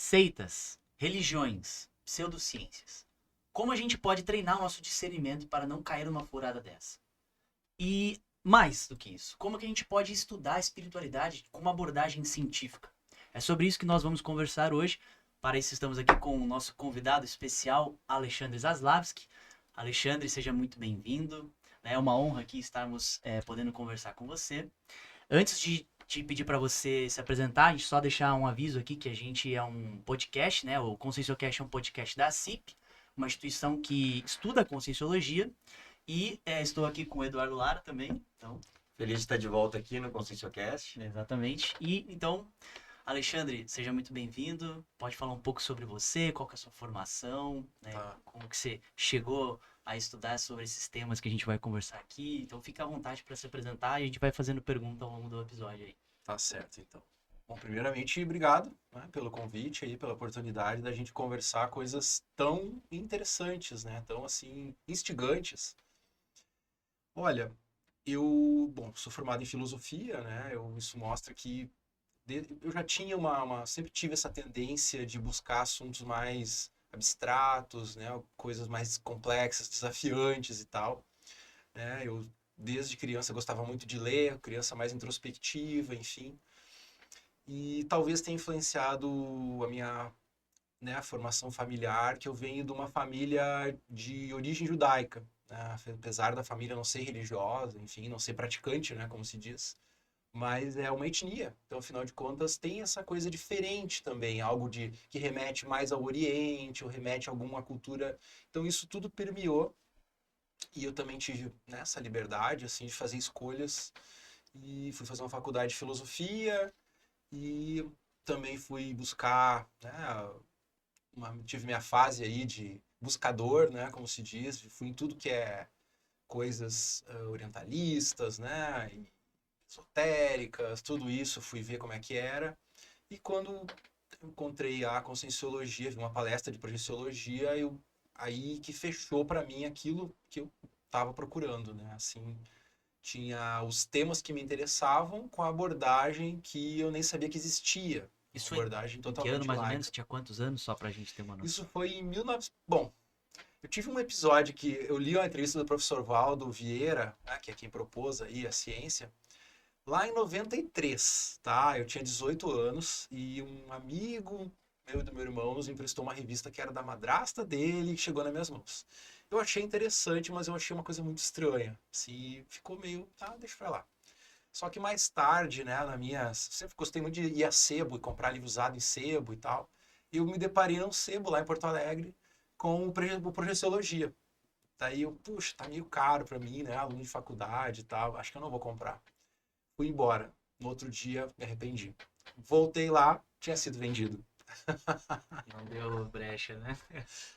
Seitas, religiões, pseudociências. Como a gente pode treinar o nosso discernimento para não cair numa furada dessa? E mais do que isso, como que a gente pode estudar a espiritualidade com uma abordagem científica? É sobre isso que nós vamos conversar hoje. Para isso estamos aqui com o nosso convidado especial, Alexandre Zaslavski. Alexandre, seja muito bem-vindo. É uma honra aqui estarmos podendo conversar com você. Antes de te pedir para você se apresentar, a gente só deixar um aviso aqui que a gente é um podcast, né? O Conscienciocast é um podcast da CIP, uma instituição que estuda a Conscienciologia. E estou aqui com o Eduardo Lara também. Então, Feliz de estar de volta aqui no Conscienciocast. exatamente. E então, Alexandre, seja muito bem-vindo. Pode falar um pouco sobre você, qual que é a sua formação, né? Tá. Como que você chegou a estudar sobre esses temas que a gente vai conversar aqui. Então, fica à vontade para se apresentar e a gente vai fazendo pergunta ao longo do episódio aí. Tá certo, então. Bom, primeiramente, obrigado, né, pelo convite aí, pela oportunidade da gente conversar coisas tão interessantes, né? Tão, assim, instigantes. Olha, bom, sou formado em filosofia, né? Isso mostra que eu já tinha sempre tive essa tendência de buscar assuntos mais abstratos, né? Coisas mais complexas, desafiantes e tal, né? Desde criança, gostava muito de ler, criança mais introspectiva, enfim. E talvez tenha influenciado a minha, né, formação familiar, que eu venho de uma família de origem judaica, né? Apesar da família não ser religiosa, enfim, não ser praticante, né, como se diz, mas é uma etnia. Então, afinal de contas, tem essa coisa diferente também, algo que remete mais ao Oriente, ou remete a alguma cultura. Então, isso tudo permeou, e eu também tive, né, essa liberdade, assim, de fazer escolhas, e fui fazer uma faculdade de filosofia, e também fui buscar, né, tive minha fase aí de buscador, né, como se diz, fui em tudo que é coisas orientalistas, né, e esotéricas, tudo isso, fui ver como é que era. E quando encontrei a Conscienciologia, vi uma palestra de Projeciologia, aí que fechou para mim aquilo que eu estava procurando, né, assim, tinha os temas que me interessavam com a abordagem que eu nem sabia que existia. Uma Isso foi abordagem em que ano, totalmente mais ou menos? laica. Tinha quantos anos, só pra gente ter uma Isso noção? foi em 1900. Bom, eu tive um episódio que eu li uma entrevista do professor Valdo Vieira, né, que é quem propôs aí a ciência, lá em 93, tá? Eu tinha 18 anos e um amigo meu e do meu irmão nos emprestou uma revista que era da madrasta dele e chegou nas minhas mãos. Eu achei interessante, mas eu achei uma coisa muito estranha. Assim, ficou meio, tá, deixa pra lá. Só que mais tarde, né, sempre gostei muito de ir a sebo e comprar livro usado em sebo e tal. E eu me deparei num sebo lá em Porto Alegre com o Projeciologia. Daí eu, puxa, tá meio caro pra mim, né, aluno de faculdade e tal, acho que eu não vou comprar. Fui embora. No outro dia, me arrependi. Voltei lá, tinha sido vendido. Não deu brecha, né?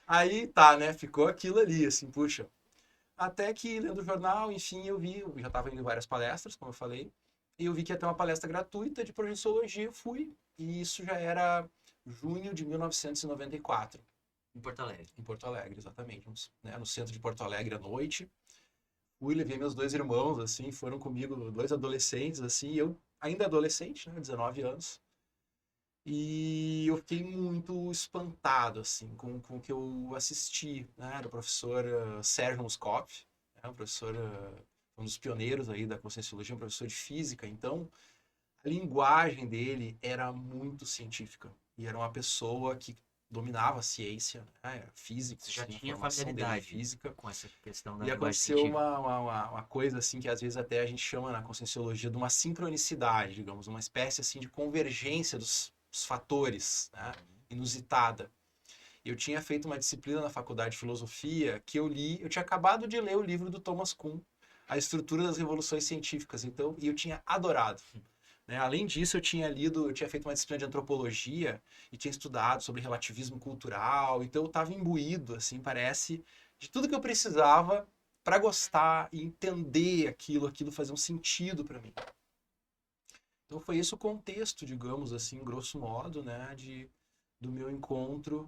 Aí tá, né, ficou aquilo ali, assim, puxa. Até que, lendo o jornal, enfim, eu já estava indo em várias palestras, como eu falei, e eu vi que ia ter uma palestra gratuita de projeciologia, eu fui, e isso já era junho de 1994, Em Porto Alegre. em Porto Alegre, exatamente, né, no centro de Porto Alegre à noite. Fui, levei meus dois irmãos, assim, foram comigo, dois adolescentes, assim, eu ainda adolescente, né, 19 anos, e eu fiquei muito espantado, assim, com o que eu assisti, né, do professor Sérgio Muscoff, né, um professor, um dos pioneiros aí da Conscienciologia, um professor de física. Então, a linguagem dele era muito científica, e era uma pessoa que dominava a ciência, né, físico, Você já assim, a tinha formação dele de familiaridade física. com essa questão da E linguagem aconteceu científica. uma coisa assim que às vezes até a gente chama na Conscienciologia de uma sincronicidade, digamos, uma espécie assim de convergência dos fatores, né? Inusitada. Eu tinha feito uma disciplina na faculdade de filosofia que eu tinha acabado de ler o livro do Thomas Kuhn, A Estrutura das Revoluções Científicas, então, e eu tinha adorado. Né? Além disso, eu tinha feito uma disciplina de antropologia e tinha estudado sobre relativismo cultural, então eu estava imbuído, assim, parece, de tudo que eu precisava para gostar e entender aquilo fazer um sentido para mim. Então foi esse o contexto, digamos assim, grosso modo, né, do meu encontro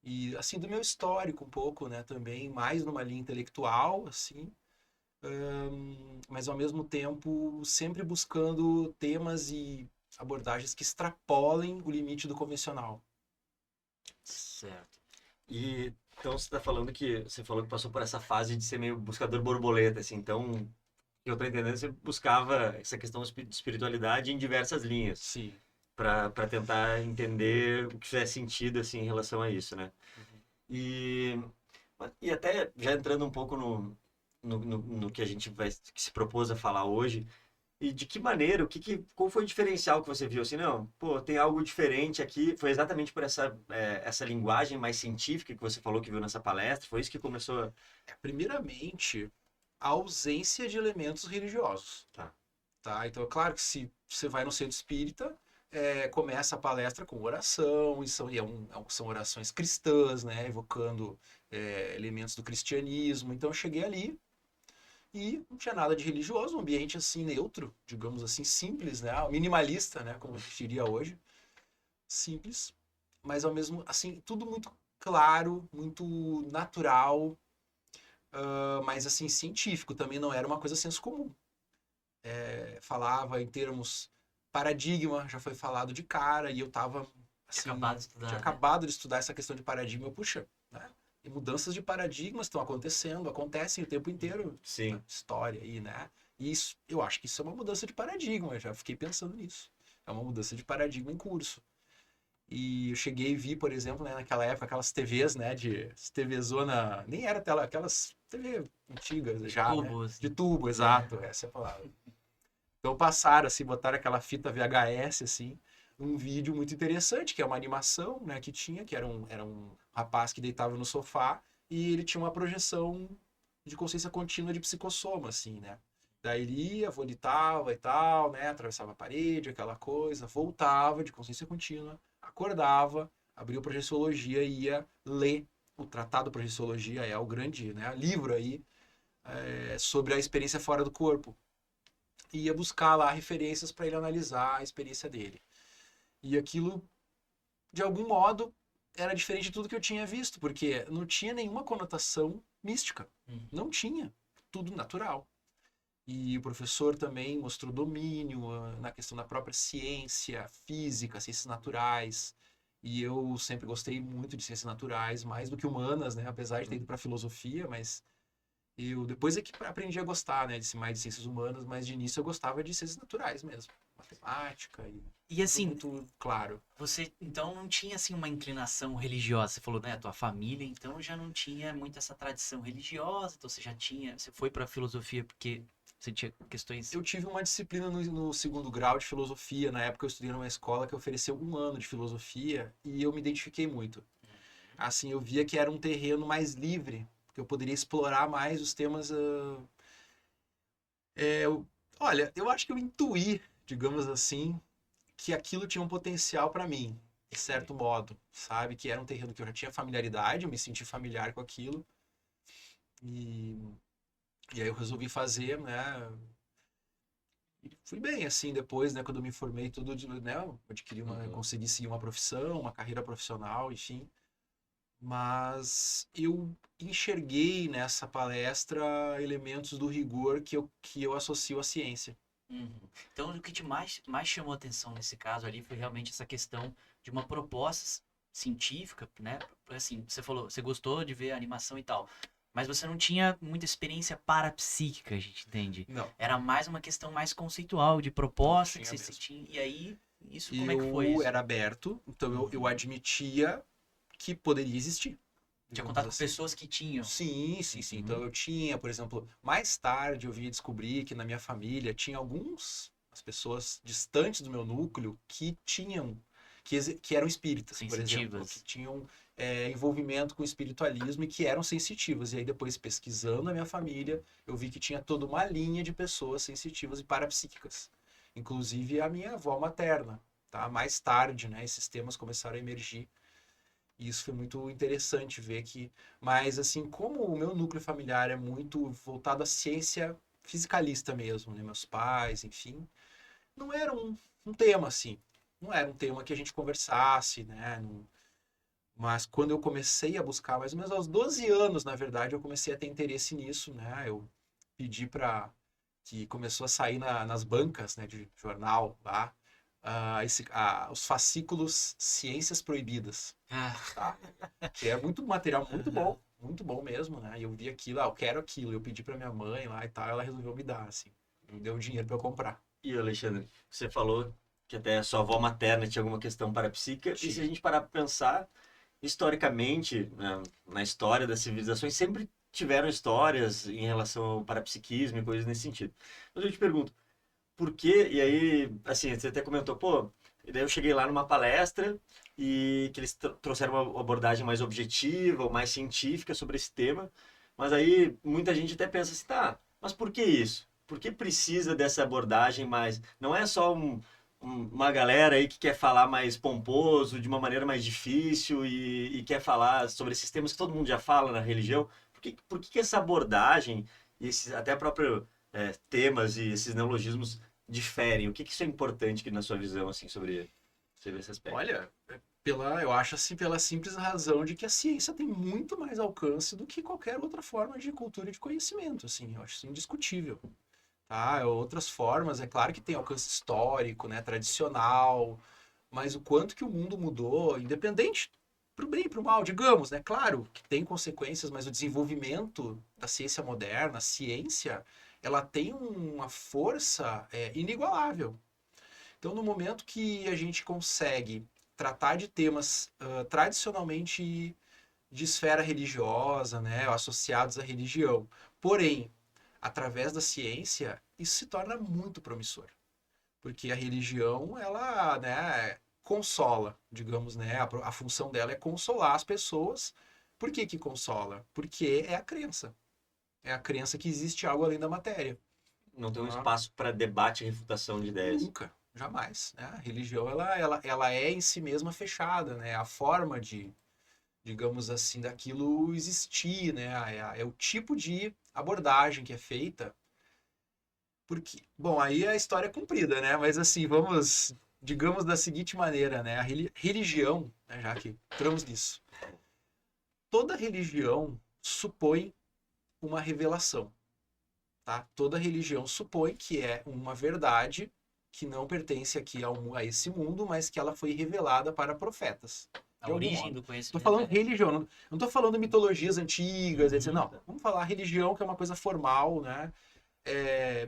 e assim do meu histórico um pouco, né, também mais numa linha intelectual, assim, mas ao mesmo tempo sempre buscando temas e abordagens que extrapolem o limite do convencional. Certo. E então você está falando que você falou que passou por essa fase de ser meio buscador borboleta, assim. Então, o que eu estou entendendo, você buscava essa questão de espiritualidade em diversas linhas Sim. para tentar entender o que fizer sentido assim em relação a isso, né? E até já entrando um pouco no que a gente que se propôs a falar hoje. E de que maneira, qual foi o diferencial que você viu? Assim, não, pô, tem algo diferente aqui. Foi exatamente por essa linguagem mais científica que você falou que viu nessa palestra? Foi isso que começou a... Primeiramente, a ausência de elementos religiosos. Tá. Tá? Então, é claro que se você vai no centro espírita, começa a palestra com oração, são orações cristãs, né? Evocando elementos do cristianismo. Então, eu cheguei ali e não tinha nada de religioso, um ambiente assim neutro, digamos assim, simples, né? Minimalista, né? Como a gente diria hoje. Simples, mas ao mesmo assim, tudo muito claro, muito natural, mas assim, científico, também não era uma coisa senso comum. Falava em termos paradigma, já foi falado de cara, e eu tava assim, tinha acabado de estudar essa questão de paradigma, puxa, né? E mudanças de paradigmas estão acontecendo, acontecem o tempo inteiro. Sim. Na história aí, né? E isso, eu acho que isso é uma mudança de paradigma, eu já fiquei pensando nisso. É uma mudança de paradigma em curso. E eu cheguei e vi, por exemplo, né, naquela época, aquelas TVs, né, de TV zona, nem era tela, aquelas TV antigas já, tubo, né? assim. De tubo, exato, essa é a palavra. Então passaram, assim, botaram aquela fita VHS, assim, um vídeo muito interessante, que é uma animação, né, que era um rapaz que deitava no sofá e ele tinha uma projeção de consciência contínua de psicossoma, assim, né? Daí ele ia, volitava e tal, né, atravessava a parede, aquela coisa, voltava de consciência contínua, acordava, abria o Projeciologia e ia ler o Tratado Projeciologia, é o grande, né, livro aí, sobre a experiência fora do corpo. E ia buscar lá referências para ele analisar a experiência dele. E aquilo, de algum modo, era diferente de tudo que eu tinha visto, porque não tinha nenhuma conotação mística. Não tinha. Tudo natural. E o professor também mostrou domínio na questão da própria ciência, física, ciências naturais. E eu sempre gostei muito de ciências naturais, mais do que humanas, né? Apesar de ter ido para filosofia, mas eu depois é que aprendi a gostar, né, mais de ciências humanas, mas de início eu gostava de ciências naturais mesmo, matemática E assim, muito claro. você então não tinha assim uma inclinação religiosa. Você falou, né, a tua família, então já não tinha muito essa tradição religiosa, então você foi para filosofia porque você tinha questões. Eu tive uma disciplina no segundo grau de filosofia, na época eu estudei numa escola que ofereceu um ano de filosofia e eu me identifiquei muito. Assim, eu via que era um terreno mais livre, que eu poderia explorar mais os temas. Olha, eu acho que eu intuí, digamos assim, que aquilo tinha um potencial para mim, de certo modo, sabe? Que era um terreno que eu já tinha familiaridade, eu me senti familiar com aquilo. E aí eu resolvi fazer, né? E fui bem, assim, depois, né? Quando eu me formei, tudo, né? Eu adquiri consegui seguir uma profissão, uma carreira profissional, enfim. Mas eu enxerguei nessa palestra elementos do rigor que eu associo à ciência. Então, o que te mais chamou a atenção nesse caso ali foi realmente essa questão de uma proposta científica, né? Assim, você falou, você gostou de ver a animação e tal, mas você não tinha muita experiência parapsíquica, a gente entende? Não. Era mais uma questão mais conceitual, de proposta que você tinha. E aí, como é que foi isso? Eu era aberto, então eu admitia que poderia existir. Tinha contato com pessoas que tinham. Sim. Então eu tinha, por exemplo, mais tarde eu vim descobrir que na minha família tinha as pessoas distantes do meu núcleo que tinham, que eram espíritas, por exemplo, que tinham envolvimento com espiritualismo e que eram sensitivas. E aí depois, pesquisando a minha família, eu vi que tinha toda uma linha de pessoas sensitivas e parapsíquicas. Inclusive a minha avó materna, tá? Mais tarde, né, esses temas começaram a emergir. E isso foi muito interessante ver que... Mas, assim, como o meu núcleo familiar é muito voltado à ciência fisicalista mesmo, né? Meus pais, enfim, não era um tema, assim. Não era um tema que a gente conversasse, né? Mas quando eu comecei a buscar, mais ou menos aos 12 anos, na verdade, eu comecei a ter interesse nisso, né? Eu pedi para... que começou a sair nas bancas, né, de jornal lá, os fascículos Ciências Proibidas, Ah, tá? Que é muito material muito bom mesmo, né? E eu vi aquilo, eu quero aquilo. Eu pedi pra minha mãe lá e tal, ela resolveu me dar, assim. Me deu dinheiro pra eu comprar. E Alexandre, você falou que até a sua avó materna tinha alguma questão parapsíquica, e se a gente parar para pensar, historicamente, né, na história das civilizações, sempre tiveram histórias em relação ao parapsiquismo e coisas nesse sentido. Mas eu te pergunto, por quê? E aí, assim, você até comentou, pô, e daí eu cheguei lá numa palestra e que eles trouxeram uma abordagem mais objetiva, ou mais científica sobre esse tema, mas aí muita gente até pensa assim, tá, mas por que isso? Por que precisa dessa abordagem mais... Não é só uma galera aí que quer falar mais pomposo, de uma maneira mais difícil e quer falar sobre esses temas que todo mundo já fala na religião. Por que essa abordagem e esses, até a própria temas e esses neologismos diferem? O que isso é importante que, na sua visão, assim, sobre esse aspecto? Olha, eu acho assim, pela simples razão de que a ciência tem muito mais alcance do que qualquer outra forma de cultura e de conhecimento, assim. Eu acho isso indiscutível. Tá? Outras formas, é claro que tem alcance histórico, né, tradicional, mas o quanto que o mundo mudou, independente pro bem e pro mal, digamos, né? Claro que tem consequências, mas o desenvolvimento da ciência moderna, a ciência, ela tem uma força inigualável. Então, no momento que a gente consegue tratar de temas tradicionalmente de esfera religiosa, né, associados à religião, porém através da ciência, isso se torna muito promissor. Porque a religião, ela, né, consola, digamos, né, a função dela é consolar as pessoas. Por que que consola? Porque é a crença. É a crença que existe algo além da matéria. Não tem um Ah, espaço para debate e refutação de ideias. nunca, jamais. Né? A religião, ela é em si mesma fechada, né? A forma de, digamos assim, daquilo existir, né? É o tipo de abordagem que é feita. Porque, bom, aí a história é comprida, né? Mas assim, vamos, digamos da seguinte maneira, né? A religião, né? Já que entramos nisso, toda religião supõe uma revelação, tá? Toda religião supõe que é uma verdade que não pertence aqui a esse mundo, mas que ela foi revelada para profetas. a De algum origem modo. do Estou conhecimento falando é. religião, não estou falando mitologias antigas, etc. Uhum. Não, vamos falar religião, que é uma coisa formal, né?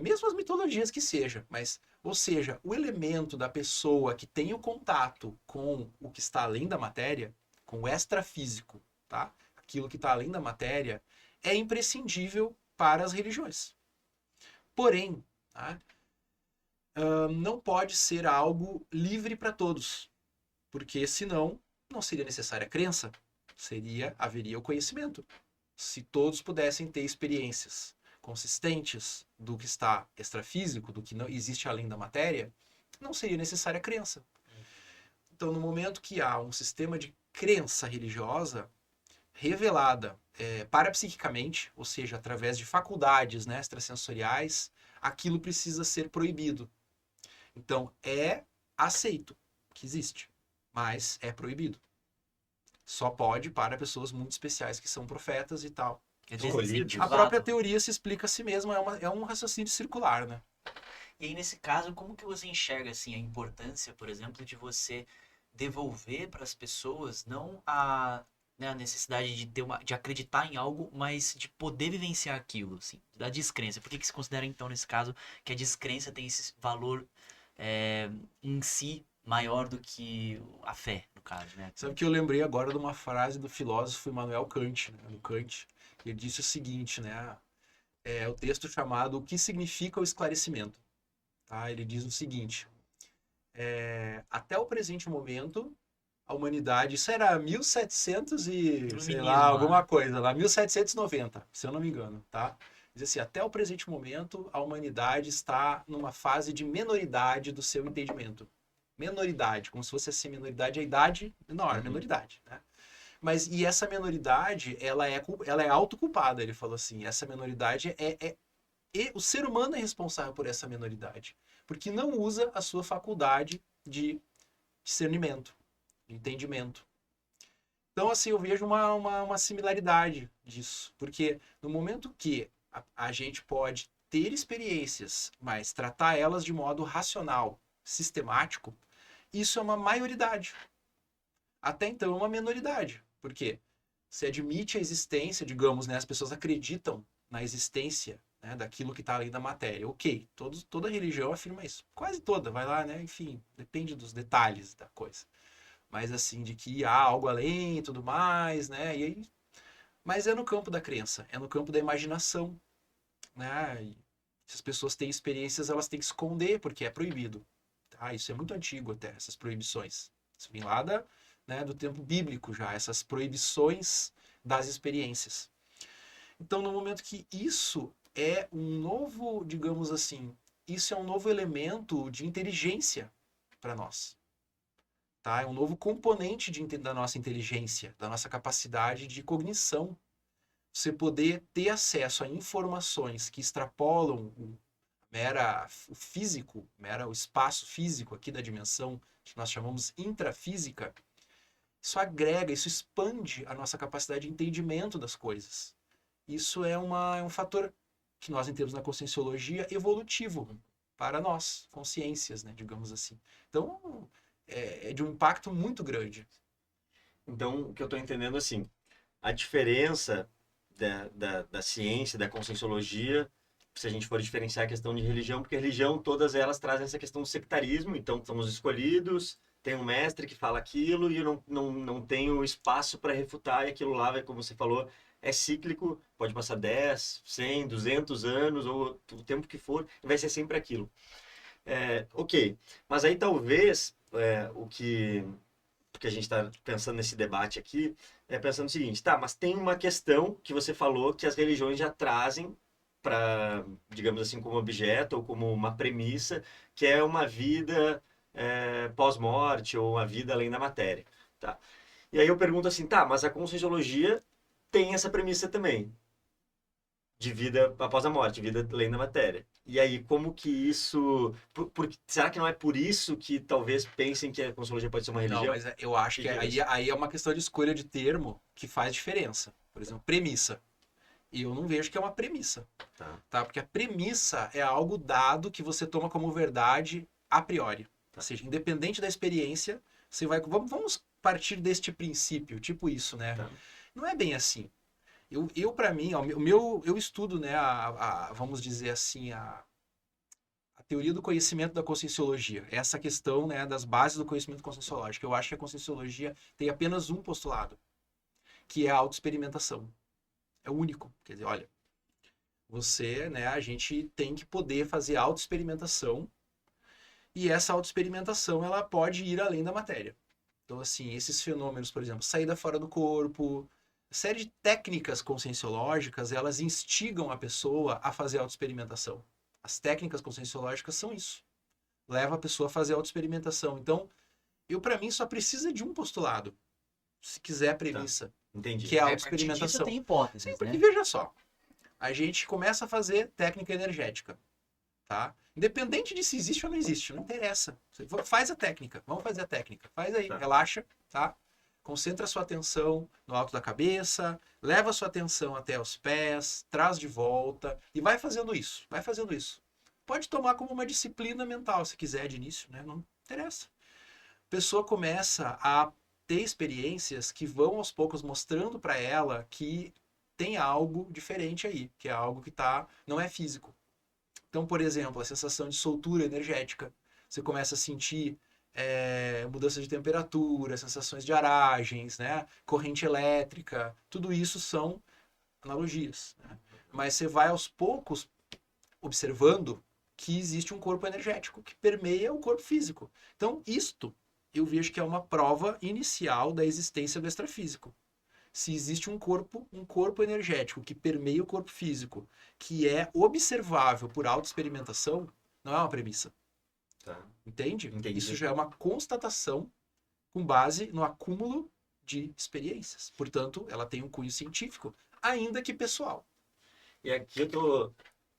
Mesmo as mitologias que seja, mas, ou seja, o elemento da pessoa que tem o contato com o que está além da matéria, com o extrafísico, tá? Aquilo que está além da matéria, é imprescindível para as religiões. Porém, tá? Não pode ser algo livre para todos, porque senão não seria necessária a crença, haveria o conhecimento. Se todos pudessem ter experiências consistentes do que está extrafísico, do que não existe além da matéria, não seria necessária a crença. Então, no momento que há um sistema de crença religiosa revelada parapsiquicamente, ou seja, através de faculdades, né, extrasensoriais, aquilo precisa ser proibido. Então, é aceito que existe, mas é proibido. Só pode para pessoas muito especiais que são profetas e tal. É Escolhidos. A própria desincentivado. teoria se explica a si mesma, é um raciocínio circular, né? E aí, nesse caso, como que você enxerga assim, a importância, por exemplo, de você devolver para as pessoas não né, a necessidade de de acreditar em algo, mas de poder vivenciar aquilo, assim, da descrença. Por que que se considera, então, nesse caso, que a descrença tem esse valor em si maior do que a fé, no caso, né? Sabe que eu lembrei agora de uma frase do filósofo Immanuel Kant, né? Do Kant. Ele disse o seguinte, né? É o texto chamado O que significa o esclarecimento? Tá? Ele diz o seguinte: até o presente momento, a humanidade, isso era 1700 e, sei lá, Iluminismo alguma lá. coisa, lá 1790, se eu não me engano, tá? Diz assim, até o presente momento, a humanidade está numa fase de menoridade do seu entendimento. Menoridade, como se fosse assim, menoridade é a idade menor, Uhum. menoridade, né? Mas, e essa menoridade, ela é autoculpada, ele falou assim, essa menoridade e o ser humano é responsável por essa menoridade, porque não usa a sua faculdade de discernimento, de entendimento. Então, assim, eu vejo uma similaridade disso, porque no momento que a gente pode ter experiências, mas tratar elas de modo racional, sistemático, isso é uma maioridade. Até então é uma minoridade. Por quê? Se admite a existência, digamos, né, as pessoas acreditam na existência, né, daquilo que está além da matéria. Ok, toda religião afirma isso. Quase toda, vai lá, né? Enfim, depende dos detalhes da coisa. Mas assim, de que há algo além e tudo mais, né? E aí, mas é no campo da crença, é no campo da imaginação, né? E se as pessoas têm experiências, elas têm que esconder, porque é proibido. Tá? Isso é muito antigo até, essas proibições. Isso vem lá né, do tempo bíblico já, essas proibições das experiências. Então, no momento que isso é um novo, digamos assim, isso é um novo elemento de inteligência para nós. Tá? É um novo componente da nossa inteligência, da nossa capacidade de cognição. Você poder ter acesso a informações que extrapolam o físico, o espaço físico aqui da dimensão que nós chamamos intrafísica, isso agrega, isso expande a nossa capacidade de entendimento das coisas. Isso é um fator que nós entendemos na conscienciologia evolutivo para nós, consciências, né, digamos assim. Então, é de um impacto muito grande. Então, o que eu estou entendendo assim, a diferença da ciência, da conscienciologia, se a gente for diferenciar a questão de religião, porque religião, todas elas trazem essa questão do sectarismo, então somos escolhidos, tem um mestre que fala aquilo e eu não tenho espaço para refutar, e aquilo lá, como você falou, é cíclico, pode passar 10, 100, 200 anos, ou o tempo que for, e vai ser sempre aquilo. Ok, mas aí talvez porque a gente está pensando nesse debate aqui, pensando o seguinte, tá, mas tem uma questão que você falou que as religiões já trazem para, digamos assim, como objeto ou como uma premissa, que é uma vida pós-morte ou uma vida além da matéria, tá? E aí eu pergunto assim, tá, mas a conscienciologia tem essa premissa também, de vida após a morte, vida além da matéria. E aí, como que isso... será que não é por isso que talvez pensem que a conscienciologia pode ser uma religião? Não, mas eu acho que aí é uma questão de escolha de termo que faz diferença. Por exemplo, premissa. E eu não vejo que é uma premissa. Tá? Porque a premissa é algo dado que você toma como verdade a priori. Ou seja, independente da experiência, você vai... Vamos partir deste princípio, tipo isso, né? Tá. Não é bem assim. Eu para mim, eu estudo, né, vamos dizer assim, a teoria do conhecimento da conscienciologia. Essa questão, né, das bases do conhecimento conscienciológico. Eu acho que a conscienciologia tem apenas um postulado, que é a autoexperimentação. É o único. Quer dizer, olha, você, né, a gente tem que poder fazer autoexperimentação e essa autoexperimentação, ela pode ir além da matéria. Então, assim, esses fenômenos, por exemplo, saída fora do corpo, série de técnicas conscienciológicas, elas instigam a pessoa a fazer autoexperimentação. As técnicas conscienciológicas são isso. Leva a pessoa a fazer autoexperimentação. Então, para mim, só precisa de um postulado. Se quiser a premissa. Entendi. Que é a Aí, a partir autoexperimentação. disso tem hipóteses, Sim, porque né? veja só. A gente começa a fazer técnica energética. Tá? Independente de se existe ou não existe, não interessa. Você faz a técnica. Vamos fazer a técnica. Faz aí, Tá. relaxa, tá? Concentra a sua atenção no alto da cabeça, leva a sua atenção até os pés, traz de volta e vai fazendo isso. Vai fazendo isso. Pode tomar como uma disciplina mental, se quiser, de início, né? Não interessa. A pessoa começa a ter experiências que vão aos poucos mostrando para ela que tem algo diferente aí, que é algo que não é físico. Então, por exemplo, a sensação de soltura energética. Você começa a sentir mudança de temperatura, sensações de aragens, né? Corrente elétrica, tudo isso são analogias. Né? Mas você vai aos poucos observando que existe um corpo energético que permeia o corpo físico. Então, isto eu vejo que é uma prova inicial da existência do extrafísico. Se existe um corpo energético que permeia o corpo físico, que é observável por autoexperimentação, não é uma premissa. Tá. Entende? Entendi. Isso já é uma constatação com base no acúmulo de experiências. Portanto, ela tem um cunho científico, ainda que pessoal. E aqui eu tô,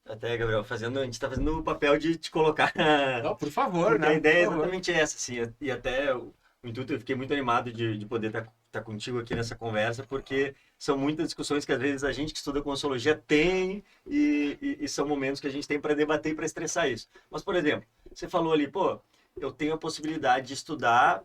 até, Gabriel, a gente tá fazendo o papel de te colocar. Não, por favor, Porque né? a ideia é Por favor. exatamente essa, assim, e até o intuito, eu fiquei muito animado de poder estar contigo aqui nessa conversa, porque são muitas discussões que às vezes a gente que estuda conscienciologia tem e são momentos que a gente tem para debater e para estressar isso. Mas, por exemplo, você falou ali, pô, eu tenho a possibilidade de estudar,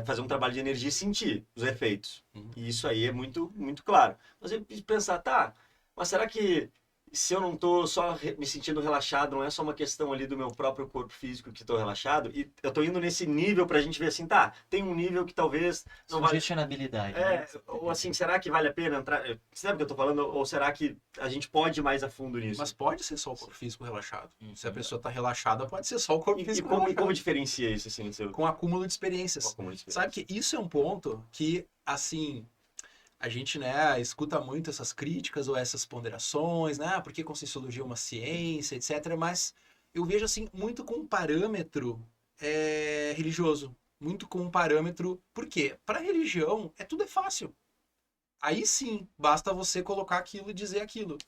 fazer um trabalho de energia e sentir os efeitos. Uhum. E isso aí é muito, muito claro. Mas eu pensar, tá, mas será que se eu não tô só me sentindo relaxado, não é só uma questão ali do meu próprio corpo físico que tô relaxado, e eu tô indo nesse nível pra gente ver assim, tá, tem um nível que talvez não vale... Sugestionabilidade, né? ou assim, será que vale a pena entrar? Sabe o que eu tô falando? Ou será que a gente pode ir mais a fundo nisso? Mas pode ser só o corpo físico relaxado. Uhum. Se a pessoa tá relaxada, pode ser só o corpo E físico como relaxado. diferencia isso, assim, no seu... Com acúmulo de experiências. como diferencia? Sabe que isso é um ponto que, assim, a gente, né, escuta muito essas críticas ou essas ponderações, né, porque Conscienciologia é uma ciência, etc. Mas eu vejo, assim, muito com um parâmetro religioso. Muito com um parâmetro... Por quê? Para religião, tudo é fácil. Aí sim, basta você colocar aquilo e dizer aquilo.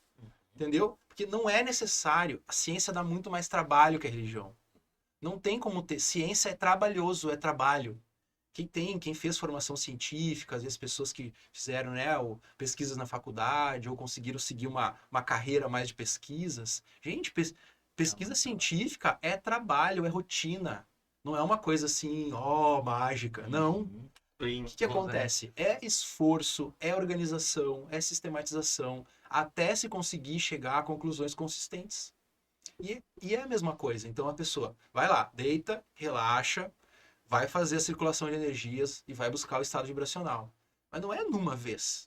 Entendeu? Porque não é necessário. A ciência dá muito mais trabalho que a religião. Não tem como ter. Ciência é trabalhoso, é trabalho. Quem fez formação científica, às vezes pessoas que fizeram, né, pesquisas na faculdade ou conseguiram seguir uma carreira mais de pesquisas. Gente, pesquisa científica é trabalho, é rotina. Não é uma coisa assim, mágica. Não. Uhum. O que acontece? É esforço, é organização, é sistematização, até se conseguir chegar a conclusões consistentes. E é a mesma coisa. Então a pessoa vai lá, deita, relaxa, vai fazer a circulação de energias e vai buscar o estado vibracional. Mas não é numa vez.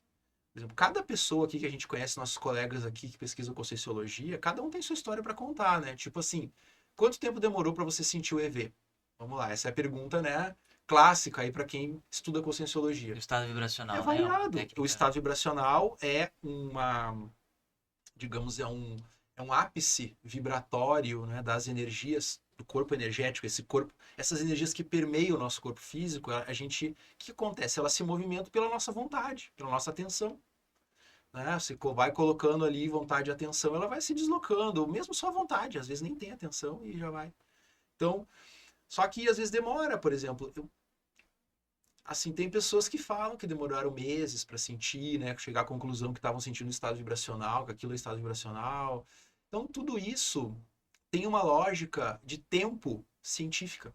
Por exemplo, cada pessoa aqui que a gente conhece, nossos colegas aqui que pesquisam Conscienciologia, cada um tem sua história para contar, né? Tipo assim, quanto tempo demorou para você sentir o EV? Vamos lá, essa é a pergunta, né, clássica aí para quem estuda Conscienciologia. O estado vibracional, É né? variado. Técnica. O estado vibracional é digamos, é um ápice vibratório, né, das energias do corpo energético, essas energias que permeiam o nosso corpo físico, o que acontece? Elas se movimentam pela nossa vontade, pela nossa atenção. Né? Você vai colocando ali vontade e atenção, ela vai se deslocando, ou mesmo só vontade, às vezes nem tem atenção e já vai. Então, só que às vezes demora, por exemplo, assim, tem pessoas que falam que demoraram meses para sentir, né, chegar à conclusão que estavam sentindo estado vibracional, que aquilo é estado vibracional. Então, tudo isso tem uma lógica de tempo científica.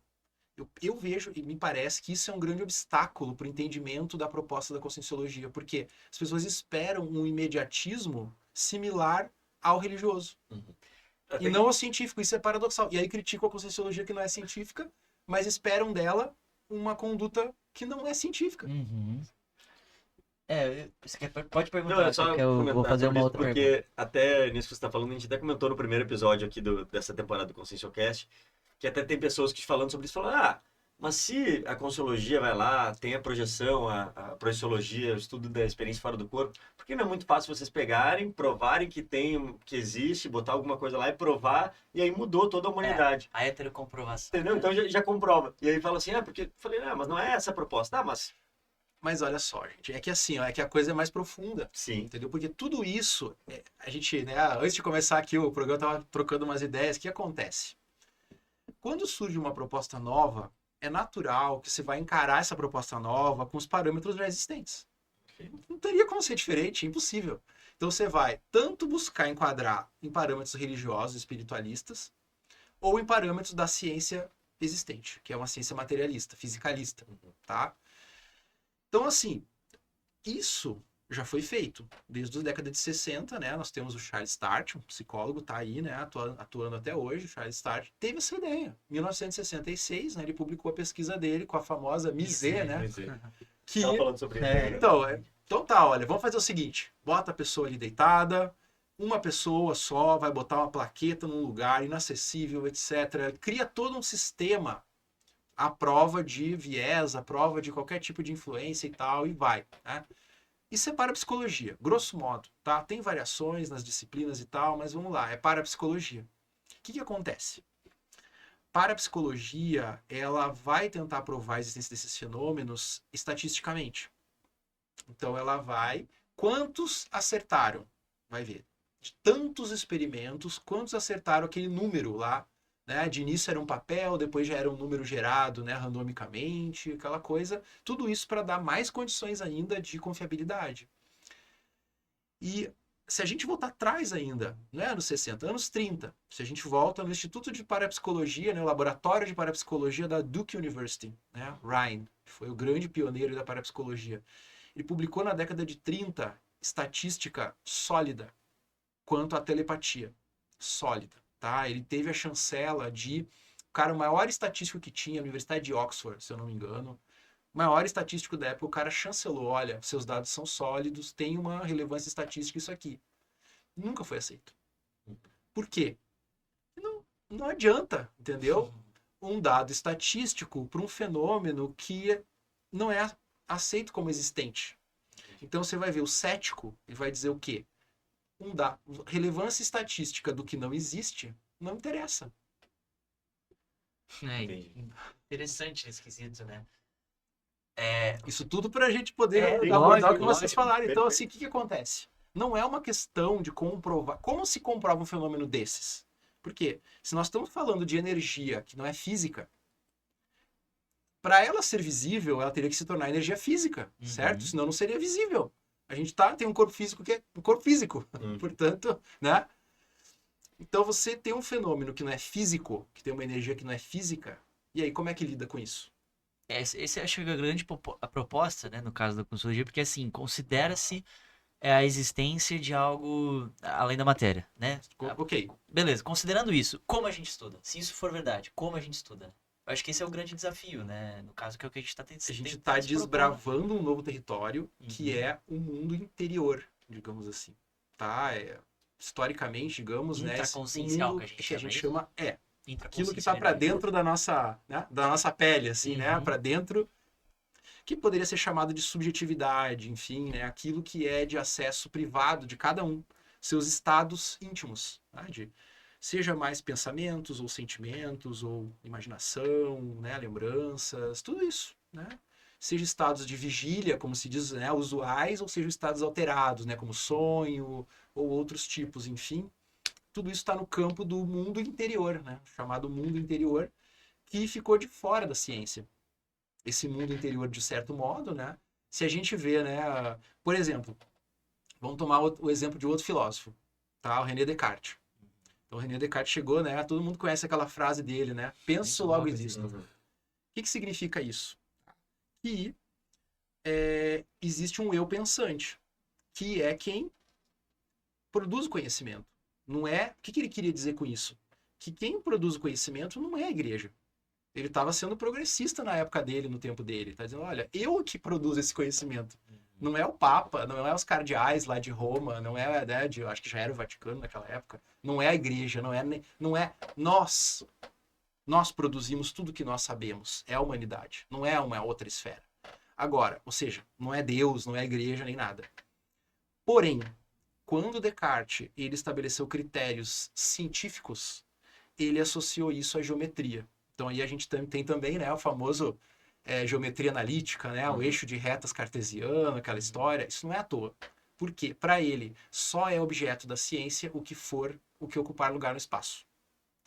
Eu vejo e me parece que isso é um grande obstáculo para o entendimento da proposta da Conscienciologia, porque as pessoas esperam um imediatismo similar ao religioso. E não ao científico, isso é paradoxal. E aí criticam a Conscienciologia que não é científica, mas esperam dela uma conduta que não é científica. Uhum. Você pode perguntar, Não, é só que eu vou comentar fazer sobre uma isso, outra porque pergunta. até nisso que você está falando, a gente até comentou no primeiro episódio aqui dessa temporada do Conscienciocast, que até tem pessoas que falando sobre isso, falam, mas se a Conscienciologia vai lá, tem a projeção, a Projeciologia, o estudo da experiência fora do corpo, por que não é muito fácil vocês pegarem, provarem que que existe, botar alguma coisa lá e provar, e aí mudou toda a humanidade. A heterocomprovação. Entendeu? Então já comprova. E aí fala assim, porque eu falei, mas não é essa a proposta. Mas olha só, gente, é que assim, é que a coisa é mais profunda. Sim. Entendeu? Porque tudo isso, a gente, né, antes de começar aqui o programa, tava trocando umas ideias. O que acontece? Quando surge uma proposta nova, é natural que você vai encarar essa proposta nova com os parâmetros já existentes. Não teria como ser diferente, é impossível. Então você vai tanto buscar enquadrar em parâmetros religiosos, espiritualistas, ou em parâmetros da ciência existente, que é uma ciência materialista, fisicalista, tá? Então, assim, isso já foi feito. Desde a década de 60, né? Nós temos o Charles Start, um psicólogo, tá aí, né? Atuando até hoje. O Charles Start teve essa ideia. Em 1966, né? Ele publicou a pesquisa dele com a famosa MISE, né? Que... Tava falando sobre isso. Então tá, olha, vamos fazer o seguinte. Bota a pessoa ali deitada, uma pessoa só vai botar uma plaqueta num lugar inacessível, etc. Cria todo um sistema à prova de viés, à prova de qualquer tipo de influência e tal, e vai, né? E separa a psicologia, grosso modo, tá? Tem variações nas disciplinas e tal, mas vamos lá, é parapsicologia. O que acontece? Parapsicologia, ela vai tentar provar a existência desses fenômenos estatisticamente. Então ela vai... Quantos acertaram? Vai ver. De tantos experimentos, quantos acertaram aquele número lá, né? De início era um papel, depois já era um número gerado, né, randomicamente, aquela coisa. Tudo isso para dar mais condições ainda de confiabilidade. E se a gente voltar atrás ainda, não é anos 60, anos 30, se a gente volta no Instituto de Parapsicologia, né, o Laboratório de Parapsicologia da Duke University, né, Ryan, que foi o grande pioneiro da parapsicologia, ele publicou na década de 30 estatística sólida quanto à telepatia. Sólida, tá? Ele teve a chancela de... Cara, o maior estatístico que tinha, a Universidade de Oxford, se eu não me engano, o maior estatístico da época, o cara chancelou, olha, seus dados são sólidos, tem uma relevância estatística isso aqui. Nunca foi aceito. Por quê? Não adianta, entendeu? Um dado estatístico para um fenômeno que não é aceito como existente. Então você vai ver o cético e vai dizer o quê? Relevância estatística do que não existe não interessa. Interessante esse quesito, né? Isso tudo para a gente poder lógico, abordar o que vocês lógico. falaram. Então, assim, o que acontece? Não é uma questão de comprovar. Como se comprova um fenômeno desses? Por quê? Se nós estamos falando de energia que não é física, para ela ser visível, ela teria que se tornar energia física, certo? Senão não seria visível. A gente tem um corpo físico que é um corpo físico. Portanto, né? Então você tem um fenômeno que não é físico, que tem uma energia que não é física, e aí como é que lida com isso? Esse acho que é a grande a proposta, né, no caso da consciologia, porque assim, considera-se a existência de algo além da matéria, né? Ok. Beleza, considerando isso, como a gente estuda? Se isso for verdade, como a gente estuda? Eu acho que esse é o grande desafio, né? No caso, que é o que a gente está tentando. A gente está desbravando um novo território, que é o mundo interior, digamos assim. Tá? Historicamente, digamos, né? Intraconsciencial, mundo que a gente chama aquilo que está para dentro da nossa, né, da nossa pele, assim, né? Para dentro, que poderia ser chamado de subjetividade, enfim, né? Aquilo que é de acesso privado de cada um, seus estados íntimos, tá? Seja mais pensamentos ou sentimentos ou imaginação, né? Lembranças, tudo isso, né? Seja estados de vigília, como se diz, né? Usuais, ou seja estados alterados, né? Como sonho ou outros tipos, enfim. Tudo isso está no campo do mundo interior, né? Chamado mundo interior, que ficou de fora da ciência. Esse mundo interior, de certo modo, né? Se a gente vê, né? Por exemplo, vamos tomar o exemplo de outro filósofo, tá? O René Descartes. Então, o René Descartes chegou, né? Todo mundo conhece aquela frase dele, né? Penso, logo existo. O que significa isso? Que existe um eu pensante, que é quem produz o conhecimento. Não é... O que ele queria dizer com isso? Que quem produz o conhecimento não é a igreja. Ele estava sendo progressista na época dele, no tempo dele. Está dizendo, olha, eu que produzo esse conhecimento. Não é o Papa, não é os cardeais lá de Roma, não é, né, acho que já era o Vaticano naquela época. Não é a igreja, não é nós. Nós produzimos tudo que nós sabemos. É a humanidade, não é uma outra esfera. Agora, ou seja, não é Deus, não é a igreja, nem nada. Porém, quando Descartes ele estabeleceu critérios científicos, ele associou isso à geometria. Então aí a gente tem também, né, o famoso geometria analítica, né, o eixo de retas cartesiano, aquela história. Isso não é à toa. Por quê? Para ele, só é objeto da ciência o que ocupar lugar no espaço.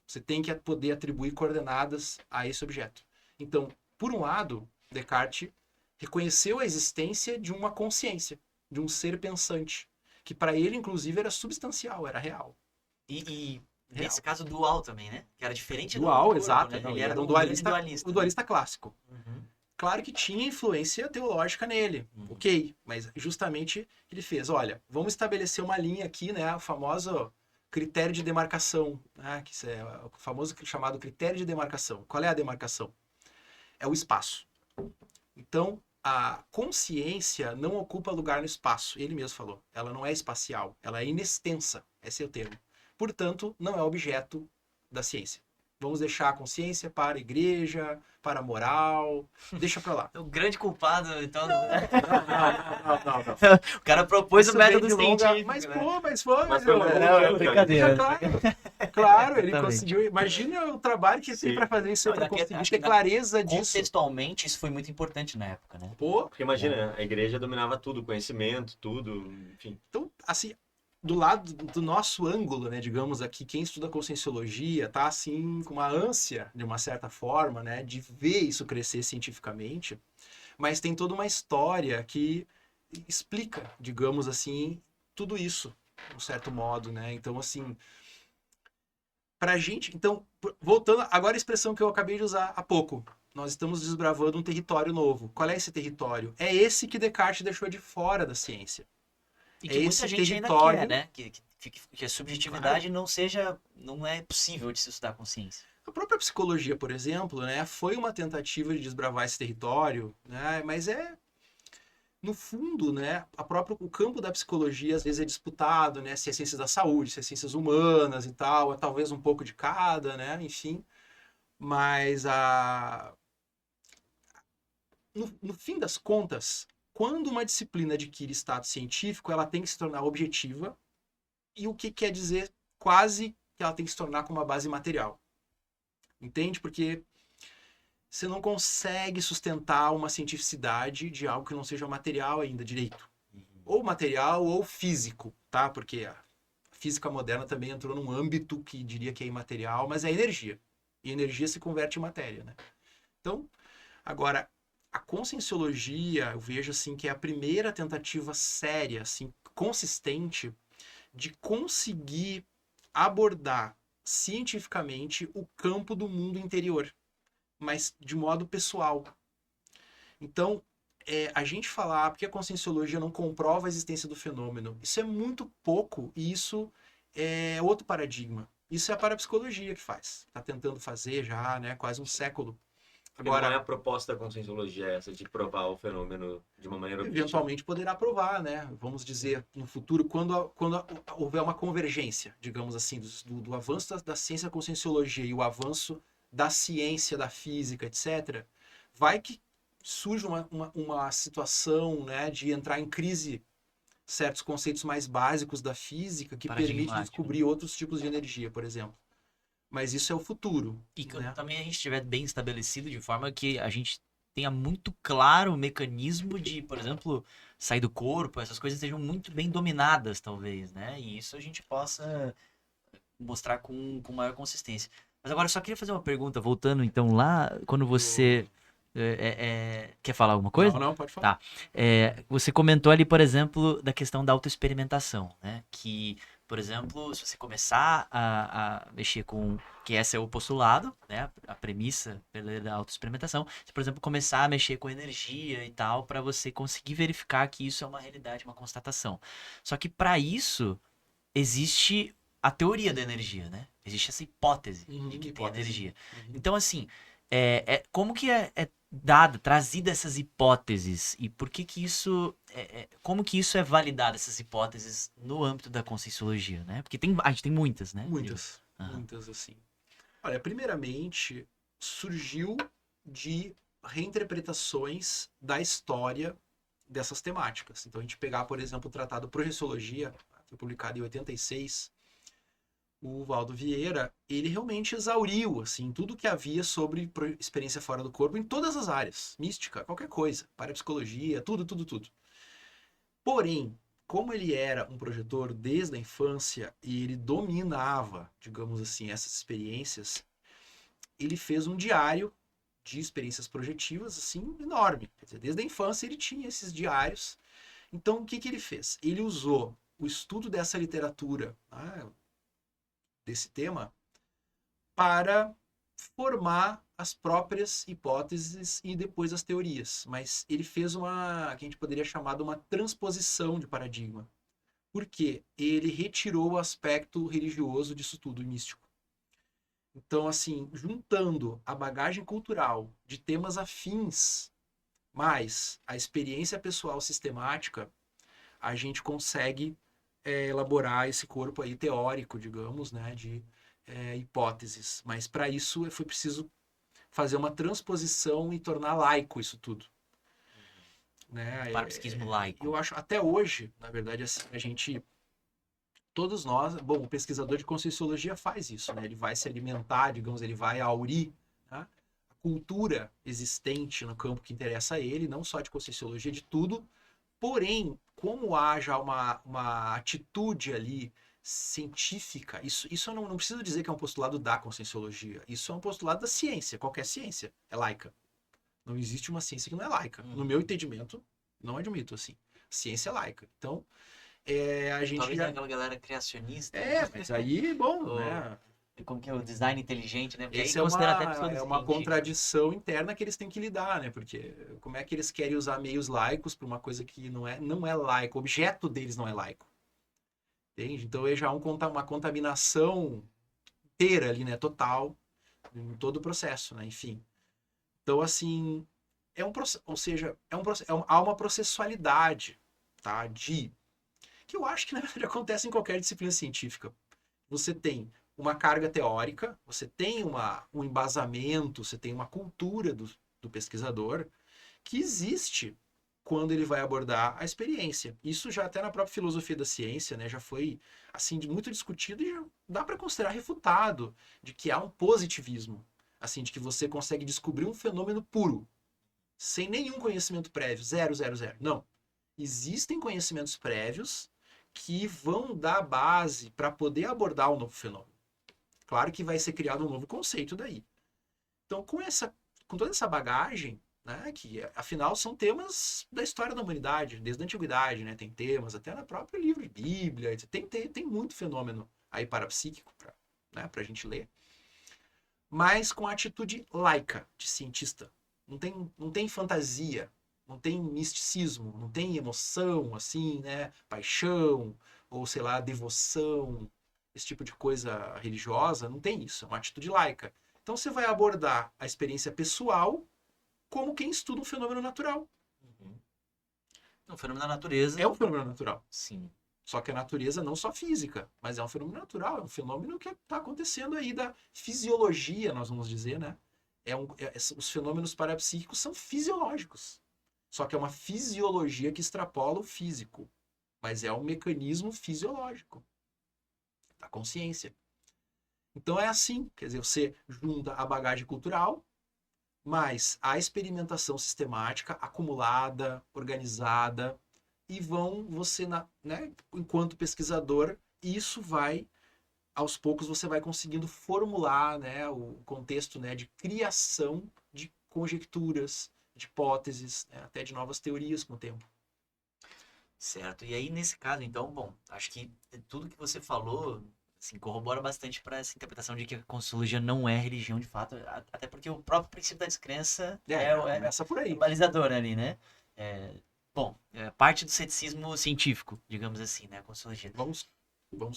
Você tem que poder atribuir coordenadas a esse objeto. Então, por um lado, Descartes reconheceu a existência de uma consciência, de um ser pensante, que para ele, inclusive, era substancial, era real. E nesse caso dual também, né? Que era diferente dual, do corpo, exato. né? Não, ele era um dualista, o dualista clássico. Claro que tinha influência teológica nele, ok, mas justamente ele fez, olha, vamos estabelecer uma linha aqui, né, o famoso critério de demarcação, né, que é o famoso chamado critério de demarcação. Qual é a demarcação? É o espaço. Então, a consciência não ocupa lugar no espaço, ele mesmo falou, ela não é espacial, ela é inextensa, esse é o termo. Portanto, não é objeto da ciência. Vamos deixar a consciência para a igreja, para a moral, deixa pra lá. O grande culpado, então... Não. O cara propôs o método científico, mas né? foi. Mas foi brincadeira. Claro, ele conseguiu. Imagina o trabalho que tem para fazer isso para conseguir. Acho que a clareza disso. Contextualmente, isso foi muito importante na época, né? Pô, Porque imagina, a igreja dominava tudo, conhecimento, tudo, enfim. então, assim, do lado do nosso ângulo, né, digamos aqui, quem estuda conscienciologia tá assim com uma ânsia, de uma certa forma, né, de ver isso crescer cientificamente, mas tem toda uma história que explica, digamos assim, tudo isso, um certo modo, né? Então, assim, pra gente... Então, voltando... Agora a expressão que eu acabei de usar há pouco. Nós estamos desbravando um território novo. Qual é esse território? É esse que Descartes deixou de fora da ciência. E É que muita esse gente ainda território... quer, né? Que a subjetividade não é possível de se estudar com ciência. A própria psicologia, por exemplo, né, foi uma tentativa de desbravar esse território, né, mas no fundo, né, o campo da psicologia às vezes é disputado, né, se é ciências da saúde, se é ciências humanas e tal, é talvez um pouco de cada, né, enfim, mas no fim das contas, quando uma disciplina adquire status científico, ela tem que se tornar objetiva, e o que quer dizer quase que ela tem que se tornar com uma base material. Entende? Porque você não consegue sustentar uma cientificidade de algo que não seja material ainda direito. Ou material ou físico, tá? Porque a física moderna também entrou num âmbito que diria que é imaterial, mas é energia. E energia se converte em matéria, né? Então, agora, a conscienciologia, eu vejo assim que é a primeira tentativa séria, assim, consistente, de conseguir abordar cientificamente o campo do mundo interior, mas de modo pessoal. Então, a gente falar porque a conscienciologia não comprova a existência do fenômeno, isso é muito pouco e isso é outro paradigma. Isso é a parapsicologia que faz. Está tentando fazer já, né, quase um século. Porque não é Agora, a proposta da conscienciologia essa de provar o fenômeno de uma maneira objetiva. eventualmente poderá provar, né? Vamos dizer, no futuro, quando houver uma convergência, digamos assim, do avanço da ciência da conscienciologia e o avanço da ciência, da física, etc., vai que surge uma situação, né, de entrar em crise certos conceitos mais básicos da física que permite Paradigmático, descobrir outros tipos de energia, por exemplo. Mas isso é o futuro. E que né? também a gente estiver bem estabelecido de forma que a gente tenha muito claro o mecanismo de, por exemplo, sair do corpo, essas coisas sejam muito bem dominadas, talvez, né? E isso a gente possa mostrar com maior consistência. Mas agora eu só queria fazer uma pergunta, voltando então lá, quando você quer falar alguma coisa? Não, pode falar. Tá. Você comentou ali, por exemplo, da questão da autoexperimentação, né? Que, por exemplo, se você começar a mexer com... Que esse é o postulado, né? A premissa da autoexperimentação. Você, por exemplo, começar a mexer com energia e tal, para você conseguir verificar que isso é uma realidade, uma constatação. Só que para isso, existe a teoria da energia, né? Existe essa hipótese de que tem energia. Então, assim, como que é trazida essas hipóteses e por que que isso, como que isso é validado, essas hipóteses no âmbito da conscienciologia, né? Porque a gente tem muitas, né? Muitas, Aham. muitas assim. Olha, primeiramente, surgiu de reinterpretações da história dessas temáticas. Então, a gente pegar, por exemplo, o Tratado Projeciologia, foi publicado em 86, o Valdo Vieira, ele realmente exauriu assim tudo que havia sobre experiência fora do corpo em todas as áreas, mística, qualquer coisa, parapsicologia, tudo, tudo, tudo. Porém, como ele era um projetor desde a infância e ele dominava, digamos assim, essas experiências, ele fez um diário de experiências projetivas assim enorme. Quer dizer, desde a infância ele tinha esses diários. Então, o que que ele fez? Ele usou o estudo dessa literatura, desse tema, para formar as próprias hipóteses e depois as teorias. Mas ele fez uma, que a gente poderia chamar de uma transposição de paradigma. Por quê? Ele retirou o aspecto religioso disso tudo, místico. Então, assim, juntando a bagagem cultural de temas afins, mais a experiência pessoal sistemática, a gente consegue elaborar esse corpo aí teórico, digamos, né, de hipóteses. Mas para isso foi preciso fazer uma transposição e tornar laico isso tudo. Né? Parapsiquismo laico. Eu acho, até hoje, na verdade, assim, a gente... Todos nós... Bom, o pesquisador de conscienciologia faz isso, né? Ele vai se alimentar, digamos, ele vai aurir, né, a cultura existente no campo que interessa a ele, não só de conscienciologia, de tudo. Porém, como haja uma atitude ali científica, isso eu não preciso dizer que é um postulado da conscienciologia, isso é um postulado da ciência, qualquer ciência é laica. Não existe uma ciência que não é laica. No meu entendimento, não admito assim. Ciência é laica. Então, a gente Talvez já... aquela galera criacionista. Mas aí, bom, O- né? Como que é o design inteligente, né? Porque Esse aí é considera até pessoa uma científica. contradição interna que eles têm que lidar, né? Porque como é que eles querem usar meios laicos para uma coisa que não é laico, o objeto deles não é laico. Entende? Então é já uma contaminação inteira ali, né? Total, em todo o processo, né? Enfim. Então, assim, é um processo, ou seja, há uma processualidade, tá? Que eu acho que na verdade acontece em qualquer disciplina científica. Você tem uma carga teórica, você tem um embasamento, você tem uma cultura do pesquisador que existe quando ele vai abordar a experiência. Isso já até na própria filosofia da ciência, né, já foi assim muito discutido e já dá para considerar refutado de que há um positivismo, assim, de que você consegue descobrir um fenômeno puro, sem nenhum conhecimento prévio, zero, zero, zero. Não. Existem conhecimentos prévios que vão dar base para poder abordar o novo fenômeno. Claro que vai ser criado um novo conceito daí. Então, com toda essa bagagem, né, que afinal são temas da história da humanidade, desde a antiguidade, né, tem temas até no próprio livro de Bíblia, tem muito fenômeno aí parapsíquico para, né, a gente ler, mas com a atitude laica de cientista. Não tem fantasia, não tem misticismo, não tem emoção, assim, né, paixão, ou sei lá, devoção, esse tipo de coisa religiosa, não tem isso, é uma atitude laica. Então você vai abordar a experiência pessoal como quem estuda um fenômeno natural. Uhum. Um fenômeno da natureza. É um fenômeno natural. Sim. Só que a natureza não só física, mas é um fenômeno natural, é um fenômeno que está acontecendo aí da fisiologia, nós vamos dizer, né? Os fenômenos parapsíquicos são fisiológicos. Só que é uma fisiologia que extrapola o físico. Mas é um mecanismo fisiológico da consciência. Então é assim, quer dizer, você junta a bagagem cultural, mais a experimentação sistemática, acumulada, organizada, e né, enquanto pesquisador, isso vai, aos poucos você vai conseguindo formular, né, o contexto, né, de criação de conjecturas, de hipóteses, né, até de novas teorias com o tempo. Certo. E aí, nesse caso, então, bom, acho que tudo que você falou, assim, corrobora bastante para essa interpretação de que a Conscienciologia não é religião de fato, até porque o próprio princípio da descrença Começa por é aí. balizador ali, né? É, bom, é parte do ceticismo científico, digamos assim, né? A Conscienciologia. Vamos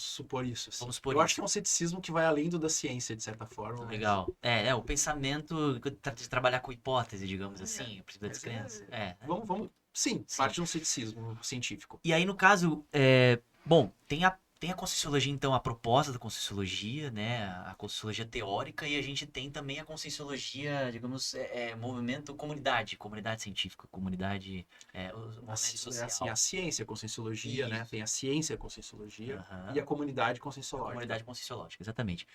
supor isso. Assim. Vamos supor Eu isso. acho que é um ceticismo que vai além do da ciência, de certa forma. Mas... Legal. O pensamento de trabalhar com hipótese, digamos assim, o princípio da mas descrença. Sim, Sim. parte de um ceticismo científico. E aí, no caso, bom, tem a Conscienciologia, então, a proposta da Conscienciologia, né? A Conscienciologia teórica, e a gente tem também a Conscienciologia, digamos, movimento comunidade científica, comunidade, o movimento social. Assim, a ciência, a conscienciologia, né? Isso. Tem a ciência, a conscienciologia, Aham. e a comunidade A conscienciológica. comunidade conscienciológica, exatamente.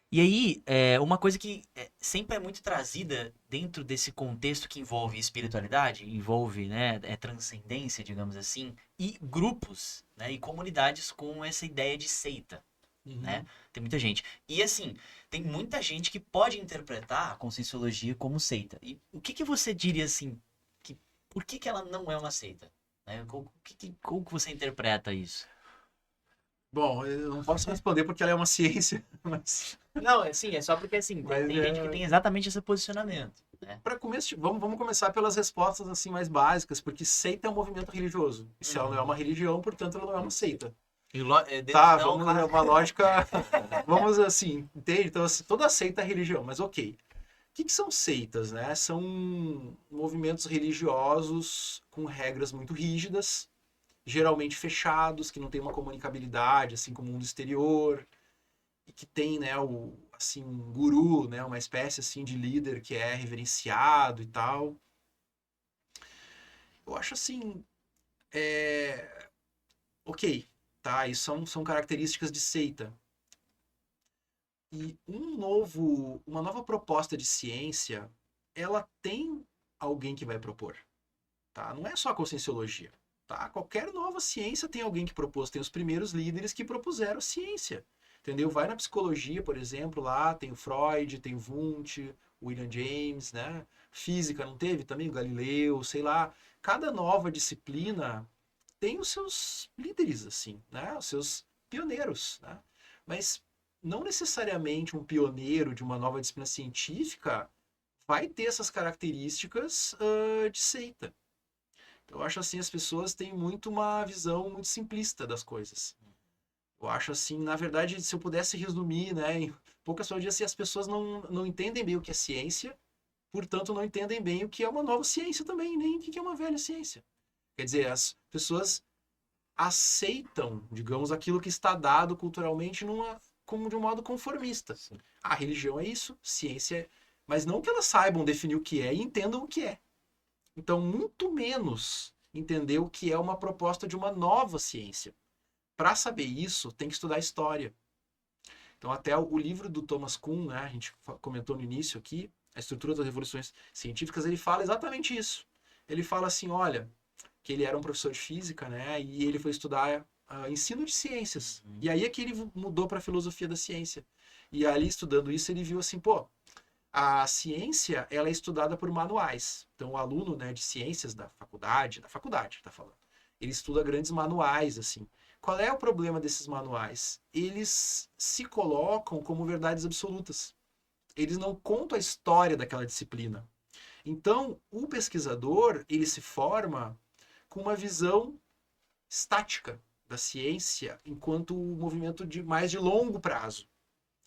E aí, uma coisa que sempre é muito trazida dentro desse contexto que envolve espiritualidade, envolve, né, transcendência, digamos assim, e grupos, né, e comunidades com essa ideia de seita, Uhum. né? Tem muita gente. E assim, tem muita gente que pode interpretar a Conscienciologia como seita. E o que você diria assim, por que ela não é uma seita? Né? Como que você interpreta isso? Bom, eu não posso responder porque ela é uma ciência, mas Não, é só porque assim, Mas tem gente que tem exatamente esse posicionamento, né? para começo, vamos começar pelas respostas assim mais básicas, porque seita é um movimento religioso. E se ela não é uma religião, portanto, ela não é uma seita. Tá, Não, vamos claro. uma lógica, vamos assim, entende? Então, assim, toda seita é religião, mas ok. O que são seitas, né? São movimentos religiosos com regras muito rígidas, geralmente fechados, que não tem uma comunicabilidade, assim, com o mundo exterior, e que tem, né, assim, um guru, né, uma espécie, assim, de líder que é reverenciado e tal. Eu acho, assim, ok, tá? Isso são características de seita. E uma nova proposta de ciência, ela tem alguém que vai propor, tá? Não é só a conscienciologia, tá? Qualquer nova ciência tem alguém que propôs, tem os primeiros líderes que propuseram a ciência, entendeu? Vai na psicologia, por exemplo, lá tem o Freud, tem o Wundt, o William James, né? Física não teve também o Galileu, sei lá. Cada nova disciplina tem os seus líderes, assim, né? Os seus pioneiros, né? Mas não necessariamente um pioneiro de uma nova disciplina científica vai ter essas características de seita. Eu acho assim, as pessoas têm muito uma visão muito simplista das coisas. Eu acho assim, na verdade, se eu pudesse resumir, né, em poucas palavras, assim, as pessoas não entendem bem o que é ciência, portanto não entendem bem o que é uma nova ciência também, nem o que é uma velha ciência. Quer dizer, as pessoas aceitam, digamos, aquilo que está dado culturalmente como de um modo conformista. Sim. A religião é isso, ciência é... Mas não que elas saibam definir o que é e entendam o que é. Então, muito menos entender o que é uma proposta de uma nova ciência. Para saber isso, tem que estudar história. Então, até o livro do Thomas Kuhn, né, a gente comentou no início aqui, A Estrutura das Revoluções Científicas, ele fala exatamente isso. Ele fala assim, olha, que ele era um professor de física, né, e ele foi estudar ensino de ciências. E aí é que ele mudou para a filosofia da ciência. E ali, estudando isso, ele viu assim, pô, a ciência, ela é estudada por manuais. Então, o aluno, né, de ciências da faculdade, tá falando, ele estuda grandes manuais, assim. Qual é o problema desses manuais? Eles se colocam como verdades absolutas. Eles não contam a história daquela disciplina. Então, o pesquisador, ele se forma com uma visão estática da ciência enquanto movimento mais de longo prazo.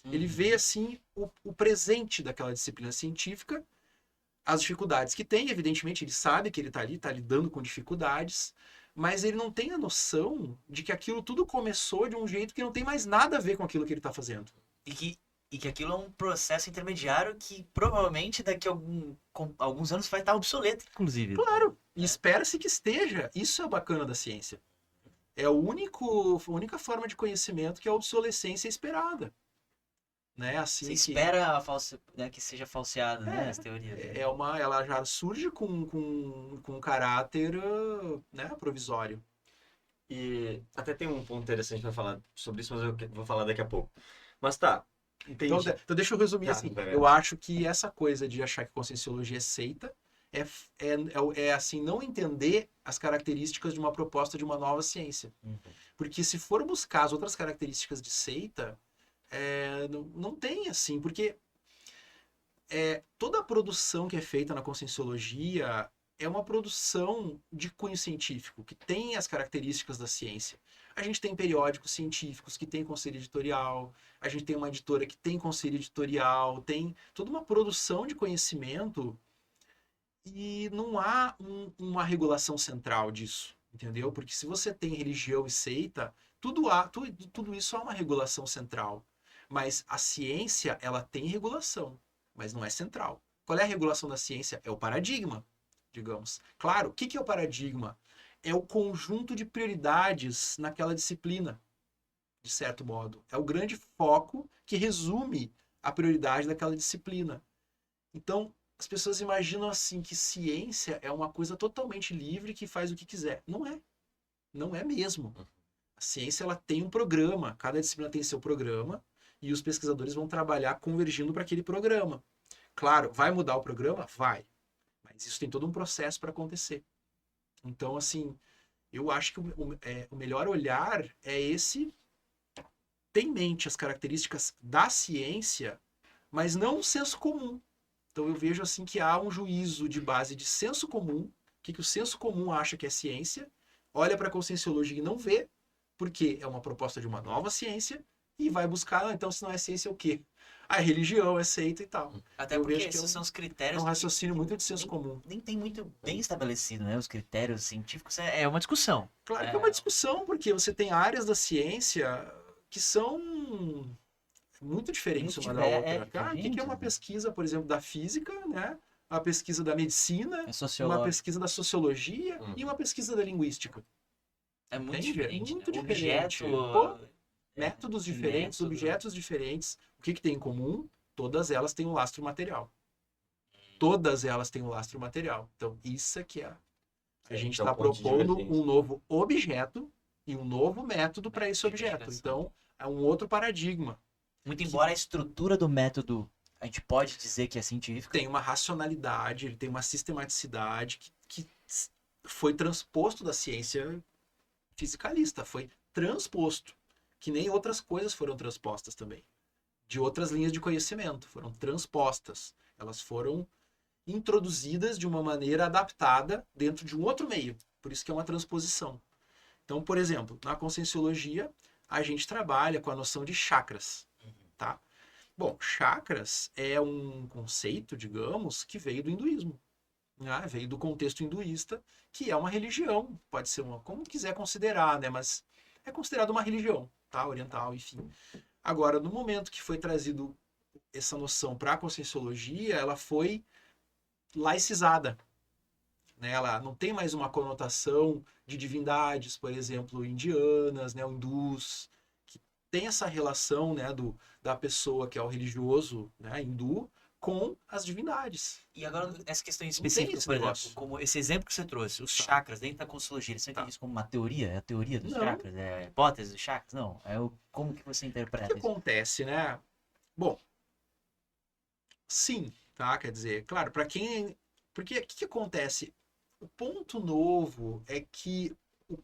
Ele vê, assim, o presente daquela disciplina científica, as dificuldades que tem, evidentemente, ele sabe que ele está ali, está lidando com dificuldades, mas ele não tem a noção de que aquilo tudo começou de um jeito que não tem mais nada a ver com aquilo que ele está fazendo. E que aquilo é um processo intermediário que provavelmente daqui a alguns anos vai estar obsoleto, inclusive. Claro, e espera-se que esteja. Isso é o bacana da ciência. É a única forma de conhecimento que é a obsolescência esperada. Né? Assim Você que espera né, que seja falseado, né, as teorias. Né? ela já surge com um caráter né, provisório. E até tem um ponto interessante para falar sobre isso, mas eu vou falar daqui a pouco. Mas tá, entendi. Então deixa eu resumir Tá, assim. vai. Eu acho que essa coisa de achar que conscienciologia é seita é assim, não entender as características de uma proposta de uma nova ciência. Porque se for buscar as outras características de seita, não tem assim, porque toda a produção que é feita na conscienciologia é uma produção de cunho científico, que tem as características da ciência. A gente tem periódicos científicos que tem conselho editorial, a gente tem uma editora que tem conselho editorial, tem toda uma produção de conhecimento e não há uma regulação central disso, entendeu? Porque se você tem religião e seita, tudo isso há uma regulação central. Mas a ciência, ela tem regulação, mas não é central. Qual é a regulação da ciência? É o paradigma, digamos. Claro, o que é o paradigma? É o conjunto de prioridades naquela disciplina, de certo modo. É o grande foco que resume a prioridade daquela disciplina. Então, as pessoas imaginam assim que ciência é uma coisa totalmente livre que faz o que quiser. Não é. Não é mesmo. A ciência, ela tem um programa. Cada disciplina tem seu programa e os pesquisadores vão trabalhar convergindo para aquele programa. Claro, vai mudar o programa? Vai. Mas isso tem todo um processo para acontecer. Então, assim, eu acho que o melhor olhar é esse, ter em mente as características da ciência, mas não o senso comum. Então eu vejo assim que há um juízo de base de senso comum, o que o senso comum acha que é ciência, olha para a conscienciologia e não vê, porque é uma proposta de uma nova ciência, e vai buscar, então se não é ciência, é o quê? A religião, é seita e tal. Até eu porque vejo que esses são os critérios é um raciocínio muito de senso comum. nem tem muito bem estabelecido, né? Os critérios científicos é uma discussão. Claro que é uma discussão, porque você tem áreas da ciência que são muito diferentes uma da outra. O que é uma pesquisa, por exemplo, da física, né? Uma pesquisa da medicina, uma pesquisa da sociologia e uma pesquisa da linguística. É muito Entende? diferente. Muito né? diferente. Métodos diferentes, objetos diferentes. O que tem em comum? Todas elas têm um lastro material. Todas elas têm um lastro material. Então, isso é que é. A gente está propondo um novo objeto e um novo método para esse objeto. Então, é um outro paradigma. Muito embora a estrutura do método, a gente pode dizer que é científica. Tem uma racionalidade, ele tem uma sistematicidade que foi transposto da ciência fisicalista, foi transposto, que nem outras coisas foram transpostas também, de outras linhas de conhecimento, foram transpostas, elas foram introduzidas de uma maneira adaptada dentro de um outro meio, por isso que é uma transposição. Então, por exemplo, na Conscienciologia, a gente trabalha com a noção de chakras, tá? Bom, chakras é um conceito, digamos, que veio do hinduísmo, né? Veio do contexto hinduísta, que é uma religião, pode ser uma, como quiser considerar, né? Mas é considerado uma religião, tá? Oriental, enfim. Agora, no momento que foi trazido essa noção para a Conscienciologia, ela foi laicizada, né? Ela não tem mais uma conotação de divindades, por exemplo, indianas, né? O hindus, que tem essa relação, né? Da pessoa que é o religioso, né? Hindu, com as divindades. E agora, essa questão em tem específico, esse por exemplo, negócio. como esse exemplo que você trouxe, os Tá. chakras dentro da Conscienciologia, eles são Tá. entendidos como uma teoria? É a teoria dos Não. chakras? É a hipótese dos chakras? Não. Como que você O interpreta que isso? acontece, né? Bom, sim, tá? Quer dizer, claro, para quem... Porque o que acontece? O ponto novo é que o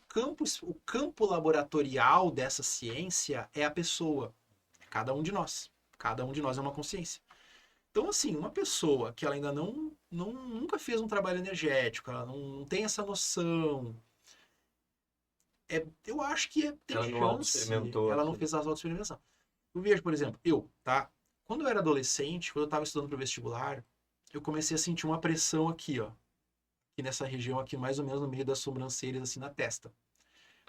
campo laboratorial dessa ciência é a pessoa. É cada um de nós. Cada um de nós é uma consciência. Então, assim, uma pessoa que ela ainda nunca fez um trabalho energético, ela não tem essa noção, eu acho que tem Ela não chance. autoexperimentou Ela não aquilo. fez a autoexperimentação. Eu vejo, por exemplo, tá? Quando eu era adolescente, quando eu estava estudando para o vestibular, eu comecei a sentir uma pressão aqui, ó. Aqui nessa região aqui, mais ou menos no meio das sobrancelhas, assim, na testa.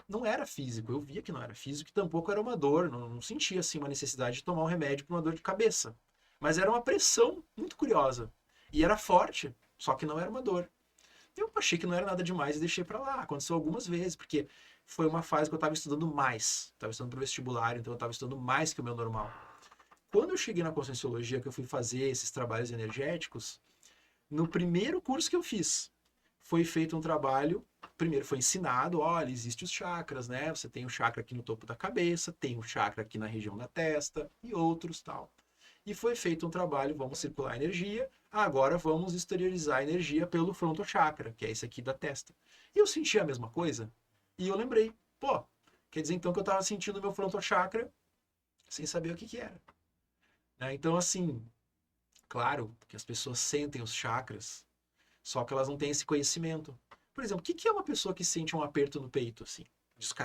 Não era físico, eu via que não era físico, e tampouco era uma dor, não sentia, assim, uma necessidade de tomar um remédio para uma dor de cabeça. Mas era uma pressão muito curiosa. E era forte, só que não era uma dor. Eu achei que não era nada demais e deixei para lá. Aconteceu algumas vezes, porque foi uma fase que eu estava estudando mais. Estava estudando para o vestibular, então eu estava estudando mais que o meu normal. Quando eu cheguei na Conscienciologia, que eu fui fazer esses trabalhos energéticos, no primeiro curso que eu fiz, foi feito um trabalho. Primeiro foi ensinado, olha, existem os chakras, né? Você tem o chakra aqui no topo da cabeça, tem o chakra aqui na região da testa e outros tal. E foi feito um trabalho, vamos circular a energia, agora vamos exteriorizar a energia pelo frontochakra, que é esse aqui da testa. E eu senti a mesma coisa, e eu lembrei, pô, quer dizer então que eu estava sentindo o meu frontochakra sem saber o que era. Né? Então, assim, claro que as pessoas sentem os chakras, só que elas não têm esse conhecimento. Por exemplo, o que é uma pessoa que sente um aperto no peito, assim?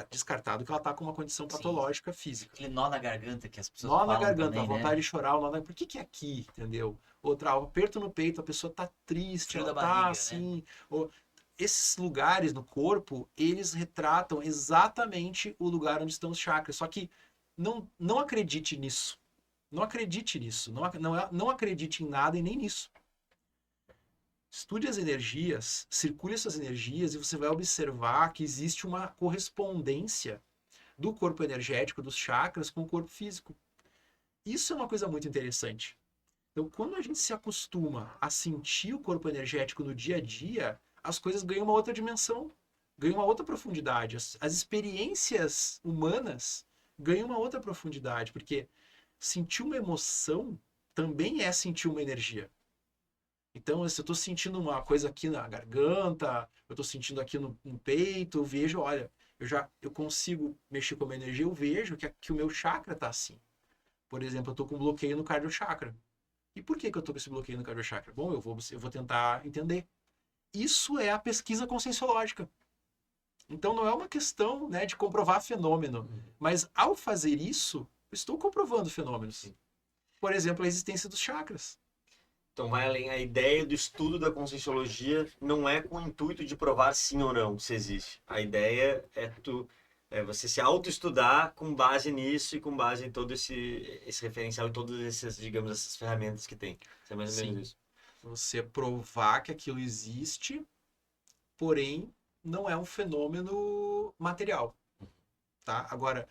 Descartado que ela está com uma condição patológica física. Aquele nó na garganta que as pessoas Nó na falam garganta, também, a vontade né? de chorar, o nó na... Por que é aqui, entendeu? Outra, o aperto no peito, a pessoa tá triste, Frio ela da tá barriga, né? assim... Esses lugares no corpo, eles retratam exatamente o lugar onde estão os chakras. Só que não acredite nisso. Não acredite nisso. Não acredite em nada e nem nisso. Estude as energias, circule essas energias e você vai observar que existe uma correspondência do corpo energético, dos chakras, com o corpo físico. Isso é uma coisa muito interessante. Então, quando a gente se acostuma a sentir o corpo energético no dia a dia, as coisas ganham uma outra dimensão, ganham uma outra profundidade. As experiências humanas ganham uma outra profundidade, porque sentir uma emoção também é sentir uma energia. Então, se eu estou sentindo uma coisa aqui na garganta, eu estou sentindo aqui no peito, eu vejo, olha, eu consigo mexer com a minha energia, eu vejo que o meu chakra está assim. Por exemplo, eu estou com bloqueio no cardiochakra. E por que eu estou com esse bloqueio no cardiochakra? Bom, eu vou tentar entender. Isso é a pesquisa conscienciológica. Então, não é uma questão, né, de comprovar fenômeno, mas ao fazer isso, eu estou comprovando fenômenos. Por exemplo, a existência dos chakras. Então vai além, a ideia do estudo da Conscienciologia não é com o intuito de provar sim ou não se existe. A ideia é você se autoestudar com base nisso e com base em todo esse referencial e todas essas, digamos, essas ferramentas que tem. Isso é mais ou menos isso. Você provar que aquilo existe, porém não é um fenômeno material. Tá? Agora,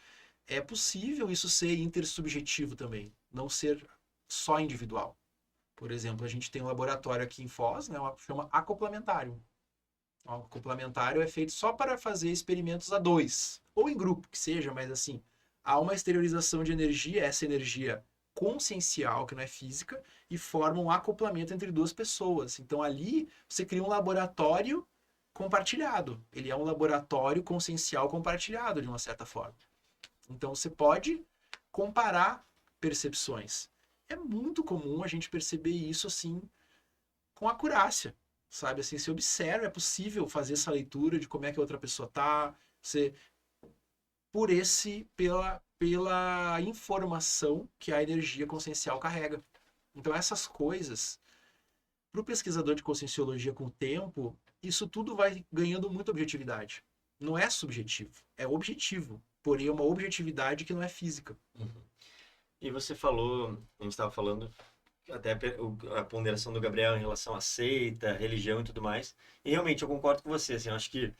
é possível isso ser intersubjetivo também, não ser só individual. Por exemplo, a gente tem um laboratório aqui em Foz, né, chama acoplamentário. O acoplamentário é feito só para fazer experimentos a dois, ou em grupo, que seja, mas assim, há uma exteriorização de energia, essa energia consciencial, que não é física, e forma um acoplamento entre duas pessoas. Então ali você cria um laboratório compartilhado. Ele é um laboratório consciencial compartilhado, de uma certa forma. Então, você pode comparar percepções. É muito comum a gente perceber isso, assim, com acurácia, sabe? Assim, se observa, é possível fazer essa leitura de como é que a outra pessoa tá, você, pela informação que a energia consciencial carrega. Então, essas coisas, para o pesquisador de conscienciologia com o tempo, isso tudo vai ganhando muita objetividade. Não é subjetivo, é objetivo. Porém, é uma objetividade que não é física. E você falou, a gente estava falando, até a ponderação do Gabriel em relação à seita, religião e tudo mais. E realmente eu concordo com você, assim, eu acho que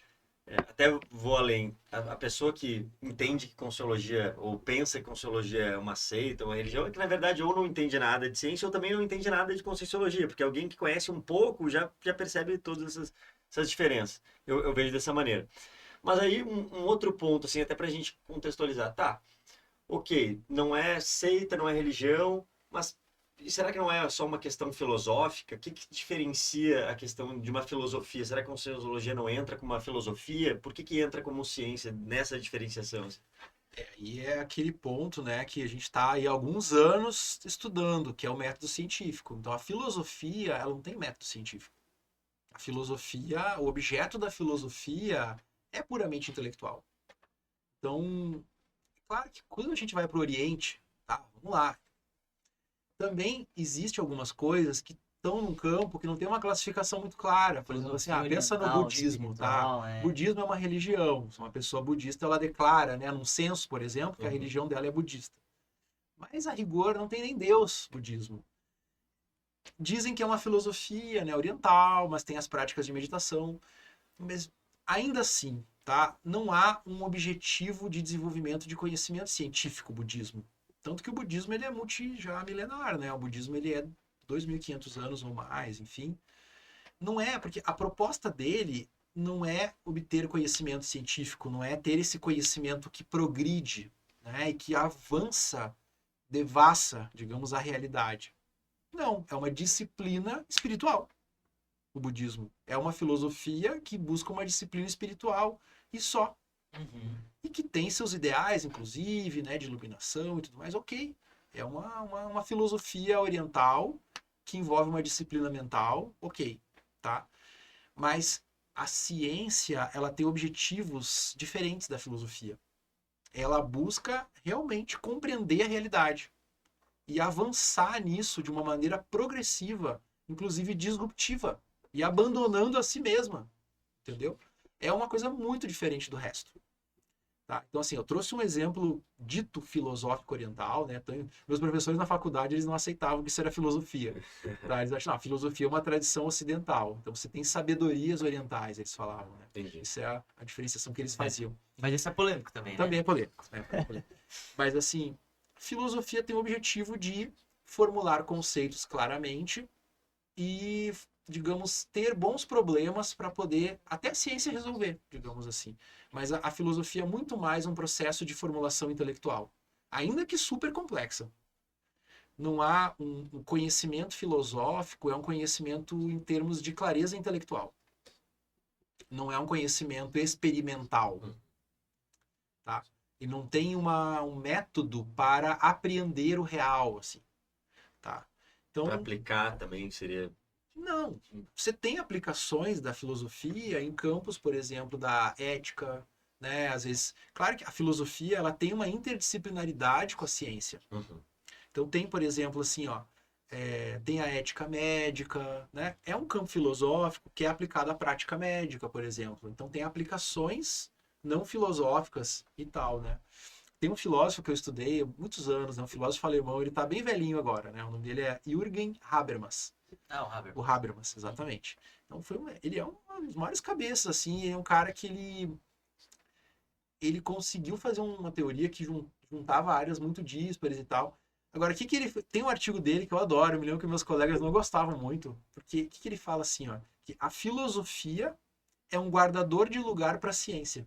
até vou além. A pessoa que entende que Conscienciologia ou pensa que Conscienciologia é uma seita, uma religião, é que na verdade ou não entende nada de ciência ou também não entende nada de Conscienciologia, porque alguém que conhece um pouco já percebe todas essas diferenças. Eu vejo dessa maneira. Mas aí um outro ponto, assim, até pra gente contextualizar. Tá, ok, não é seita, não é religião, mas e será que não é só uma questão filosófica? O que diferencia a questão de uma filosofia? Será que a Conscienciologia não entra como uma filosofia? Por que entra como ciência nessa diferenciação? E é aquele ponto, né, que a gente está aí há alguns anos estudando, que é o método científico. Então, a filosofia, ela não tem método científico. A filosofia, o objeto da filosofia é puramente intelectual. Então, claro que quando a gente vai para o Oriente, tá, vamos lá, também existe algumas coisas que estão num campo que não tem uma classificação muito clara. Por exemplo, assim, pensa no budismo, tá? Budismo é uma religião. Se uma pessoa budista, ela declara, né, num censo, por exemplo, que a religião dela é budista. Mas, a rigor, não tem nem Deus, budismo. Dizem que é uma filosofia, né, oriental, mas tem as práticas de meditação. Mas, ainda assim, tá? Não há um objetivo de desenvolvimento de conhecimento científico, budismo. Tanto que o budismo ele é já milenar, né? O budismo ele é 2.500 anos ou mais, enfim. Não é, porque a proposta dele não é obter conhecimento científico, não é ter esse conhecimento que progride, né? E que avança, devassa, digamos, a realidade. Não, é uma disciplina espiritual. O budismo é uma filosofia que busca uma disciplina espiritual e só. E que tem seus ideais, inclusive, né, de iluminação e tudo mais, ok. É uma filosofia oriental que envolve uma disciplina mental, ok, tá? Mas a ciência, ela tem objetivos diferentes da filosofia. Ela busca realmente compreender a realidade e avançar nisso de uma maneira progressiva, inclusive disruptiva, e abandonando a si mesma, entendeu? É uma coisa muito diferente do resto. Tá? Então, assim, eu trouxe um exemplo dito filosófico oriental, né? Então, meus professores na faculdade, eles não aceitavam que isso era filosofia. Tá? Eles achavam, a filosofia é uma tradição ocidental. Então, você tem sabedorias orientais, eles falavam, né? Entendi. Isso é a diferenciação que eles faziam. Mas isso é polêmico também, né? Também é polêmico. Mas, assim, filosofia tem o objetivo de formular conceitos claramente e, digamos, ter bons problemas para poder até a ciência resolver, digamos assim. Mas a filosofia é muito mais um processo de formulação intelectual, ainda que super complexa. Não há um conhecimento filosófico, é um conhecimento em termos de clareza intelectual. Não é um conhecimento experimental. Tá? E não tem um método para apreender o real, assim. Tá? Então, para aplicar também seria... Não, você tem aplicações da filosofia em campos, por exemplo, da ética, né? Às vezes, claro que a filosofia ela tem uma interdisciplinaridade com a ciência. Então tem, por exemplo, assim, ó, tem a ética médica, né? É um campo filosófico que é aplicado à prática médica, por exemplo. Então tem aplicações não filosóficas e tal, né? Tem um filósofo que eu estudei há muitos anos, né? Um filósofo alemão, ele tá bem velhinho agora, né? O nome dele é Jürgen Habermas. Ah, o Habermas. O Habermas, exatamente. Então ele é um dos maiores cabeças, assim, ele é um cara que ele conseguiu fazer uma teoria que juntava áreas muito díspares e tal. Agora, tem um artigo dele que eu adoro, eu me lembro que meus colegas não gostavam muito, porque o que ele fala assim, ó, que a filosofia é um guardador de lugar para a ciência.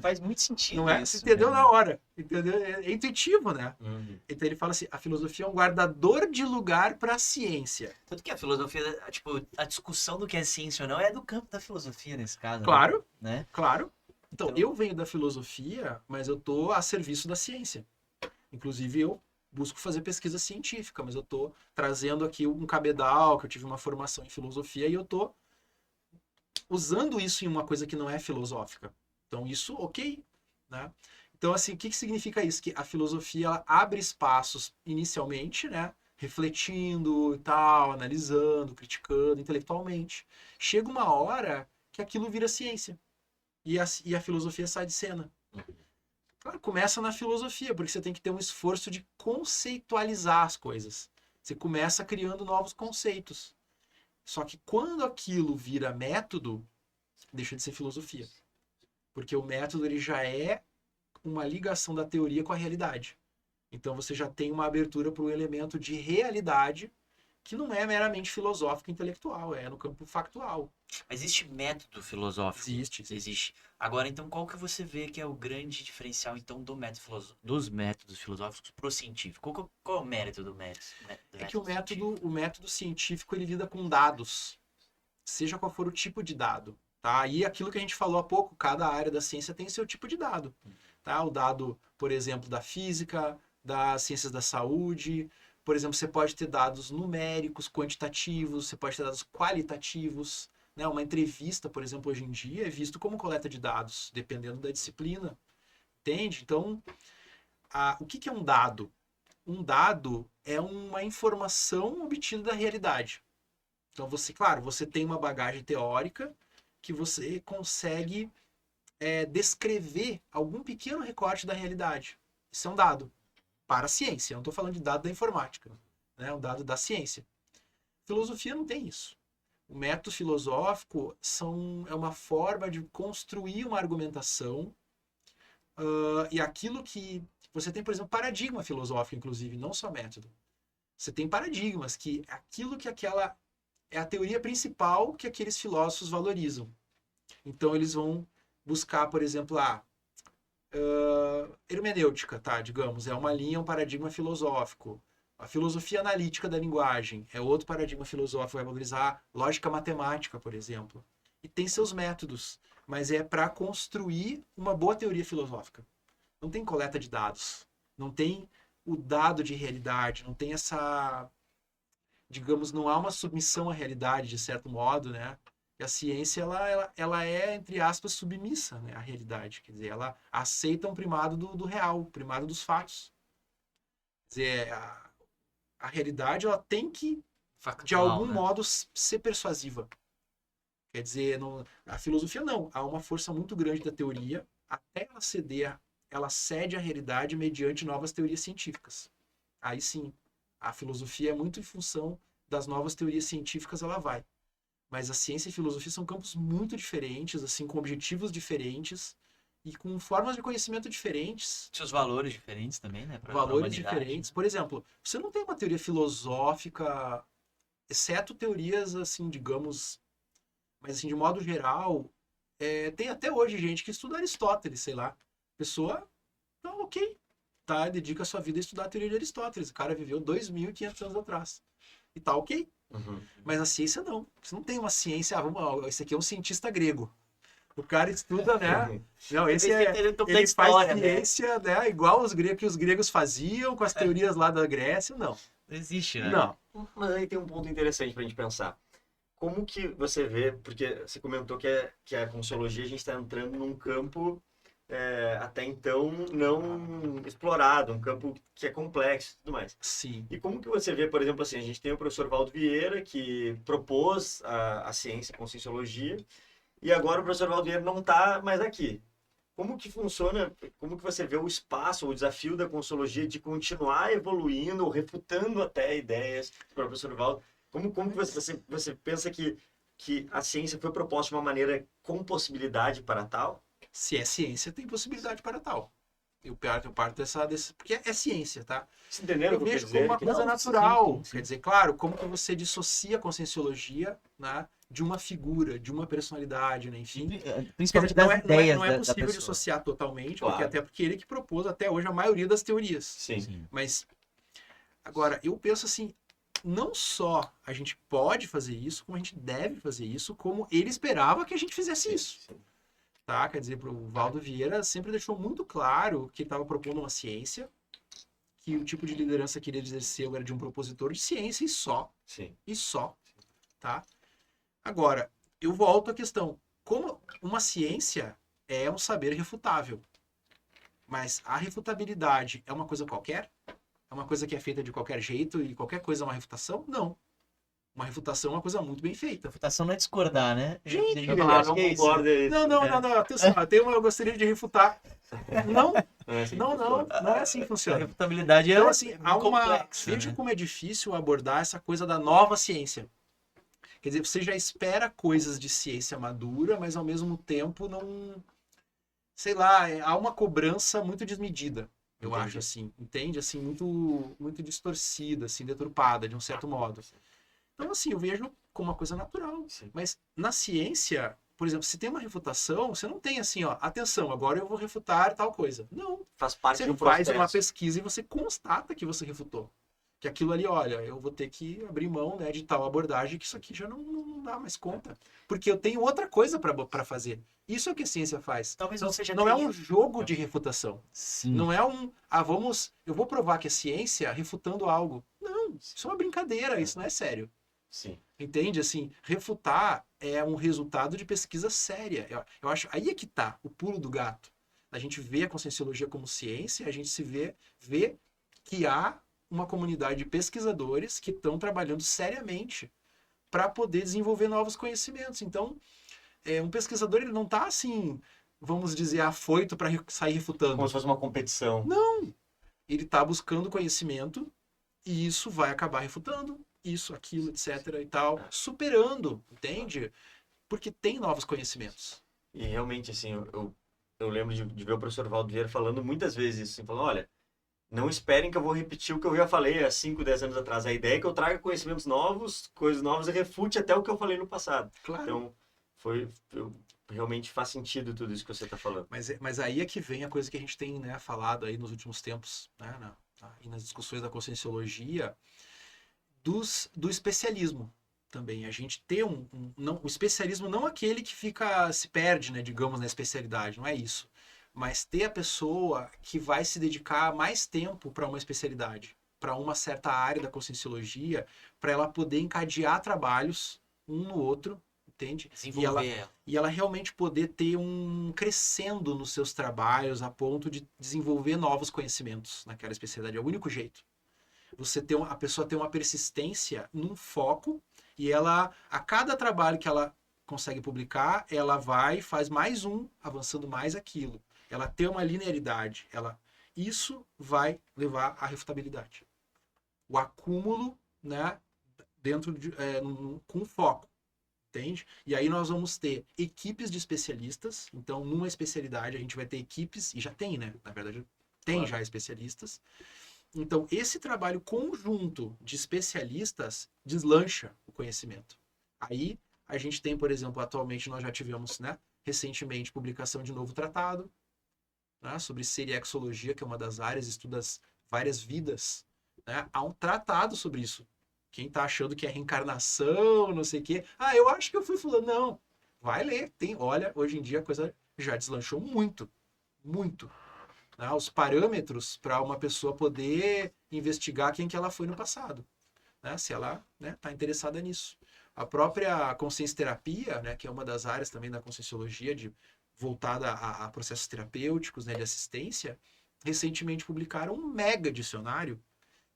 Faz muito sentido Não é? isso. Você entendeu né? na hora. Entendeu? É intuitivo, né? Uhum. Então ele fala assim, a filosofia é um guardador de lugar para a ciência. Tanto que a filosofia, tipo, a discussão do que é ciência ou não é do campo da filosofia nesse caso. Claro, Né? claro. Então, Então- eu venho da filosofia, mas eu tô a serviço da ciência. Inclusive, eu busco fazer pesquisa científica, mas eu tô trazendo aqui um cabedal, que eu tive uma formação em filosofia, e eu tô usando isso em uma coisa que não é filosófica. Então, isso, ok, né? Então, assim, o que que significa isso? Que a filosofia, ela abre espaços, inicialmente, né? Refletindo e tal, analisando, criticando intelectualmente. Chega uma hora que aquilo vira ciência. E a filosofia sai de cena. Claro, começa na filosofia, porque você tem que ter um esforço de conceitualizar as coisas. Você começa criando novos conceitos. Só que quando aquilo vira método, deixa de ser filosofia. Porque o método ele já é uma ligação da teoria com a realidade. Então você já tem uma abertura para um elemento de realidade que não é meramente filosófico e intelectual, é no campo factual. Mas existe método filosófico? Existe. Existe. Agora, então, qual que você vê que é o grande diferencial, então, dos métodos filosóficos pro científico? Qual é o mérito do método? É que o método científico ele lida com dados, seja qual for o tipo de dado. Tá? E aquilo que a gente falou há pouco, cada área da ciência tem seu tipo de dado. Tá? O dado, por exemplo, da física, das ciências da saúde. Por exemplo, você pode ter dados numéricos, quantitativos, você pode ter dados qualitativos. Né? Uma entrevista, por exemplo, hoje em dia é visto como coleta de dados, dependendo da disciplina. Entende? Então, o que é um dado? Um dado é uma informação obtida da realidade. Então, claro, você tem uma bagagem teórica que você consegue descrever algum pequeno recorte da realidade. Isso é um dado para a ciência. Eu não estou falando de dado da informática. É um dado da ciência. Filosofia não tem isso. O método filosófico é uma forma de construir uma argumentação e aquilo que... Você tem, por exemplo, paradigma filosófico, inclusive, não só método. Você tem paradigmas que aquilo que aquela... é a teoria principal que aqueles filósofos valorizam. Então, eles vão buscar, por exemplo, hermenêutica, tá? Digamos, é uma linha, um paradigma filosófico. A filosofia analítica da linguagem é outro paradigma filosófico, vai valorizar lógica matemática, por exemplo. E tem seus métodos, mas é para construir uma boa teoria filosófica. Não tem coleta de dados, não tem o dado de realidade, não tem essa... Digamos, não há uma submissão à realidade, de certo modo, né? E a ciência, ela é, entre aspas, submissa, né, à realidade. Quer dizer, ela aceita um primado do real, um primado dos fatos. Quer dizer, a realidade, ela tem que, de algum modo, ser persuasiva. Quer dizer, a filosofia não. Há uma força muito grande da teoria, até ela ceder, ela cede à realidade mediante novas teorias científicas. Aí sim, a filosofia é muito em função das novas teorias científicas, ela vai. Mas a ciência e a filosofia são campos muito diferentes, assim, com objetivos diferentes e com formas de conhecimento diferentes. Seus valores diferentes também, né? Valores diferentes. Por exemplo, você não tem uma teoria filosófica, exceto teorias, assim, digamos, mas assim, de modo geral, tem até hoje gente que estuda Aristóteles, sei lá. A pessoa, tá ok, tá, dedica a sua vida a estudar a teoria de Aristóteles. O cara viveu 2.500 anos atrás. E tá ok. Uhum. Mas a ciência não. Você não tem uma ciência, esse aqui é um cientista grego. O cara estuda, né? Não, ele faz ciência, né? Igual que os gregos faziam com as teorias lá da Grécia, não. Não existe, né? Não. Mas aí tem um ponto interessante pra gente pensar. Como que você vê, porque você comentou que a Consciologia a gente está entrando num campo até então não explorado, um campo que é complexo e tudo mais. Sim. E como que você vê, por exemplo, assim, a gente tem o professor Valdo Vieira, que propôs a ciência, a Conscienciologia, e agora o professor Valdo Vieira não está mais aqui. Como que funciona, como que você vê o espaço, o desafio da Conscienciologia de continuar evoluindo, ou refutando até ideias para o professor Valdo? Como que você pensa que a ciência foi proposta de uma maneira com possibilidade para tal? Se é ciência, tem possibilidade para tal. Eu parto desse... Porque é ciência, tá? Vocês entenderam Eu o que eu vejo quero como dizer? uma coisa natural. Sim. Quer dizer, claro, como que você dissocia a Conscienciologia, né, de uma figura, de uma personalidade, né? Enfim. Principalmente Quer dizer, das ideias não é da possível pessoa. dissociar totalmente, Claro. porque até porque ele que propôs até hoje a maioria das teorias. Sim. Sim. Mas, agora, eu penso assim, não só a gente pode fazer isso, como a gente deve fazer isso, como ele esperava que a gente fizesse isso. Sim. Tá? Quer dizer, o Valdo Vieira sempre deixou muito claro que ele estava propondo uma ciência, que o tipo de liderança que ele exerceu era de um propositor de ciência Sim. e só, tá? Agora, eu volto à questão, como uma ciência é um saber refutável, mas a refutabilidade é uma coisa qualquer? É uma coisa que é feita de qualquer jeito e qualquer coisa é uma refutação? Não. Uma refutação é uma coisa muito bem feita. Refutação não é discordar, né? Gente, Gente, Eu eu não concordo. É isso. Não, atenção, eu gostaria de refutar. Não, Não é assim que não funciona. é assim que A funciona. refutabilidade Então, é assim, há uma. complexa, Veja né? como é difícil abordar essa coisa da nova ciência. Quer dizer, você já espera coisas de ciência madura, mas ao mesmo tempo não. Sei lá, há uma cobrança muito desmedida, eu Entendi. acho, assim. Entende? Assim, muito distorcida, assim, deturpada, de um certo modo. Então, assim, eu vejo como uma coisa natural. Sim. Mas na ciência, por exemplo, se tem uma refutação, você não tem assim, ó, atenção, agora eu vou refutar tal coisa. Não. Faz parte Você do faz processo. uma pesquisa e você constata que você refutou. Que aquilo ali, olha, eu vou ter que abrir mão, né, de tal abordagem, que isso aqui já não dá mais conta. Porque eu tenho outra coisa para fazer. Isso é o que a ciência faz. Talvez Não, você já não é teria- um jogo de refutação. Sim. Não é eu vou provar que é ciência refutando algo. Não, isso é uma brincadeira, isso não é sério. Sim. Entende? Assim, refutar é um resultado de pesquisa séria. Eu acho, aí é que tá o pulo do gato. A gente vê a conscienciologia como ciência, a gente vê que há uma comunidade de pesquisadores que estão trabalhando seriamente para poder desenvolver novos conhecimentos. Então, um pesquisador ele não está assim, vamos dizer, afoito para sair refutando. Como se fosse uma competição. Não. Ele está buscando conhecimento e isso vai acabar refutando isso, aquilo, etc. e tal, superando, entende? Porque tem novos conhecimentos. E realmente, assim, eu lembro de ver o professor Valdo Vieira falando muitas vezes isso, assim, falando, olha, não esperem que eu vou repetir o que eu já falei há 5, 10 anos atrás. A ideia é que eu traga conhecimentos novos, coisas novas e refute até o que eu falei no passado. Claro. Então, realmente faz sentido tudo isso que você está falando. Mas aí é que vem a coisa que a gente tem, né, falado aí nos últimos tempos, né, e nas discussões da conscienciologia, do especialismo também. A gente ter não, o especialismo não aquele que se perde, né, digamos, na especialidade, não é isso. Mas ter a pessoa que vai se dedicar mais tempo para uma especialidade, para uma certa área da conscienciologia, para ela poder encadear trabalhos um no outro, entende? Desenvolver ela. E ela realmente poder ter crescendo nos seus trabalhos a ponto de desenvolver novos conhecimentos naquela especialidade. É o único jeito. A pessoa ter uma persistência num foco e ela, a cada trabalho que ela consegue publicar, ela vai, faz mais um, avançando mais aquilo. Ela tem uma linearidade. Isso vai levar à refutabilidade. O acúmulo, né, com foco. Entende? E aí nós vamos ter equipes de especialistas. Então, numa especialidade, a gente vai ter equipes, e já tem, né? Na verdade, tem Claro. já especialistas. Então, esse trabalho conjunto de especialistas deslancha o conhecimento. Aí, a gente tem, por exemplo, atualmente nós já tivemos, né, recentemente, publicação de novo tratado, né, sobre seriexologia, que é uma das áreas, estuda várias vidas. Né? Há um tratado sobre isso. Quem tá achando que é reencarnação, não sei o quê. Ah, eu acho que eu fui fulano. Não. Vai ler. Olha, hoje em dia a coisa já deslanchou muito. Muito. Né? Os parâmetros para uma pessoa poder investigar quem que ela foi no passado. Né? Se ela tá interessada nisso. A própria consciencioterapia, né, que é uma das áreas também da conscienciologia, voltada a processos terapêuticos, né, de assistência, recentemente publicaram um mega dicionário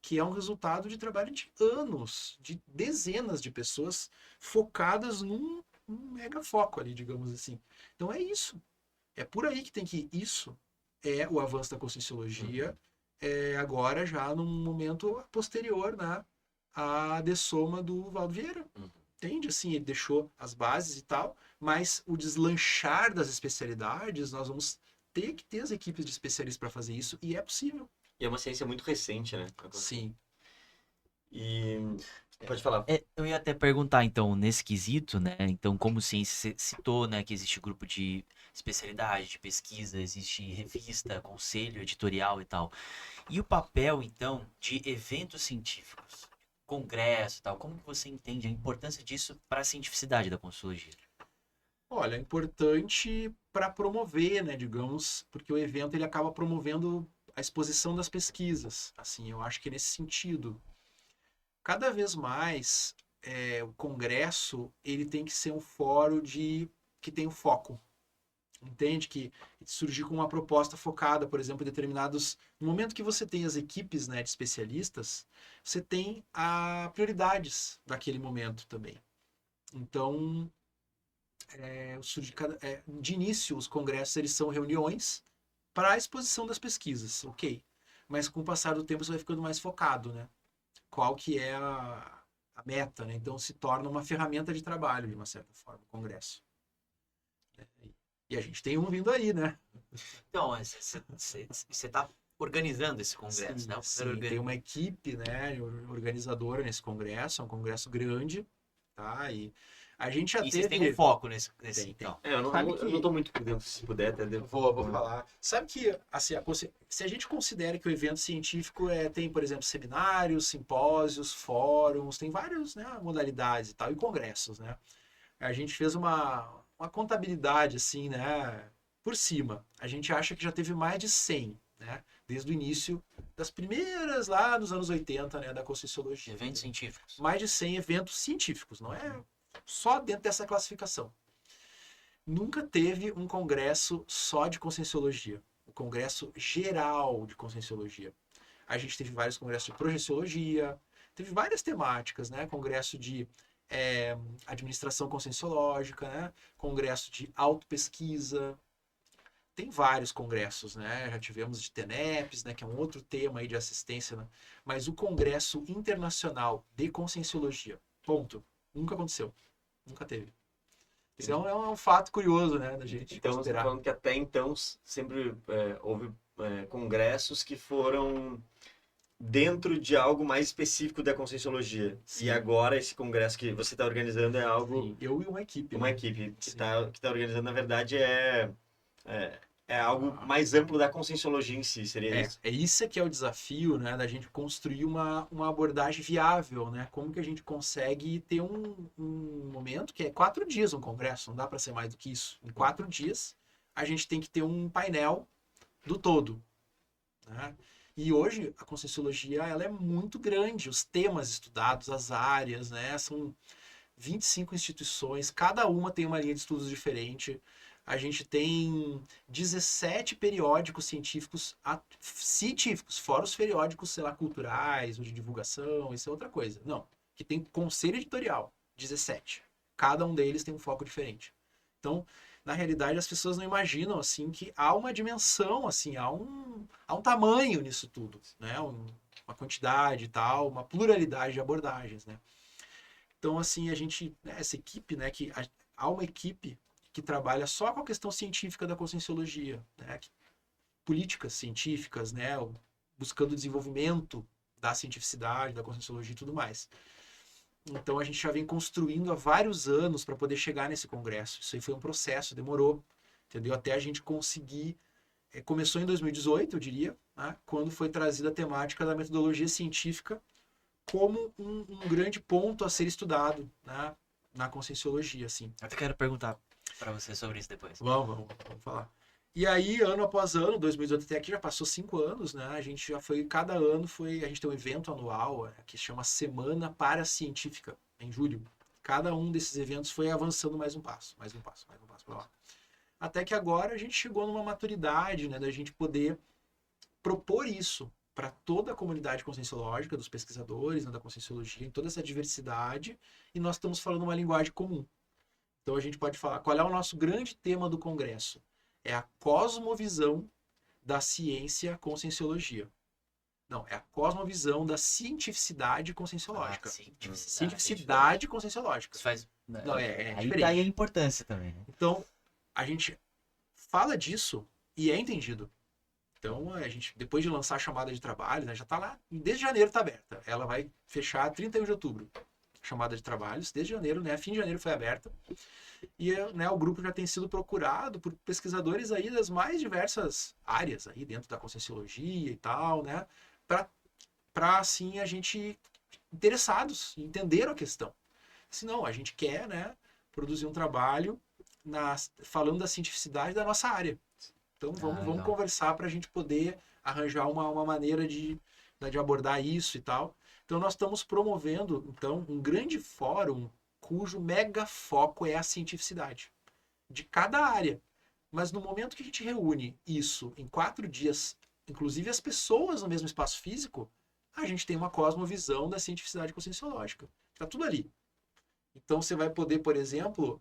que é um resultado de trabalho de anos, de dezenas de pessoas focadas num mega foco ali, digamos assim. Então é isso. É por aí que tem que ir. Isso é o avanço da conscienciologia, agora já num momento posterior, né, à dessoma do Valdo Vieira. Entende? Assim, ele deixou as bases e tal, mas o deslanchar das especialidades, nós vamos ter que ter as equipes de especialistas para fazer isso, e é possível. E é uma ciência muito recente, né? Sim. E Pode falar. Eu ia até perguntar, então, nesse quesito, né? Então, como ciência, você citou, né, que existe grupo de especialidade, de pesquisa, existe revista, conselho, editorial e tal. E o papel, então, de eventos científicos, congresso e tal, como que você entende a importância disso para a cientificidade da Consciologia? Olha, é importante para promover, né, digamos, porque o evento ele acaba promovendo a exposição das pesquisas. Assim, eu acho que nesse sentido, cada vez mais o congresso ele tem que ser um fórum que tem o foco. Entende que surgir com uma proposta focada, por exemplo, em determinados. No momento que você tem as equipes, né, de especialistas, você tem prioridades daquele momento também. Então, de início, os congressos eles são reuniões para a exposição das pesquisas, ok? Mas com o passar do tempo você vai ficando mais focado, né? Qual que é a meta, né? Então se torna uma ferramenta de trabalho, de uma certa forma, o congresso. E a gente tem um vindo aí, né? Então, você está organizando esse congresso, Sim, né? O sim, primeiro tem uma equipe, né, organizadora nesse congresso, é um congresso grande, tá? E a gente já E vocês têm um teve... foco nesse Tem. então. Sabe Eu não tô muito por dentro, se puder, até dentro. Vou falar. Sabe que assim, se a gente considera que o evento científico tem, por exemplo, seminários, simpósios, fóruns, tem várias, né, modalidades e tal, e congressos, né? A gente fez uma contabilidade, assim, né, por cima. A gente acha que já teve mais de 100, né? Desde o início das primeiras, lá nos anos 80, né, da Conscienciologia. Eventos científicos. Mais de 100 eventos científicos, não é só dentro dessa classificação. Nunca teve um congresso só de Conscienciologia, um congresso geral de Conscienciologia. A gente teve vários congressos de projeciologia, teve várias temáticas, né? Congresso de administração conscienciológica, né? Congresso de autopesquisa. Tem vários congressos, né? Já tivemos de TENEPS, né? Que é um outro tema aí de assistência, né? Mas o Congresso Internacional de Conscienciologia, ponto. Nunca aconteceu. Nunca teve. Isso é um fato curioso, né, da gente Então, você considerar. tá falando que até então sempre houve congressos que foram dentro de algo mais específico da Conscienciologia. Sim. E agora esse congresso que você está organizando é algo... Sim, eu e uma equipe. Uma né? equipe Sim. que tá organizando, na verdade, é algo mais amplo da Conscienciologia em si, seria isso? É isso que é o desafio, né, da gente construir uma abordagem viável, né? Como que a gente consegue ter um momento que é 4 dias um congresso, não dá para ser mais do que isso. Em 4 dias, a gente tem que ter um painel do todo, né? E hoje a Conscienciologia ela é muito grande, os temas estudados, as áreas, né? São 25 instituições, cada uma tem uma linha de estudos diferente. A gente tem 17 periódicos científicos, fora os periódicos, sei lá, culturais ou de divulgação, isso é outra coisa. Não, que tem conselho editorial, 17. Cada um deles tem um foco diferente. Então, na realidade, as pessoas não imaginam, assim, que há uma dimensão, assim, há um tamanho nisso tudo, né? Uma quantidade e tal, uma pluralidade de abordagens, né? Então, assim, a gente, né, essa equipe, né, há uma equipe que trabalha só com a questão científica da Conscienciologia, né, políticas científicas, né, buscando o desenvolvimento da cientificidade, da Conscienciologia e tudo mais. Então, a gente já vem construindo há vários anos para poder chegar nesse congresso. Isso aí foi um processo, demorou, entendeu? Até a gente conseguir. Começou em 2018, eu diria, né, quando foi trazida a temática da metodologia científica como um grande ponto a ser estudado, né, na Conscienciologia, assim. Eu até quero perguntar para você sobre isso depois. Vamos falar. E aí, ano após ano, 2018 até aqui já passou 5 anos, né? A gente já foi, cada ano a gente tem um evento anual que chama Semana Paracientífica, em julho. Cada um desses eventos foi avançando mais um passo para lá. Até que agora a gente chegou numa maturidade, né, da gente poder propor isso para toda a comunidade conscienciológica, dos pesquisadores, né, da Conscienciologia, em toda essa diversidade, e nós estamos falando uma linguagem comum. Então a gente pode falar, qual é o nosso grande tema do congresso? É a cosmovisão da ciência conscienciologia. Não, é a cosmovisão da cientificidade conscienciológica. Cientificidade conscienciológica. Isso faz... Não, é aí diferente. daí a importância também, né? Então, a gente fala disso e é entendido. Então, a gente, depois de lançar a chamada de trabalho, né, já está lá, desde janeiro está aberta. Ela vai fechar 31 de outubro. chamada de trabalhos, desde janeiro, né? Fim de janeiro foi aberta. E, né, o grupo já tem sido procurado por pesquisadores aí das mais diversas áreas aí dentro da Conscienciologia e tal, né? Para assim, a gente interessados, entenderam a questão. Se não, a gente quer, né, produzir um trabalho falando da cientificidade da nossa área. Então vamos legal. conversar para a gente poder arranjar uma maneira de abordar isso e tal. Então nós estamos promovendo então um grande fórum cujo mega foco é a cientificidade de cada área. Mas no momento que a gente reúne isso em 4 dias, inclusive as pessoas no mesmo espaço físico, a gente tem uma cosmovisão da cientificidade conscienciológica. Está tudo ali. Então você vai poder, por exemplo,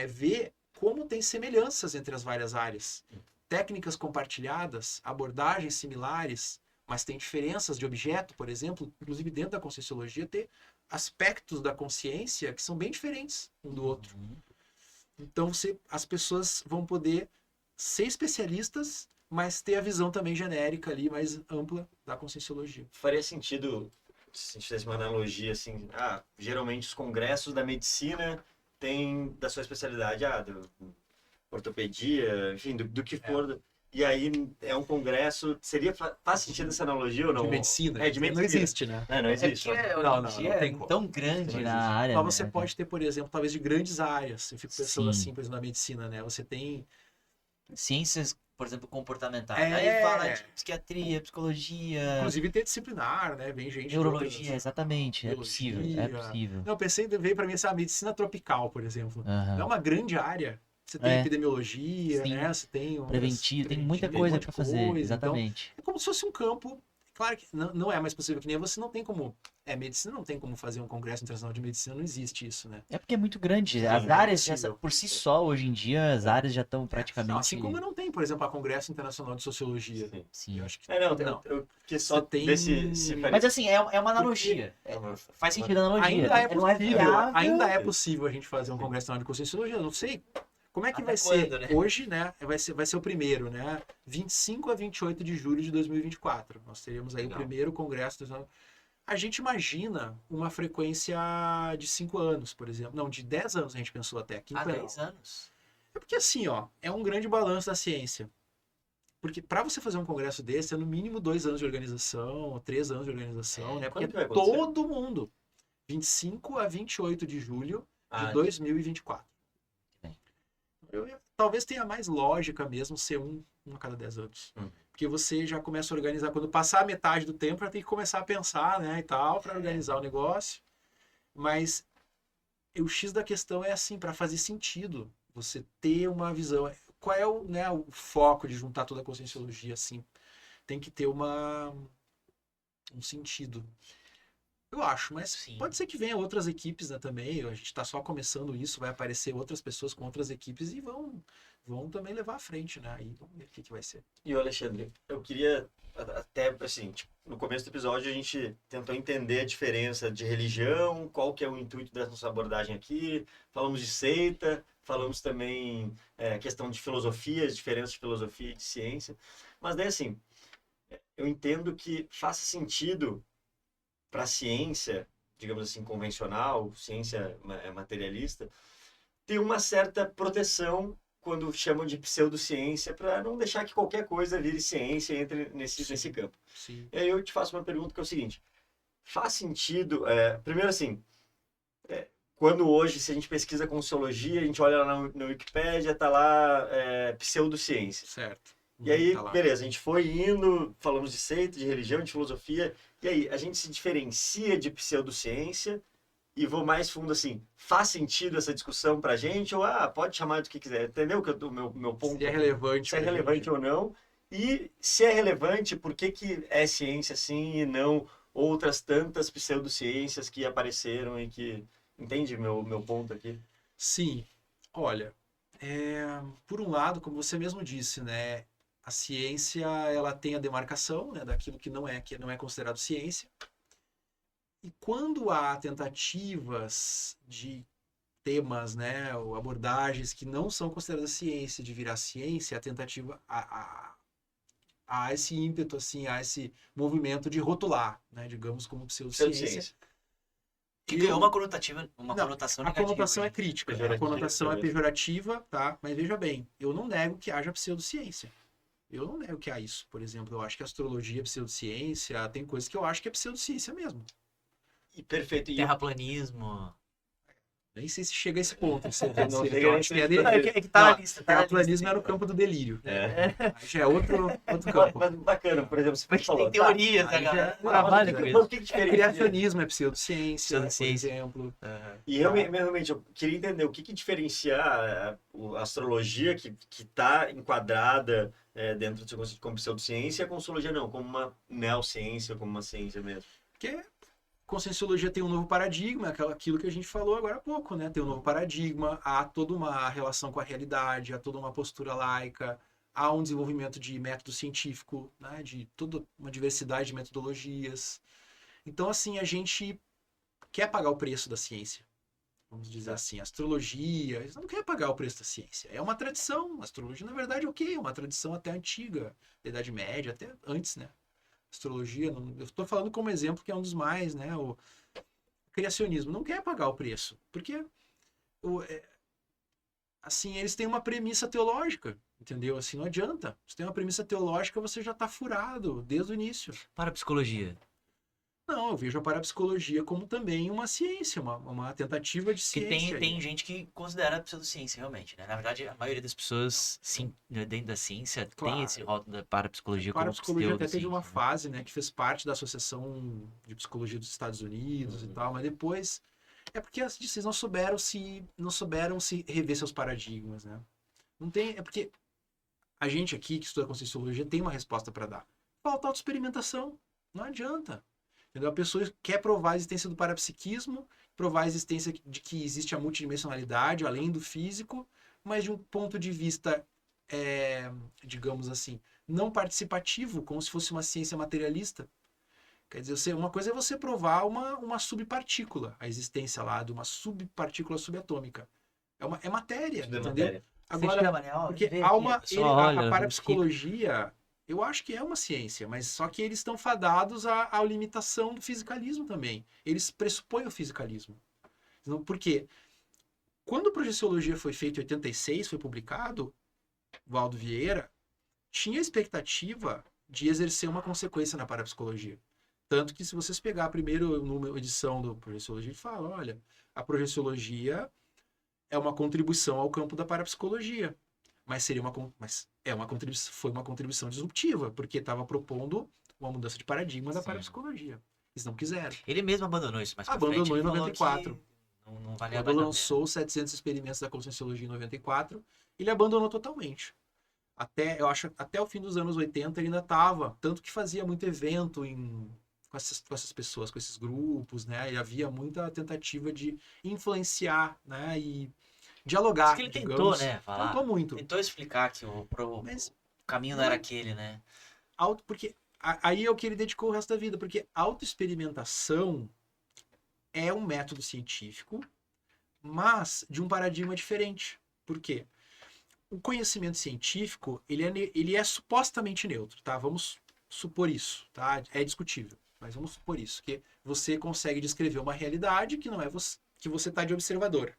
ver como tem semelhanças entre as várias áreas. Técnicas compartilhadas, abordagens similares, mas tem diferenças de objeto, por exemplo, inclusive dentro da Conscienciologia, ter aspectos da consciência que são bem diferentes um do outro. Então as pessoas vão poder ser especialistas, mas ter a visão também genérica ali, mais ampla da Conscienciologia. Faria sentido, se a gente fizesse uma analogia assim, geralmente os congressos da medicina têm da sua especialidade, ortopedia, enfim, do que for. E aí é um congresso, faz sentido essa analogia ou não? De medicina. De medicina. Não existe, né? Não existe. não tem como. Tão grande Não na existe. área. Mas você pode ter, por exemplo, talvez de grandes áreas. Eu fico pensando Sim. assim, por exemplo, na medicina, né? Você tem Ciências, por exemplo, comportamentais. É. Aí fala de psiquiatria, psicologia, inclusive interdisciplinar, né? Vem gente de neurologia, outras- exatamente. É possível, é biologia. possível. Não, eu pensei, veio para mim essa medicina tropical, por exemplo. Aham. É uma grande área. Você tem É. epidemiologia, Sim. né? Você tem Preventivo, tem muita preventivo, coisa um monte pra de fazer, coisa. exatamente. Então, é como se fosse um campo. Claro que não é mais possível que nem você não tem como. Medicina não tem como fazer um congresso internacional de medicina, não existe isso, né? É porque é muito grande. Sim, As é áreas, já, possível. por si só, hoje em dia, as áreas já estão praticamente. Não, assim como não tem, por exemplo, a Congresso Internacional de Sociologia. Sim. Sim. Eu acho que Eu que só Você tem- ver se faria. Mas assim, é uma analogia. Faz sentido a analogia. Não é viável. ainda é possível a gente fazer um congresso nacional de conscienciologia. Eu não sei como é que Até vai ser quando, né? hoje, né? Vai ser o primeiro, né? 25 a 28 de julho de 2024. Nós teremos aí Legal. o primeiro congresso nacional. A gente imagina uma frequência de 5 anos, por exemplo. Não, de 10 anos a gente pensou até. Aqui em Há Planalto. 10 anos. É porque assim, ó, é um grande balanço da ciência. Porque para você fazer um congresso desse, é no mínimo 2 anos de organização, ou 3 anos de organização, né? Quando Porque que vai acontecer? todo mundo. 25 a 28 de julho de Ah, 2024. Bem. Talvez tenha mais lógica mesmo ser um a cada 10 anos. Porque você já começa a organizar, quando passar a metade do tempo, já tem que começar a pensar, né, e tal, para organizar o negócio. Mas o X da questão é assim, para fazer sentido, você ter uma visão. Qual é o foco de juntar toda a conscienciologia, assim? Tem que ter um sentido. Eu acho, mas Sim. pode ser que venha outras equipes, né, também. A gente está só começando isso, vai aparecer outras pessoas com outras equipes e vão também levar à frente, né? Aí vamos ver o que vai ser. E o Alexandre, eu queria até, assim, tipo, no começo do episódio a gente tentou entender a diferença de religião, qual que é o intuito da nossa abordagem aqui, falamos de seita, falamos também questão de filosofia, diferença de filosofia e de ciência, mas daí, assim, eu entendo que faça sentido para a ciência, digamos assim, convencional, ciência materialista, ter uma certa proteção quando chamam de pseudociência, para não deixar que qualquer coisa vire ciência e entre nesse campo. Sim. E aí eu te faço uma pergunta que é o seguinte, faz sentido, primeiro assim, quando hoje, se a gente pesquisa Conscienciologia, a gente olha lá na Wikipédia, tá lá pseudociência. Certo. E aí, Tá lá. beleza, a gente foi indo, falamos de seita, de religião, de filosofia, e aí, a gente se diferencia de pseudociência, e vou mais fundo assim, faz sentido essa discussão pra gente, ou pode chamar do que quiser, entendeu o meu ponto? Se é relevante. Se é pra relevante gente. ou não, e se é relevante, por que é ciência assim e não outras tantas pseudociências que apareceram e que... Entende meu ponto aqui? Sim. Olha, por um lado, como você mesmo disse, né? A ciência, ela tem a demarcação, né, daquilo que não é considerado ciência. E quando há tentativas de temas, né, ou abordagens que não são consideradas ciência, de virar ciência, a tentativa há esse ímpeto, assim, há esse movimento de rotular, né, digamos, como pseudociência. Que Eu- ganhou uma conotação Não, negativa. a conotação é hoje. crítica, a Pejorativa, conotação é talvez. pejorativa, tá? Mas veja bem, eu não nego que haja pseudociência. Eu não nego que há isso. Por exemplo, eu acho que a astrologia é pseudociência, tem coisas que eu acho que é pseudociência mesmo. E perfeito. E Terraplanismo. Nem sei se chega a esse ponto. Você Não dizer, chega eu nem acho que é nesse Não, dele. é que tá Não, na lista. Tá na lista. Terraplanismo é no campo do delírio. É. Aí já é outro Mas, campo. mas bacana, por exemplo, você Mas falou, tem teorias, tá, né, aí galera? já- Trabalha com mas isso. o que diferencia? Criacionismo é pseudociência, por Pseudociência. exemplo. E realmente, eu queria entender o que diferencia a astrologia que está enquadrada dentro do seu conceito como pseudociência e a consciologia não, como uma neociência, como uma ciência mesmo. Porque Conscienciologia tem um novo paradigma, aquilo que a gente falou agora há pouco, né? Tem um novo paradigma, há toda uma relação com a realidade, há toda uma postura laica, há um desenvolvimento de método científico, né? De toda uma diversidade de metodologias. Então, assim, a gente quer pagar o preço da ciência. Vamos dizer assim, a astrologia, eles não quer pagar o preço da ciência. É uma tradição. A astrologia, na verdade, é o quê? É uma tradição até antiga, da Idade Média, até antes, né? Astrologia, eu estou falando como exemplo que é um dos mais, né? O criacionismo não quer pagar o preço, porque assim, eles têm uma premissa teológica, entendeu? Assim, não adianta. Se tem uma premissa teológica, você já está furado desde o início. Parapsicologia. Não, eu vejo a parapsicologia como também uma ciência, uma tentativa de Que ciência. tem gente que considera pseudociência, realmente, né? Na verdade, a maioria das pessoas, sim, dentro da ciência, Claro. tem esse rótulo da parapsicologia A como parapsicologia até teve uma pseudociência, né? fase, né, que fez parte da Associação de Psicologia dos Estados Unidos e tal, mas depois é porque vocês não souberam se rever seus paradigmas, né? Não tem, é porque a gente aqui que estuda Conscienciologia tem uma resposta para dar. Falta autoexperimentação, não adianta. Entendeu? A pessoa quer provar a existência do parapsiquismo, provar a existência de que existe a multidimensionalidade além do físico, mas de um ponto de vista, digamos assim, não participativo, como se fosse uma ciência materialista. Quer dizer, uma coisa é você provar uma subpartícula, a existência lá de uma subpartícula subatômica. É matéria, Tudo é entendeu? matéria. Agora, chama, né? Ó, porque vê há aqui, uma, a pessoa olha, a parapsicologia, eu acho que é uma ciência, mas só que eles estão fadados à limitação do fisicalismo também. Eles pressupõem o fisicalismo. Por quê? Quando a Projeciologia foi feita em 86, foi publicado, Valdo Vieira tinha a expectativa de exercer uma consequência na parapsicologia. Tanto que se vocês pegar a primeira edição do Projeciologia, ele fala, olha, a Projeciologia é uma contribuição ao campo da parapsicologia. Mas foi uma contribuição disruptiva, porque estava propondo uma mudança de paradigma da Sim. parapsicologia. Eles não quiseram. Ele mesmo abandonou isso mais pra Abandonou frente. Ele em falou 94. que não valia Quando mais a lançou os 700 experimentos da Conscienciologia em 94, ele abandonou totalmente. Eu acho até o fim dos anos 80 ele ainda estava, tanto que fazia muito evento com essas pessoas, com esses grupos, né? E havia muita tentativa de influenciar, né? E dialogar, pena. Que ele digamos. tentou, né? Falar. Tentou muito. Tentou explicar que Mas o caminho não era aquele, né? porque aí é o que ele dedicou o resto da vida, porque autoexperimentação é um método científico, mas de um paradigma diferente. Por quê? O conhecimento científico, ele é supostamente neutro, tá? Vamos supor isso, tá? É discutível, mas vamos supor isso, que você consegue descrever uma realidade que não é você, que você está de observador,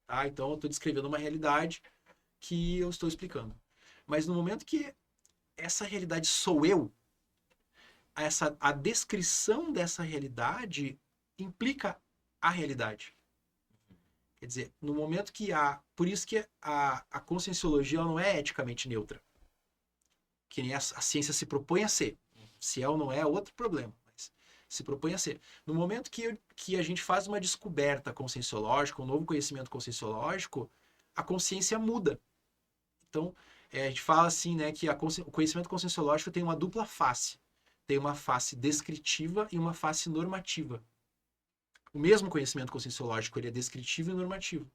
tá? Então eu estou descrevendo uma realidade que eu estou explicando. Mas no momento que essa realidade sou eu, a descrição dessa realidade implica a realidade. Quer dizer, no momento que por isso que a conscienciologia ela não é eticamente neutra. Que nem a ciência se propõe a ser. Se é ou não é outro problema. Mas se propõe a ser. No momento que a gente faz uma descoberta conscienciológica, um novo conhecimento conscienciológico, a consciência muda. Então, a gente fala assim, né, que o conhecimento conscienciológico tem uma dupla face. Tem uma face descritiva e uma face normativa. O mesmo conhecimento conscienciológico, ele é descritivo e normativo.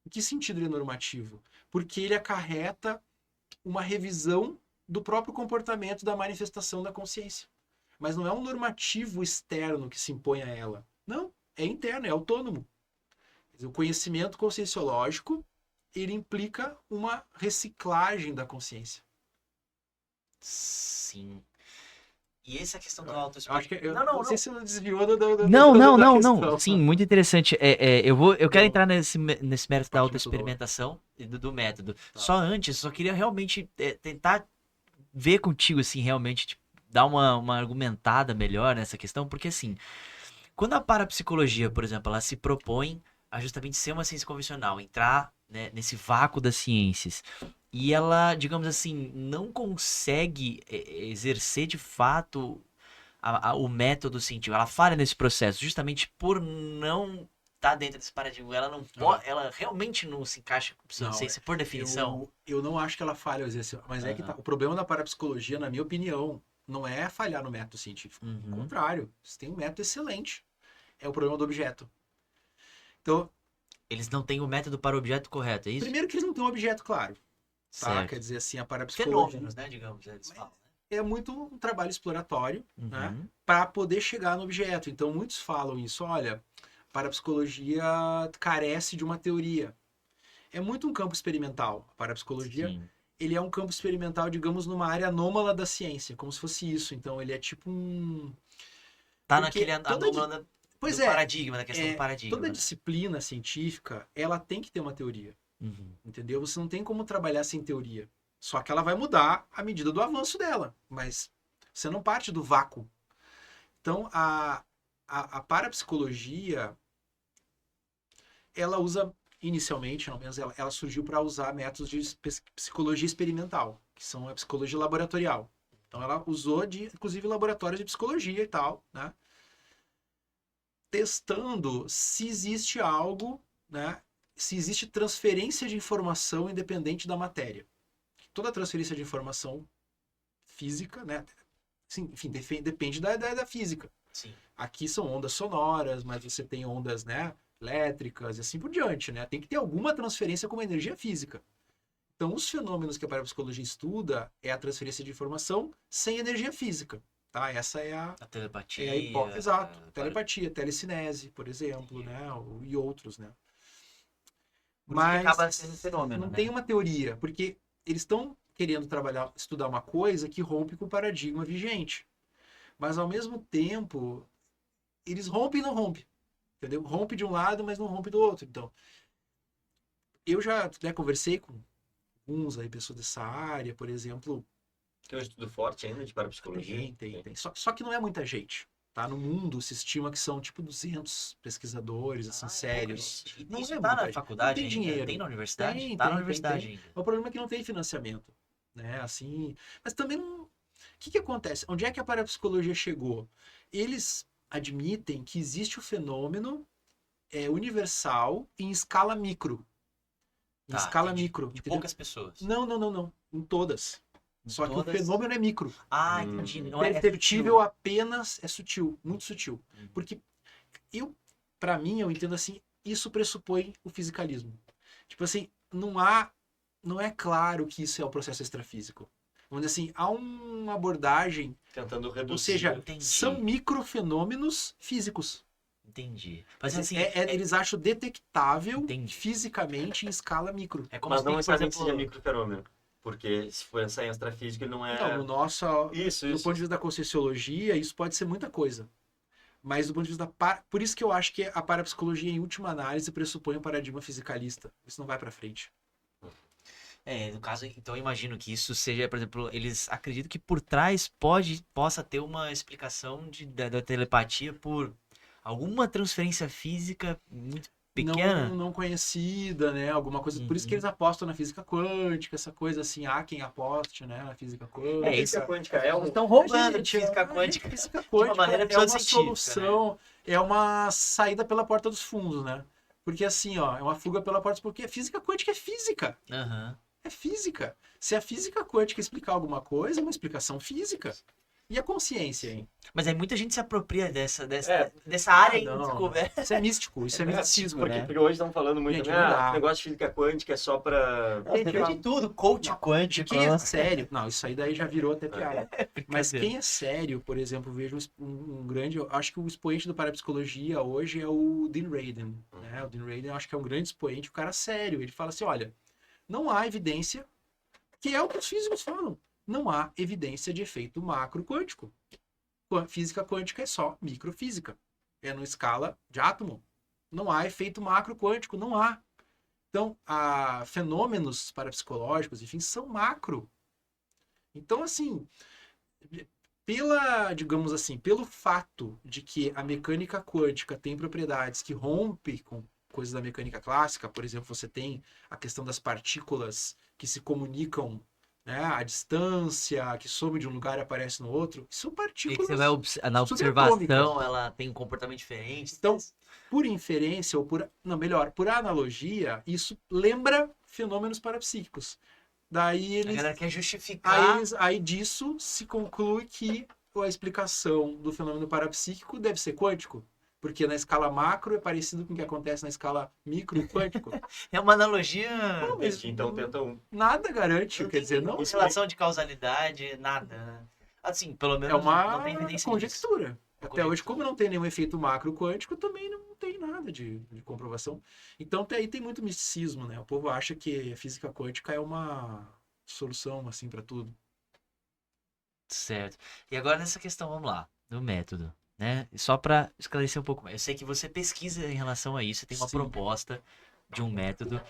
Em que sentido ele é normativo? Porque ele acarreta uma revisão do próprio comportamento da manifestação da consciência. Mas não é um normativo externo que se impõe a ela. Não, é interno, é autônomo. O conhecimento conscienciológico, ele implica uma reciclagem da consciência. Sim. E essa questão do Eu acho que autoexperiência. eu Não, não, não não. sei se não desviou da Não, da não, não, questão. não. Sim, muito interessante. Eu quero entrar nesse mérito da Parte autoexperimentação e do método. Tá. Só antes, só queria realmente tentar ver contigo, assim, realmente, tipo, dar uma argumentada melhor nessa questão, porque assim, quando a parapsicologia, por exemplo, ela se propõe a justamente ser uma ciência convencional, entrar, né, nesse vácuo das ciências, e ela, digamos assim, não consegue exercer de fato o método científico, ela falha nesse processo, justamente por não estar dentro desse paradigma, ela não pode, ela realmente não se encaixa com a Não, ciência por definição. Eu não acho que ela falha, mas é que tá. Aham. O problema da parapsicologia, na minha opinião, não é falhar no método científico. Ao Uhum. contrário, você tem um método excelente. É o problema do objeto. Então, Eles não têm o método para o objeto correto, é isso? primeiro que eles não têm um objeto claro, tá? Certo. Quer dizer assim, a parapsicologia Fenômenos, né, digamos, eles falam. é muito um trabalho exploratório, né? Uhum. Para poder chegar no objeto. Então, muitos falam isso. Olha, parapsicologia carece de uma teoria. É muito um campo experimental. A parapsicologia, Sim. ele é um campo experimental, digamos, numa área anômala da ciência, como se fosse isso. Então, ele é tipo um... Tá Porque naquele toda anômalo Pois do é, paradigma, da questão do paradigma. toda né? disciplina científica, ela tem que ter uma teoria, Uhum. entendeu? Você não tem como trabalhar sem teoria. Só que ela vai mudar à medida do avanço dela, mas você não parte do vácuo. Então, a parapsicologia, ela usa, inicialmente, ao menos ela surgiu para usar métodos de psicologia experimental, que são a psicologia laboratorial. Então, ela usou, inclusive, laboratórios de psicologia e tal, né? Testando se existe algo, né? Se existe transferência de informação independente da matéria. Toda transferência de informação física, né? Sim, enfim, depende da física. Sim. Aqui são ondas sonoras, mas você tem ondas, né, elétricas e assim por diante, né? Tem que ter alguma transferência como energia física. Então, os fenômenos que a parapsicologia estuda é a transferência de informação sem energia física, tá? Essa é a A hipótese, exato. para- Telepatia, telecinese, por exemplo, né? E outros, né? Por isso que Mas acaba sendo esse fenômeno, não né? tem uma teoria, porque eles estão querendo estudar uma coisa que rompe com o paradigma vigente. Mas, ao mesmo tempo, eles rompem e não rompem. Entendeu? Rompe de um lado, mas não rompe do outro. Então, eu já, né, conversei com alguns aí, pessoas dessa área, por exemplo. Tem um estudo forte ainda de parapsicologia? Tem. Só que não é muita gente. Tá? No mundo se estima que são tipo 200 pesquisadores, assim, sérios. Não Isso é tá muita na gente. faculdade Não tem ainda? dinheiro. Tem na universidade? Tem, Tá na tem, universidade tem. ainda. O problema é que não tem financiamento, né? Assim, mas também não... O que acontece? Onde é que a parapsicologia chegou? Eles admitem que existe o fenômeno universal em escala micro. Em Tá, escala entendi. micro. De entendeu? poucas pessoas. Não. Em todas. Em Só que todas? o fenômeno é micro. Ah, entendi. Não é Perceptível apenas é sutil, muito sutil. Uhum. Porque para mim, eu entendo assim, isso pressupõe o fisicalismo. Tipo assim, não é claro que isso é o processo extrafísico. Vamos dizer assim, há uma abordagem, Tentando reduzir. ou seja, entendi. são microfenômenos físicos. Entendi. Mas assim, Eles acham detectável Entendi. fisicamente em escala micro. é como Mas se não tem, por necessariamente exemplo... seja microfenômeno. Porque se for pensar em extrafísica, ele não é. Não, no nosso, Isso, do isso. ponto de vista da conscienciologia, isso pode ser muita coisa. Mas do ponto de vista por isso que eu acho que a parapsicologia, em última análise, pressupõe um paradigma fisicalista. Isso não vai para frente. no caso, Então eu imagino que isso seja, por exemplo, eles acreditam que por trás possa ter uma explicação da telepatia por alguma transferência física muito pequena. Não conhecida, né? Alguma coisa. Por isso que eles apostam na física quântica, essa coisa assim, há quem aposte, né? Na física quântica. A física quântica é um. estão roubando Gente, de física a quântica. física uma quântica maneira é uma pseudocientífica, solução, é uma saída pela porta dos fundos, né? Porque assim, ó, é uma fuga pela porta, porque a física quântica é física. Aham. É física. Se a física quântica explicar alguma coisa, é uma explicação física. E a consciência, hein? Mas aí muita gente se apropria dessa É. área não. de descoberta. Isso é místico, isso é misticismo, Porque, né? porque hoje estão falando muito, Gente, né? não dá. Esse negócio de física quântica é só pra. Gente, Tem de tudo, coach De quântico. quem é sério? Não, isso aí daí já virou até piada. Mas Brincadeira. quem é sério, por exemplo, vejo um grande... Eu acho que o expoente do parapsicologia hoje é o Dean Radin. Né? O Dean Radin eu acho que é um grande expoente, um cara sério. Ele fala assim, olha, não há evidência, que é o que os físicos falam, não há evidência de efeito macro quântico. Física quântica é só microfísica. É numa escala de átomo. Não há efeito macro quântico, não há. Então, fenômenos parapsicológicos, enfim, são macro. Então, assim, digamos assim, pelo fato de que a mecânica quântica tem propriedades que rompem com coisas da mecânica clássica, por exemplo, você tem a questão das partículas que se comunicam, né, à distância, que some de um lugar e aparece no outro, são E que partículas você vai na subatômicas. observação, ela tem um comportamento diferente. Então, por inferência, ou por analogia, isso lembra fenômenos parapsíquicos. Daí A galera eles quer justificar. Aí disso se conclui que a explicação do fenômeno parapsíquico deve ser quântico. Porque na escala macro é parecido com o que acontece na escala micro e quântico. É uma analogia. Não, mas Então tenta um. nada garante, Não quer tem dizer, não relação de causalidade, nada. Né? Assim, pelo é menos uma não tem evidência disso. conjectura. Até hoje, Conjectura. como não tem nenhum efeito macro quântico, também não tem nada de comprovação. Então aí tem muito misticismo, né? O povo acha que a física quântica é uma solução assim para tudo. Certo. E agora nessa questão, vamos lá, do método, né? Só para esclarecer um pouco mais. Eu sei que você pesquisa em relação a isso, você tem uma Sim. proposta de um método.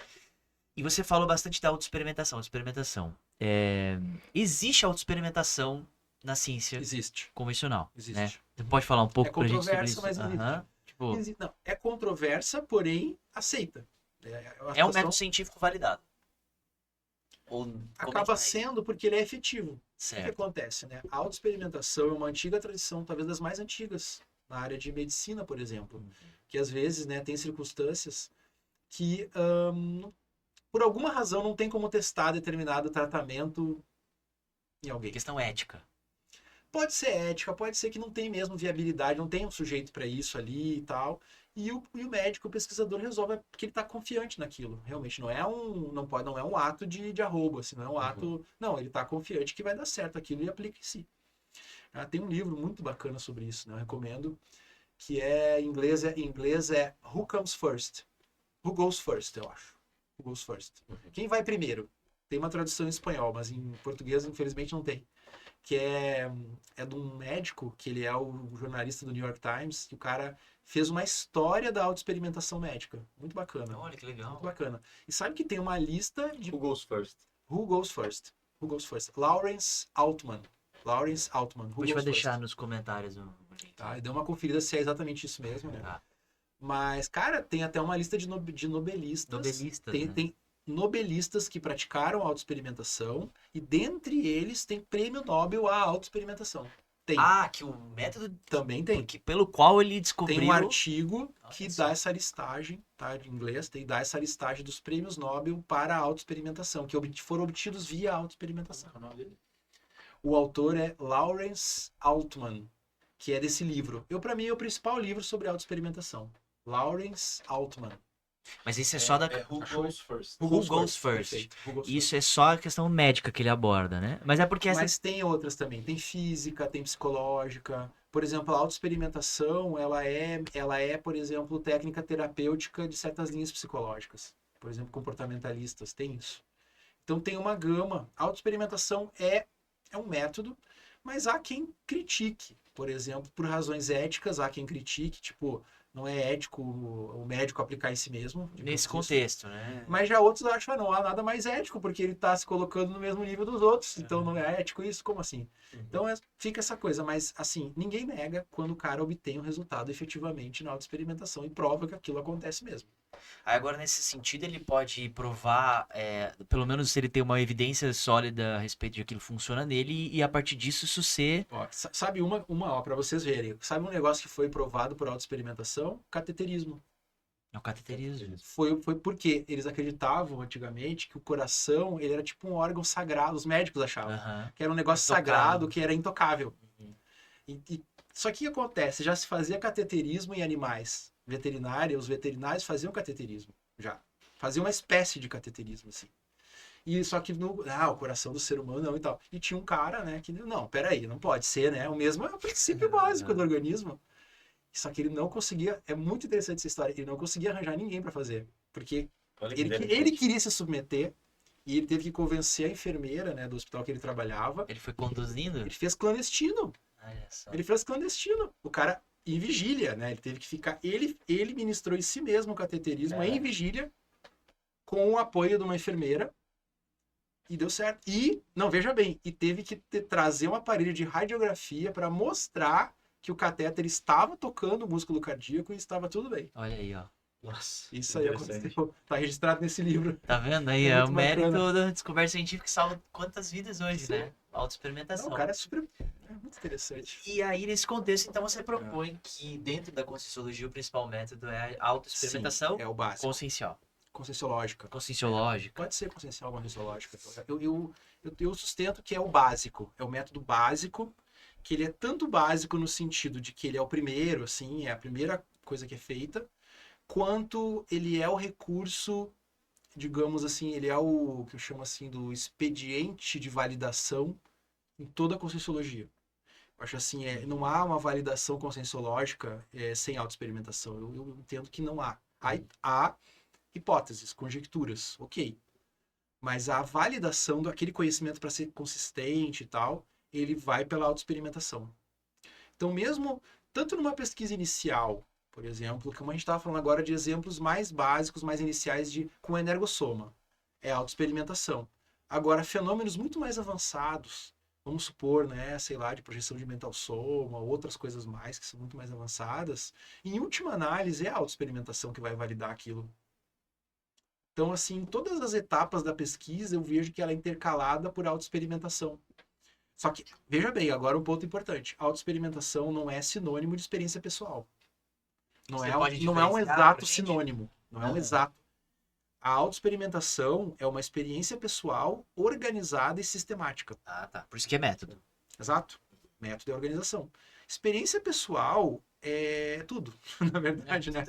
E você falou bastante da autoexperimentação. Experimentação. Existe autoexperimentação na ciência Existe. convencional, Existe. né? Você pode falar um pouco É pra gente sobre controversa, isso? mas existe. Aham. Tipo, Não, é controversa, porém aceita. A é um situação método científico validado. Ou acaba comenta aí. sendo porque ele é efetivo. O que Certo. acontece, né? A autoexperimentação é uma antiga tradição, talvez das mais antigas, na área de medicina, por exemplo. Que às vezes, né, tem circunstâncias que, por alguma razão, não tem como testar determinado tratamento em alguém. Questão ética. Pode ser ética, pode ser que não tem mesmo viabilidade, não tem um sujeito para isso ali e tal. E o médico, o pesquisador, resolve porque ele está confiante naquilo. Realmente não é um ato de arrobo, assim, não é um ato. Não, ele está confiante que vai dar certo aquilo e aplica em si. Tem um livro muito bacana sobre isso, né? Eu recomendo, que em inglês é Who Comes First? Who Goes First, eu acho. Who Goes First? Quem vai primeiro? Tem uma tradução em espanhol, mas em português, infelizmente, não tem. Que é de um médico, que ele é o jornalista do New York Times, e o cara fez uma história da autoexperimentação médica. Muito bacana. Olha que legal. Muito bacana. E sabe que tem uma lista de Who goes first? Who Goes First? Who Goes First? Lawrence Altman. Lawrence Altman. Who A gente vai Goes deixar First? nos comentários o link. Tá, e deu uma conferida se é exatamente isso mesmo, né? Tá. Mas, cara, tem até uma lista de nobelistas. Nobelistas, Tem, né? tem nobelistas que praticaram autoexperimentação e dentre eles tem prêmio Nobel à autoexperimentação. Tem. Ah, que o método Também tem. pelo qual ele descobriu. Tem um artigo que Olha só. dá essa listagem, tá? De inglês, dá essa listagem dos prêmios Nobel para a autoexperimentação, que foram obtidos via autoexperimentação. O autor é Lawrence Altman, que é desse livro. Para mim, é o principal livro sobre autoexperimentação. Lawrence Altman. Mas isso é só da. Who goes first? Who Goes First. Perfeito. Who Goes Isso é só a questão médica que ele aborda, né? Mas é porque essa. Mas tem outras também. Tem física, tem psicológica. Por exemplo, a autoexperimentação, ela é, por exemplo, técnica terapêutica de certas linhas psicológicas. Por exemplo, comportamentalistas, tem isso. Então tem uma gama. A autoexperimentação é um método, mas há quem critique. Por exemplo, por razões éticas, há quem critique, tipo, não é ético o médico aplicar em si mesmo. digamos Nesse isso. contexto, né? Mas já outros acham, não há nada mais ético, porque ele está se colocando no mesmo nível dos outros, então não é ético isso, como assim? Então fica essa coisa, mas assim, ninguém nega quando o cara obtém um resultado efetivamente na autoexperimentação e prova que aquilo acontece mesmo. Aí agora, nesse sentido, ele pode provar, pelo menos se ele tem uma evidência sólida a respeito de que aquilo funciona nele, e a partir disso isso ser. Ó, sabe ó, para vocês verem, sabe um negócio que foi provado por autoexperimentação? Cateterismo. É o cateterismo. Foi porque eles acreditavam antigamente que o coração ele era tipo um órgão sagrado, os médicos achavam. Aham. Que era um negócio Intocável. sagrado, que era intocável. Uhum. Só que o que acontece? Já se fazia cateterismo em animais veterinários, os veterinários faziam cateterismo, já. Faziam uma espécie de cateterismo, assim. E só que o coração do ser humano não e tal. E tinha um cara, né, que, não, peraí, não pode ser, né? O mesmo é o princípio básico do organismo. Só que ele não conseguia, é muito interessante essa história, ele não conseguia arranjar ninguém para fazer. Porque Olha que ele interessante. queria se submeter e ele teve que convencer a enfermeira, né, do hospital que ele trabalhava. Ele foi conduzindo. Ele fez clandestino. Olha só. Ele fez clandestino. O cara em vigília, né? Ele teve que ficar. Ele ministrou em si mesmo o cateterismo em vigília, com o apoio de uma enfermeira. E deu certo. E, não, veja bem, e teve que trazer um aparelho de radiografia para mostrar que o catéter estava tocando o músculo cardíaco e estava tudo bem. Olha aí, ó. Nossa, Isso aí interessante. aconteceu. Tá registrado nesse livro. Tá vendo aí? É É o muito mérito bacana. da descoberta científica que salva quantas vidas hoje, Sim. né? Não, Autoexperimentação. o cara é super. É muito interessante. E aí, nesse contexto, então, você propõe que dentro da Conscienciologia o principal método é a autoexperimentação Sim, é o básico. consciencial. Conscienciológica. Conscienciológica. Pode ser consciencial ou conscienciológica. Eu sustento que é o básico. É o método básico, que ele é tanto básico no sentido de que ele é o primeiro, assim, é a primeira coisa que é feita, quanto ele é o recurso, digamos assim, ele é o que eu chamo assim do expediente de validação em toda a conscienciologia. Eu acho assim, não há uma validação conscienciológica sem autoexperimentação. Eu entendo que não há. Há hipóteses, conjecturas, ok. Mas a validação daquele conhecimento para ser consistente e tal, ele vai pela autoexperimentação. Então, mesmo, tanto numa pesquisa inicial, por exemplo, como a gente estava falando agora de exemplos mais básicos, mais iniciais com a energossoma, é autoexperimentação. Agora, fenômenos muito mais avançados, vamos supor, né, sei lá, de projeção de mental soma, outras coisas mais que são muito mais avançadas, em última análise é a autoexperimentação que vai validar aquilo. Então, assim, todas as etapas da pesquisa eu vejo que ela é intercalada por autoexperimentação. Só que, veja bem, agora um ponto importante. Autoexperimentação não é sinônimo de experiência pessoal. Não Você é, pode não é um diferenciar exato pra gente? sinônimo. Não é um Ah. exato. A autoexperimentação é uma experiência pessoal organizada e sistemática. Ah, tá. Por isso que é método. Exato. Método é organização. Experiência pessoal é tudo, na verdade, né?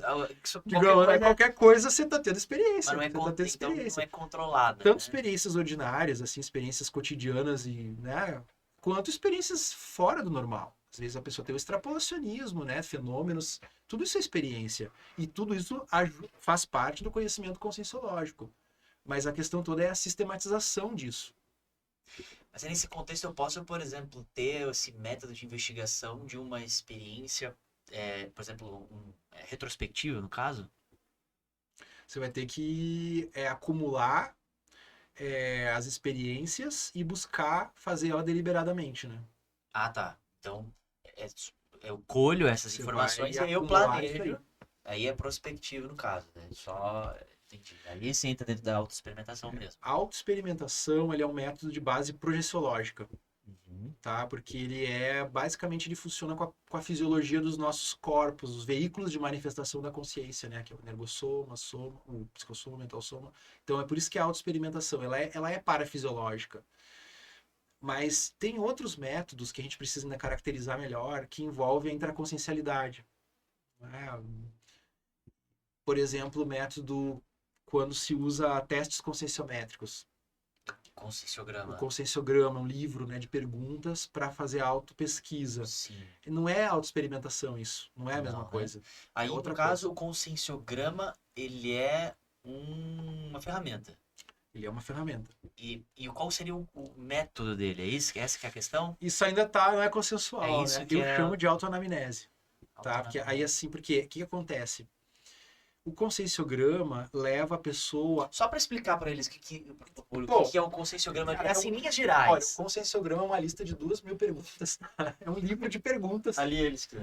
Digamos, qualquer coisa você está tendo experiência. Mas não é, você tá tendo então, não experiência. é controlada. Tanto Né? experiências ordinárias, assim, experiências cotidianas e, né, quanto experiências fora do normal. Às vezes a pessoa tem o extrapolacionismo, né, fenômenos, tudo isso é experiência. E tudo isso faz parte do conhecimento conscienciológico. Mas a questão toda é a sistematização disso. Mas nesse contexto eu posso, por exemplo, ter esse método de investigação de uma experiência, por exemplo, retrospectiva, no caso? Você vai ter que acumular as experiências e buscar fazer ela deliberadamente, né? Ah, tá. Então, eu colho essas Você informações e vai aí eu acumular isso planejo. Aí é prospectivo, no caso, né? Só... Entendi. Aí você entra dentro da autoexperimentação mesmo. A autoexperimentação, ele é um método de base projeciológica. Uhum. Tá? Porque basicamente ele funciona com a fisiologia dos nossos corpos, os veículos de manifestação da consciência, né? Que é o energossoma, soma, o psicossoma, o mental soma. Então é por isso que a autoexperimentação, ela é parafisiológica. Mas tem outros métodos que a gente precisa ainda caracterizar melhor, que envolvem a intraconsciencialidade. Né? Por exemplo, o método quando se usa testes conscienciométricos. Conscienciograma. O conscienciograma, um livro, né, de perguntas para fazer autopesquisa. Sim. Não é autoexperimentação isso, não é a mesma Não, né? coisa. Aí, outra no caso, o conscienciograma, ele é uma ferramenta. Ele é uma ferramenta. E qual seria o método dele? É isso? Essa que é a questão? Isso ainda não é consensual, É isso né? que Eu chamo de autoanamnese, tá? Porque Autoanamnese. aí assim, porque o que acontece? O conscienciograma leva a pessoa. Só para explicar para eles o que é o conscienciograma, cara, assim, em linhas Olha, gerais. o conscienciograma é uma lista de 2.000 perguntas. É um livro de perguntas. Ali eles que...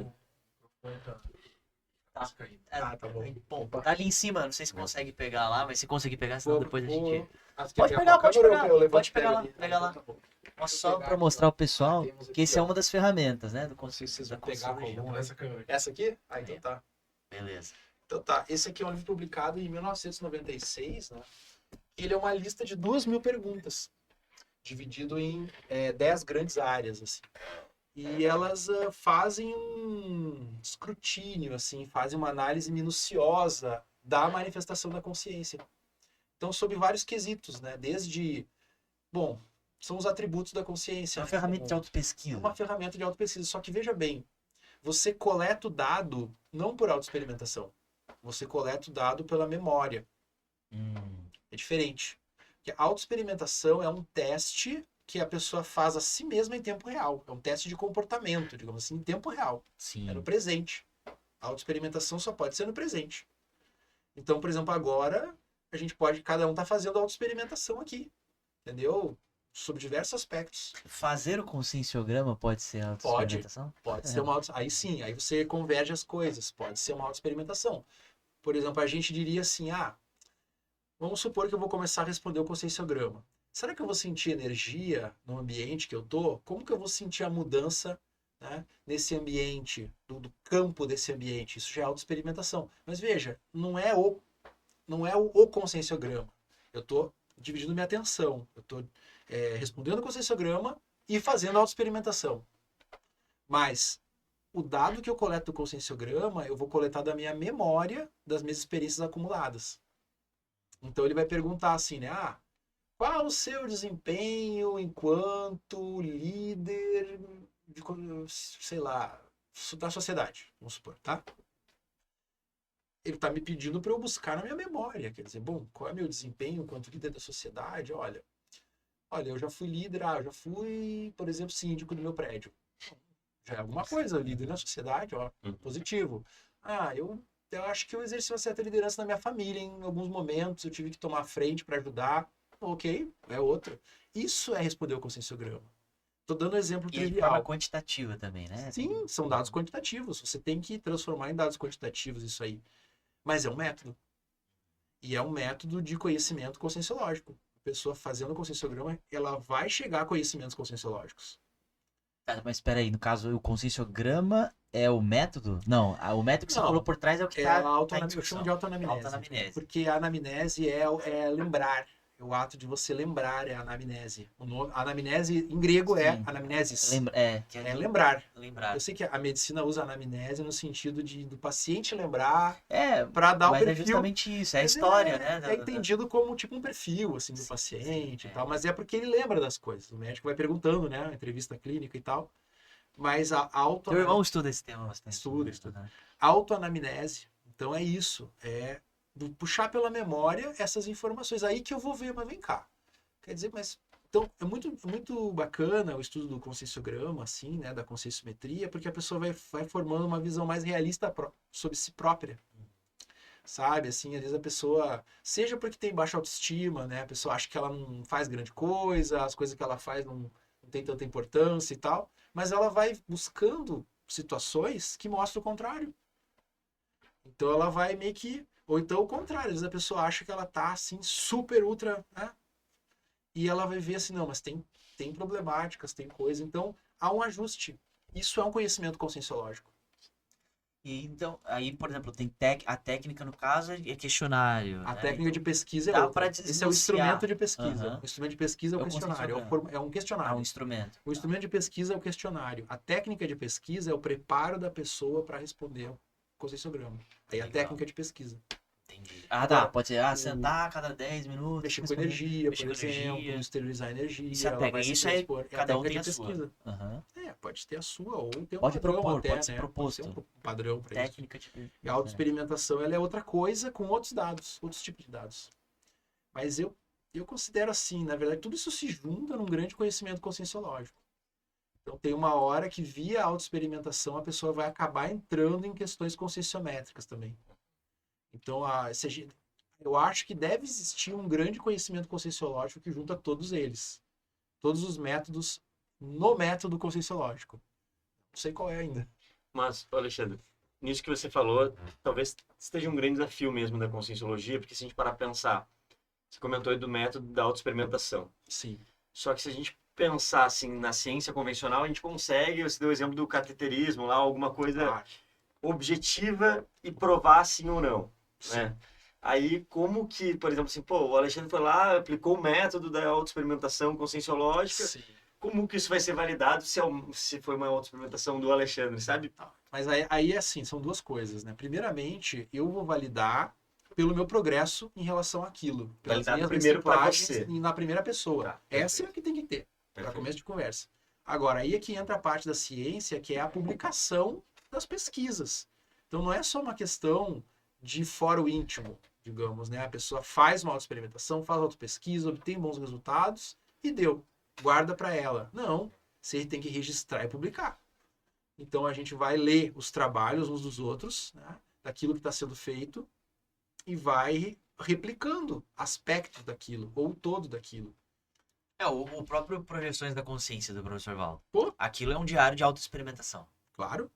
Tá bom. Bom, tá ali em cima, não sei se consegue pegar lá, mas se conseguir pegar, senão depois a gente... Pode Pode pegar, pode pegar lá, pega lá. Tá bom. Só para mostrar pro pessoal Temos aqui, que esse é ó. uma das ferramentas, né, do Não sei se vocês da vão pegar conscienciologia. com essa câmera. Essa aqui? Ah, então tá. Beleza. Então tá, esse aqui é um livro publicado em 1996, né? Ele é uma lista de 2.000 perguntas, dividido em 10 grandes áreas, assim. E elas fazem um escrutínio, assim, fazem uma análise minuciosa da manifestação da consciência. Então, sob vários quesitos, né? Desde, bom, são os atributos da consciência. É uma né? ferramenta de É autopesquisa. uma ferramenta de autopesquisa. Só que veja bem, você coleta o dado não por autoexperimentação. Você coleta o dado pela memória. É diferente. Porque a autoexperimentação é um teste que a pessoa faz a si mesma em tempo real. É um teste de comportamento, digamos assim, em tempo real. Sim. É no presente. A autoexperimentação só pode ser no presente. Então, por exemplo, agora a gente pode, cada um tá fazendo autoexperimentação aqui. Entendeu? Sobre diversos aspectos. Fazer o conscienciograma pode ser autoexperimentação? Pode ser uma Aí sim, aí você converge as coisas. Pode ser uma autoexperimentação. Por exemplo, a gente diria assim, vamos supor que eu vou começar a responder o conscienciograma. Será que eu vou sentir energia no ambiente que eu tô? Como que eu vou sentir a mudança, né, nesse ambiente, do campo desse ambiente? Isso já é autoexperimentação. Mas veja, não é o conscienciograma. Eu estou dividindo minha atenção. Eu estou respondendo o conscienciograma e fazendo autoexperimentação. Mas o dado que eu coleto do conscienciograma, eu vou coletar da minha memória, das minhas experiências acumuladas. Então ele vai perguntar assim, né? Qual o seu desempenho enquanto líder de, sei lá, da sociedade, vamos supor, tá? Ele está me pedindo para eu buscar na minha memória. Quer dizer, bom, qual é meu desempenho enquanto líder da sociedade? Olha, eu já fui líder, eu já fui, por exemplo, síndico do meu prédio. Já é alguma coisa, líder na sociedade, positivo. Eu acho que eu exerci uma certa liderança na minha família em alguns momentos, eu tive que tomar frente para ajudar. Ok, é outra. Isso é responder o conscienciograma. Estou dando um exemplo E de trivial. forma quantitativa também, né? Sim, são dados quantitativos. Você tem que transformar em dados quantitativos isso aí. Mas é um método. E é um método de conhecimento conscienciológico. A pessoa fazendo o conscienciograma, ela vai chegar a conhecimentos conscienciológicos. Tá, mas espera aí, no caso, o conscienciograma é o método? Não, o método que você Não, falou por trás é o que É tá, a tá em autoanamnese, eu discussão. chamo de autoanamnese. Autoanamnese. Porque a anamnese é lembrar. É o ato de você lembrar, é a anamnese. A anamnese em grego é Sim. anamnesis. Que É lembrar. lembrar. Eu sei que a medicina usa a anamnese no sentido do paciente lembrar É, para dar o mas é perfil. justamente isso, é a Mas história, né? É entendido como tipo um perfil assim do Sim, paciente sim, e tal, mas é porque ele lembra das coisas. O médico vai perguntando, né, a entrevista clínica e tal. Mas a Teu irmão estuda esse tema bastante. Estuda. Uhum. autoanamnese, então é isso, puxar pela memória essas informações aí que eu vou ver, mas vem cá. Quer dizer, mas então é muito bacana o estudo do conscienciograma, assim, né, da conscienciometria, porque a pessoa vai formando uma visão mais realista sobre si própria. Sabe, assim, às vezes a pessoa, seja porque tem baixa autoestima, né, a pessoa acha que ela não faz grande coisa, as coisas que ela faz não tem tanta importância e tal, mas ela vai buscando situações que mostram o contrário. Então ela vai meio que, ou então o contrário, às vezes a pessoa acha que ela tá assim, super, ultra, né, e ela vai ver assim, não, mas tem problemáticas, tem coisa, então há um ajuste. Isso é um conhecimento conscienciológico. E então, aí, por exemplo, tem a técnica, no caso, é questionário. A né? técnica de Então, pesquisa é dá outra. pra Esse é o desassociar. instrumento de pesquisa. Aham. O instrumento de pesquisa é o É o questionário. conscienciograma. É um questionário. um instrumento. O instrumento de pesquisa é o questionário. A técnica de pesquisa é o preparo da pessoa para responder o conscienciograma. Aí a Legal. técnica de pesquisa. Entendi. Agora, Tá. Pode ser, sentar a cada 10 minutos. Mexer com responder. energia, Mexer por com exemplo, energia. esterilizar energia, Isso é a ela técnica. vai se Isso aí, transpor. É a cada um técnica tem de a sua. pesquisa. Aham. Pode ter a sua, ou tem um Pode padrão propor, até, pode ser né? proposto. Pode ser um padrão para isso. Técnica de... E a autoexperimentação, ela é outra coisa com outros dados, outros tipos de dados. Mas eu considero assim, na verdade, tudo isso se junta num grande conhecimento conscienciológico. Então tem uma hora que via a autoexperimentação a pessoa vai acabar entrando em questões conscienciométricas também. Então eu acho que deve existir um grande conhecimento conscienciológico que junta todos eles. Todos os métodos no método conscienciológico. Não sei qual é ainda. Mas, Alexandre, nisso que você falou, talvez esteja um grande desafio mesmo da conscienciologia, porque se a gente parar para pensar, você comentou aí do método da autoexperimentação. Sim. Só que se a gente pensar assim na ciência convencional, a gente consegue, você deu o exemplo do cateterismo lá, alguma coisa objetiva e provar sim ou não, né? Aí, como que, por exemplo, assim, o Alexandre foi lá, aplicou o método da autoexperimentação conscienciológica, Sim. como que isso vai ser validado se foi uma autoexperimentação do Alexandre, sabe? Mas aí assim, são duas coisas, né? Primeiramente, eu vou validar pelo meu progresso em relação àquilo. Pelas Validar minhas primeiro pra reciclagens você. e na primeira pessoa. Tá, Essa é a que tem que ter, para começo de conversa. Agora, aí é que entra a parte da ciência, que é a publicação das pesquisas. Então, não é só uma questão de foro íntimo, digamos, né? A pessoa faz uma autoexperimentação, faz autopesquisa, obtém bons resultados e deu. guarda para ela. Não, você tem que registrar e publicar. Então a gente vai ler os trabalhos uns dos outros, né, daquilo que está sendo feito, e vai replicando aspectos daquilo, ou todo daquilo. O próprio Projeções da Consciência do professor Val. Pô. Aquilo é um diário de autoexperimentação. Claro.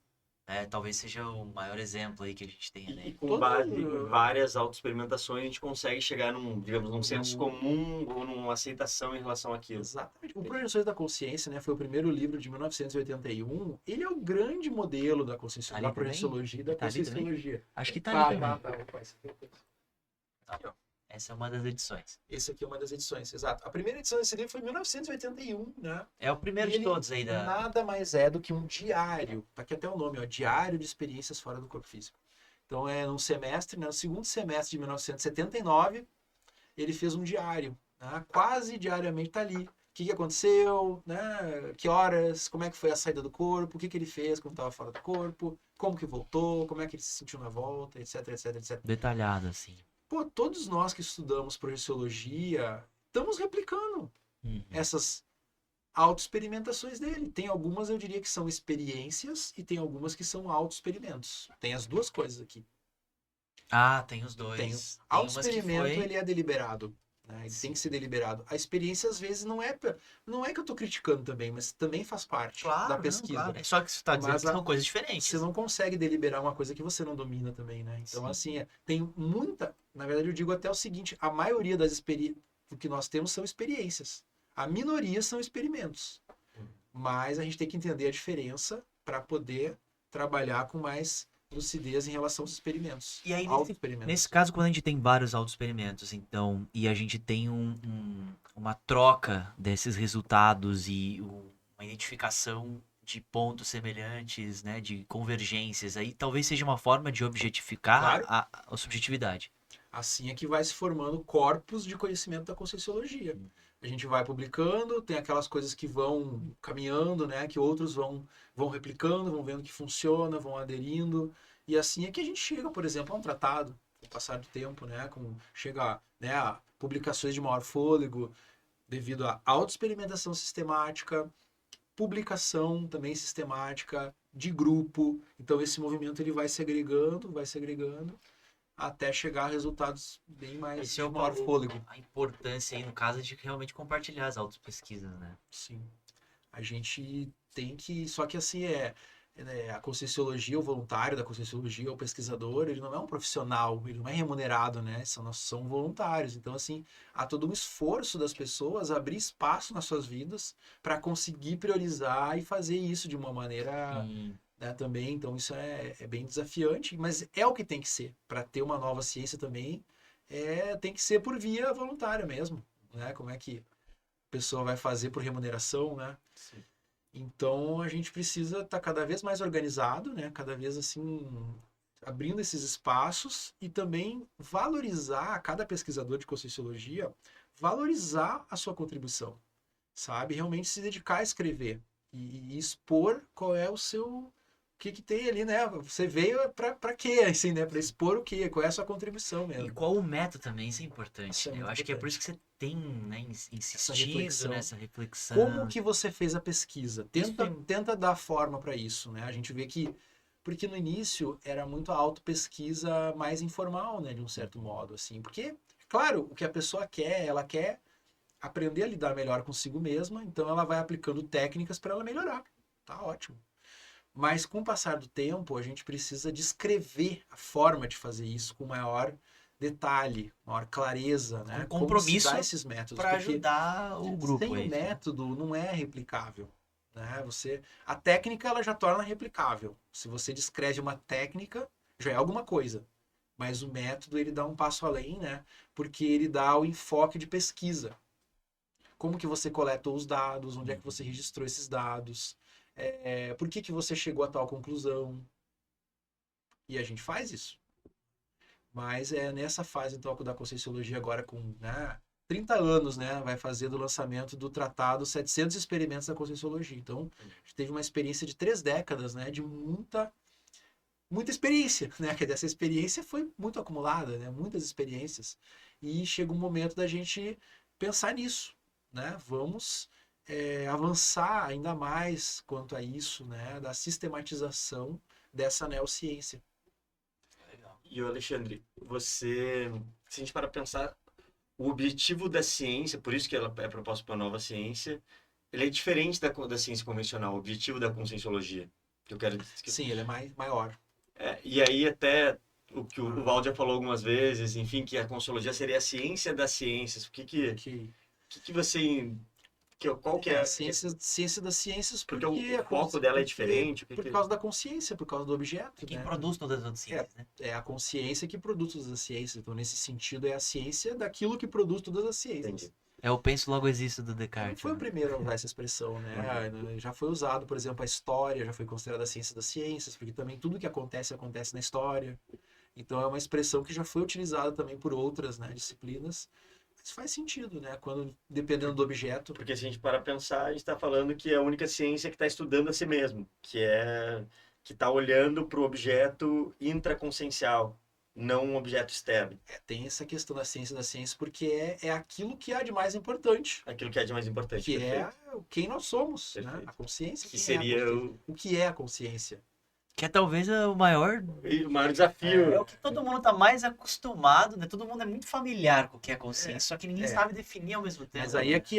Talvez seja o maior exemplo aí que a gente tenha, E né? com Todo- base em várias autoexperimentações, a gente consegue chegar digamos, num senso comum ou numa aceitação em relação àquilo. Exatamente. O Projeções da Consciência, né, foi o primeiro livro de 1981. Ele é o grande modelo da consciência, Ali da também? projeciologia e da Tá ali também? conscienciologia. Acho que tá ali também. Opa, esse aqui é o- Aqui, ó. Essa é uma das edições. Esse aqui é uma das edições, exato. A primeira edição desse livro foi em 1981, né? É o primeiro E de ele todos aí da... Nada mais é do que um diário. Tá aqui até o nome, ó, Diário de Experiências Fora do Corpo Físico. Então é num semestre, né, no segundo semestre de 1979, ele fez um diário, né? Quase diariamente tá ali. O que aconteceu, né? Que horas, como é que foi a saída do corpo, o que ele fez quando estava fora do corpo, como que voltou, como é que ele se sentiu na volta, etc, etc, etc. Detalhado, assim. Pô, todos nós que estudamos projeciologia estamos replicando Uhum. essas autoexperimentações dele. Tem algumas, eu diria, que são experiências e tem algumas que são autoexperimentos. Tem as duas coisas aqui. Ah, tem os dois. Tem. Tem umas que Autoexperimento, foi... ele é deliberado. Né? Ele tem que ser deliberado. A experiência, às vezes, não é que eu estou criticando também, mas também faz parte Claro, da não, pesquisa. claro. É só que você tá dizendo Mas que são coisas diferentes. Você não consegue deliberar uma coisa que você não domina também, né? Então, Sim. assim, tem muita... Na verdade, eu digo até o seguinte, a maioria das experiências que nós temos são experiências. A minoria são experimentos. Mas a gente tem que entender a diferença para poder trabalhar com mais lucidez em relação aos experimentos. E aí, Autoexperimentos. nesse caso, quando a gente tem vários autoexperimentos, então, e a gente tem uma troca desses resultados e uma identificação de pontos semelhantes, né, de convergências, aí talvez seja uma forma de objetificar Claro. a subjetividade. Assim é que vai se formando corpos de conhecimento da conscienciologia. A gente vai publicando, tem aquelas coisas que vão caminhando, né? Que outros vão replicando, vão vendo que funciona, vão aderindo. E assim é que a gente chega, por exemplo, a um tratado, com o passar do tempo, né? Chega, né, a publicações de maior fôlego, devido à autoexperimentação sistemática, publicação também sistemática, de grupo. Então esse movimento ele vai segregando, até chegar a resultados bem mais Esse de é o maior fôlego. a importância aí, no caso, de realmente compartilhar as autopesquisas, né? Sim. A gente tem que... Só que assim, a conscienciologia, o voluntário da conscienciologia, o pesquisador, ele não é um profissional, ele não é remunerado, né? São voluntários. Então, assim, há todo um esforço das pessoas abrir espaço nas suas vidas para conseguir priorizar e fazer isso de uma maneira... Né, também, então isso é bem desafiante, mas é o que tem que ser. Para ter uma nova ciência também, tem que ser por via voluntária mesmo. Né? Como é que a pessoa vai fazer por remuneração, né? Sim. Então a gente precisa estar cada vez mais organizado, né? Cada vez assim, abrindo esses espaços e também valorizar, cada pesquisador de conscienciologia, valorizar a sua contribuição, sabe? Realmente se dedicar a escrever e expor qual é o seu... O que tem ali, né? Você veio para quê, assim, né? Para expor o quê? Qual é a sua contribuição mesmo? E qual o método também, isso é importante. Isso é Né? Eu muito acho que é por importante. isso que você tem, né, insistido reflexão. nessa reflexão. Como que você fez a pesquisa? Isso Tenta dar forma para isso, né? A gente vê que... Porque no início era muito a autopesquisa mais informal, né? De um certo modo, assim. Porque, claro, o que a pessoa quer, ela quer aprender a lidar melhor consigo mesma, então ela vai aplicando técnicas para ela melhorar. Tá ótimo. Mas com o passar do tempo, a gente precisa descrever a forma de fazer isso com maior detalhe, maior clareza, né? Com compromisso Como se dá esses métodos. para porque ajudar o grupo. sem aí, o né? método não é replicável. Né? A técnica ela já torna replicável. Se você descreve uma técnica, já é alguma coisa. Mas o método ele dá um passo além, né? Porque ele dá o enfoque de pesquisa. Como que você coletou os dados, onde é que você registrou esses dados, por que você chegou a tal conclusão. E a gente faz isso. Mas é nessa fase, então, da conscienciologia agora com 30 anos, né? Vai fazer do lançamento do tratado 700 experimentos da conscienciologia. Então, a gente teve uma experiência de 3 décadas, né? De muita experiência, né? Que dessa experiência foi muito acumulada, né? Muitas experiências. E chega um momento da gente pensar nisso, né? Vamos avançar ainda mais quanto a isso, né, da sistematização dessa neociência. E o Alexandre, se a gente para pensar, o objetivo da ciência, por isso que ela é proposta para a nova ciência, ele é diferente da ciência convencional, o objetivo da conscienciologia. Que eu quero dizer Sim, ele é maior. e aí até o que o Valdo já falou algumas vezes, enfim, que a conscienciologia seria a ciência das ciências. O que você... Qual que é... A ciência das ciências, Porque porque o foco dela é diferente. por causa da consciência, por causa do objeto. Quem né? produz todas as outras ciências, né? É a consciência que produz todas as ciências. Então, nesse sentido, é a ciência daquilo que produz todas as ciências. Entendi. É o penso logo existo do Não Descartes. foi o né? primeiro a usar essa expressão, né? Já foi usado, por exemplo, a história, já foi considerada a ciência das ciências, porque também tudo que acontece na história. Então, é uma expressão que já foi utilizada também por outras, né, disciplinas. Mas faz sentido, né? Quando, dependendo do objeto. Porque se a gente para pensar, a gente está falando que é a única ciência que está estudando a si mesmo, que está olhando para o objeto intraconsciencial, não um objeto externo. Tem essa questão da ciência das ciências, porque é aquilo que há de mais importante. Aquilo que é de mais importante. Que Perfeito. é quem nós somos, né? Perfeito. A consciência. Que quem seria é a consciência? O que é a consciência? Que é talvez o maior. o maior desafio. É o que todo mundo tá mais acostumado, né? Todo mundo é muito familiar com o que é consciência, só que ninguém é. sabe definir ao mesmo tempo.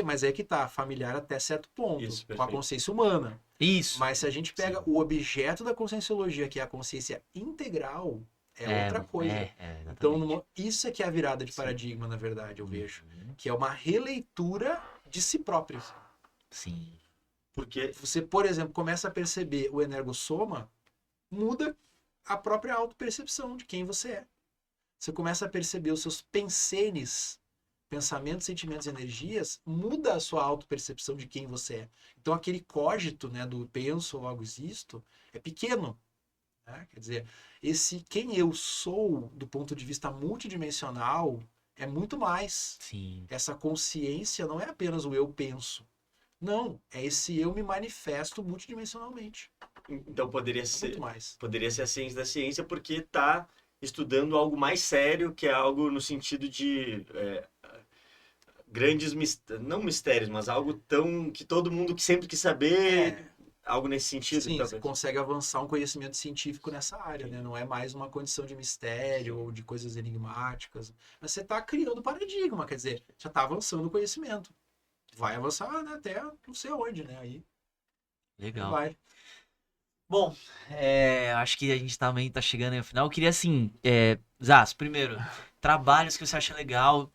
Mas aí que tá, familiar até certo ponto, Isso, com a perfeito. consciência humana. Isso. Mas se a gente pega o objeto da conscienciologia, que é a consciência integral, é outra coisa. Exatamente. Então, isso é que é a virada de Sim. paradigma, na verdade, eu vejo. Uhum. Que é uma releitura de si próprio. Sim. Porque Você, por exemplo, começa a perceber o energossoma, muda a própria autopercepção de quem você é. Você começa a perceber os seus pensenes, pensamentos, sentimentos e energias, muda a sua autopercepção de quem você é. Então, aquele cogito, né, do penso, logo existo, é pequeno. Né? Quer dizer, esse quem eu sou, do ponto de vista multidimensional, é muito mais. Sim. Essa consciência não é apenas o eu penso. Não, é esse eu me manifesto multidimensionalmente. então poderia ser Muito mais. a ciência da ciência porque está estudando algo mais sério, que é algo no sentido de grandes não mistérios, mas algo tão que todo mundo que sempre quis saber, algo nesse sentido. Sim, talvez. você consegue avançar um conhecimento científico nessa área, né? Não é mais uma condição de mistério ou de coisas enigmáticas. Mas você está criando paradigma, quer dizer, já está avançando o conhecimento. Vai avançar, né, até não sei onde, né? Aí Legal. vai. Bom, acho que a gente também tá chegando aí ao final. Eu queria, assim, Zaz, primeiro, trabalhos que você acha legal,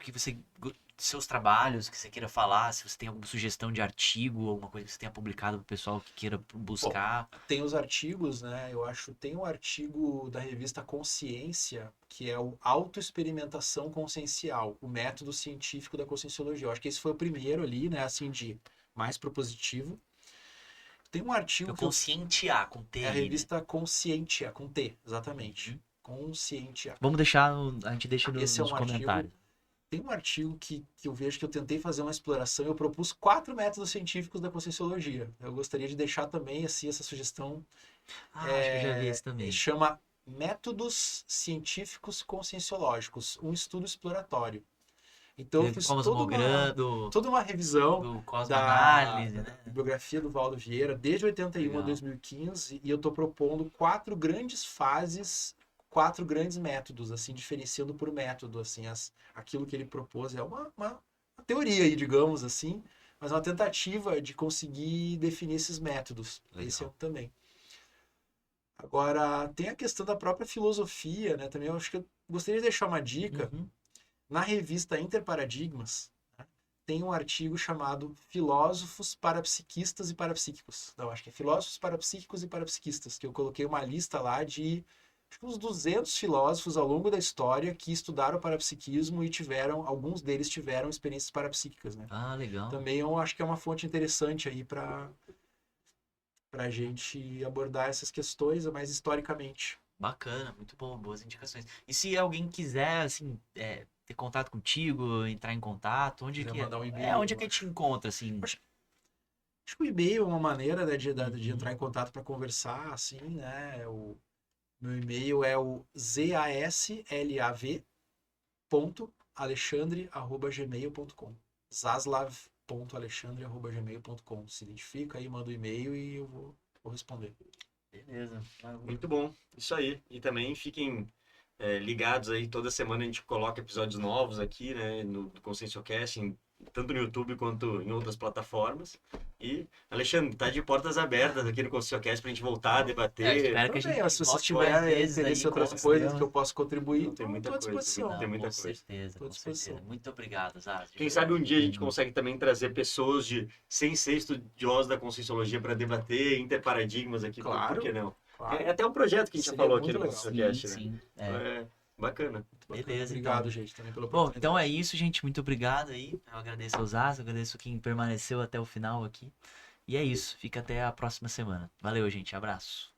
seus trabalhos que você queira falar, se você tem alguma sugestão de artigo, alguma coisa que você tenha publicado para o pessoal que queira buscar. Tem os artigos, né? Eu acho tem um artigo da revista Consciência, que é o Autoexperimentação Consciencial, o método científico da conscienciologia. Eu acho que esse foi o primeiro ali, né? Assim, de mais propositivo. Tem um artigo Eu conscientear, com T. é a aí, né? revista Conscientia, com T, exatamente. Conscientia. Vamos deixar, a gente deixa Esse é nos um artigo. comentários. Tem um artigo que eu vejo que eu tentei fazer uma exploração e eu propus 4 métodos científicos da conscienciologia. Eu gostaria de deixar também assim, essa sugestão. Acho que eu já vi esse também. Chama Métodos Científicos Conscienciológicos, um estudo exploratório. Então eu fiz toda uma revisão do Cosmoanálise, da né? bibliografia do Valdo Vieira, desde 81 Legal. a 2015, e eu estou propondo 4 grandes fases, 4 grandes métodos, assim, diferenciando por método, assim, aquilo que ele propôs é uma teoria aí, digamos assim, mas uma tentativa de conseguir definir esses métodos. Legal. Esse é um também. Agora, tem a questão da própria filosofia, né? Também eu acho que eu gostaria de deixar uma dica. Uhum. Na revista Interparadigmas, né, tem um artigo chamado Filósofos Parapsiquistas e Parapsíquicos. Não, acho que é Filósofos Parapsíquicos e Parapsiquistas, que eu coloquei uma lista lá de acho que uns 200 filósofos ao longo da história que estudaram o parapsiquismo e alguns deles tiveram experiências parapsíquicas, né? Ah, legal. Também eu acho que é uma fonte interessante aí para a gente abordar essas questões mais historicamente. Bacana, muito bom, boas indicações. E se alguém quiser, assim, ter contato contigo, entrar em contato, onde Quiser que mandar um e-mail, onde é que eu a gente encontra, assim? Acho que o e-mail é uma maneira, né, de Uhum. entrar em contato para conversar, assim, né? O meu e-mail é o zaslav.alexandre@gmail.com. Zaslav, zaz.alexandre@gmail.com. Se identifica aí, manda o e-mail e eu vou responder. Beleza. Muito bom, isso aí. E também fiquem ligados aí, toda semana a gente coloca episódios novos aqui, né, no ConsciencioCast, tanto no YouTube quanto em outras plataformas. E, Alexandre, tá de portas abertas aqui no ConsciencioCast pra gente voltar a debater. espero que a gente Também, se vocês volte mais tiverem vezes interesse em aí outras com esse coisas tema. que eu posso contribuir, Tem muita estou à coisa, disposição. tem Não, muita com coisa. certeza, Tô à com certeza. disposição. Muito obrigado, Zaz. de Quem verdade. sabe um dia a gente consegue também trazer pessoas sem ser estudiosos da Conscienciologia para debater interparadigmas aqui, Claro. por que não? Claro. É até um projeto que a gente já Seria falou aqui muito no legal. ConscienciaCast, né? Sim. É bacana. Beleza, Obrigado, então. gente, também pela Bom, oportunidade. então é isso, gente. Muito obrigado aí. Eu agradeço aos Zaz, agradeço quem permaneceu até o final aqui. E é isso. Fica até a próxima semana. Valeu, gente. Abraço.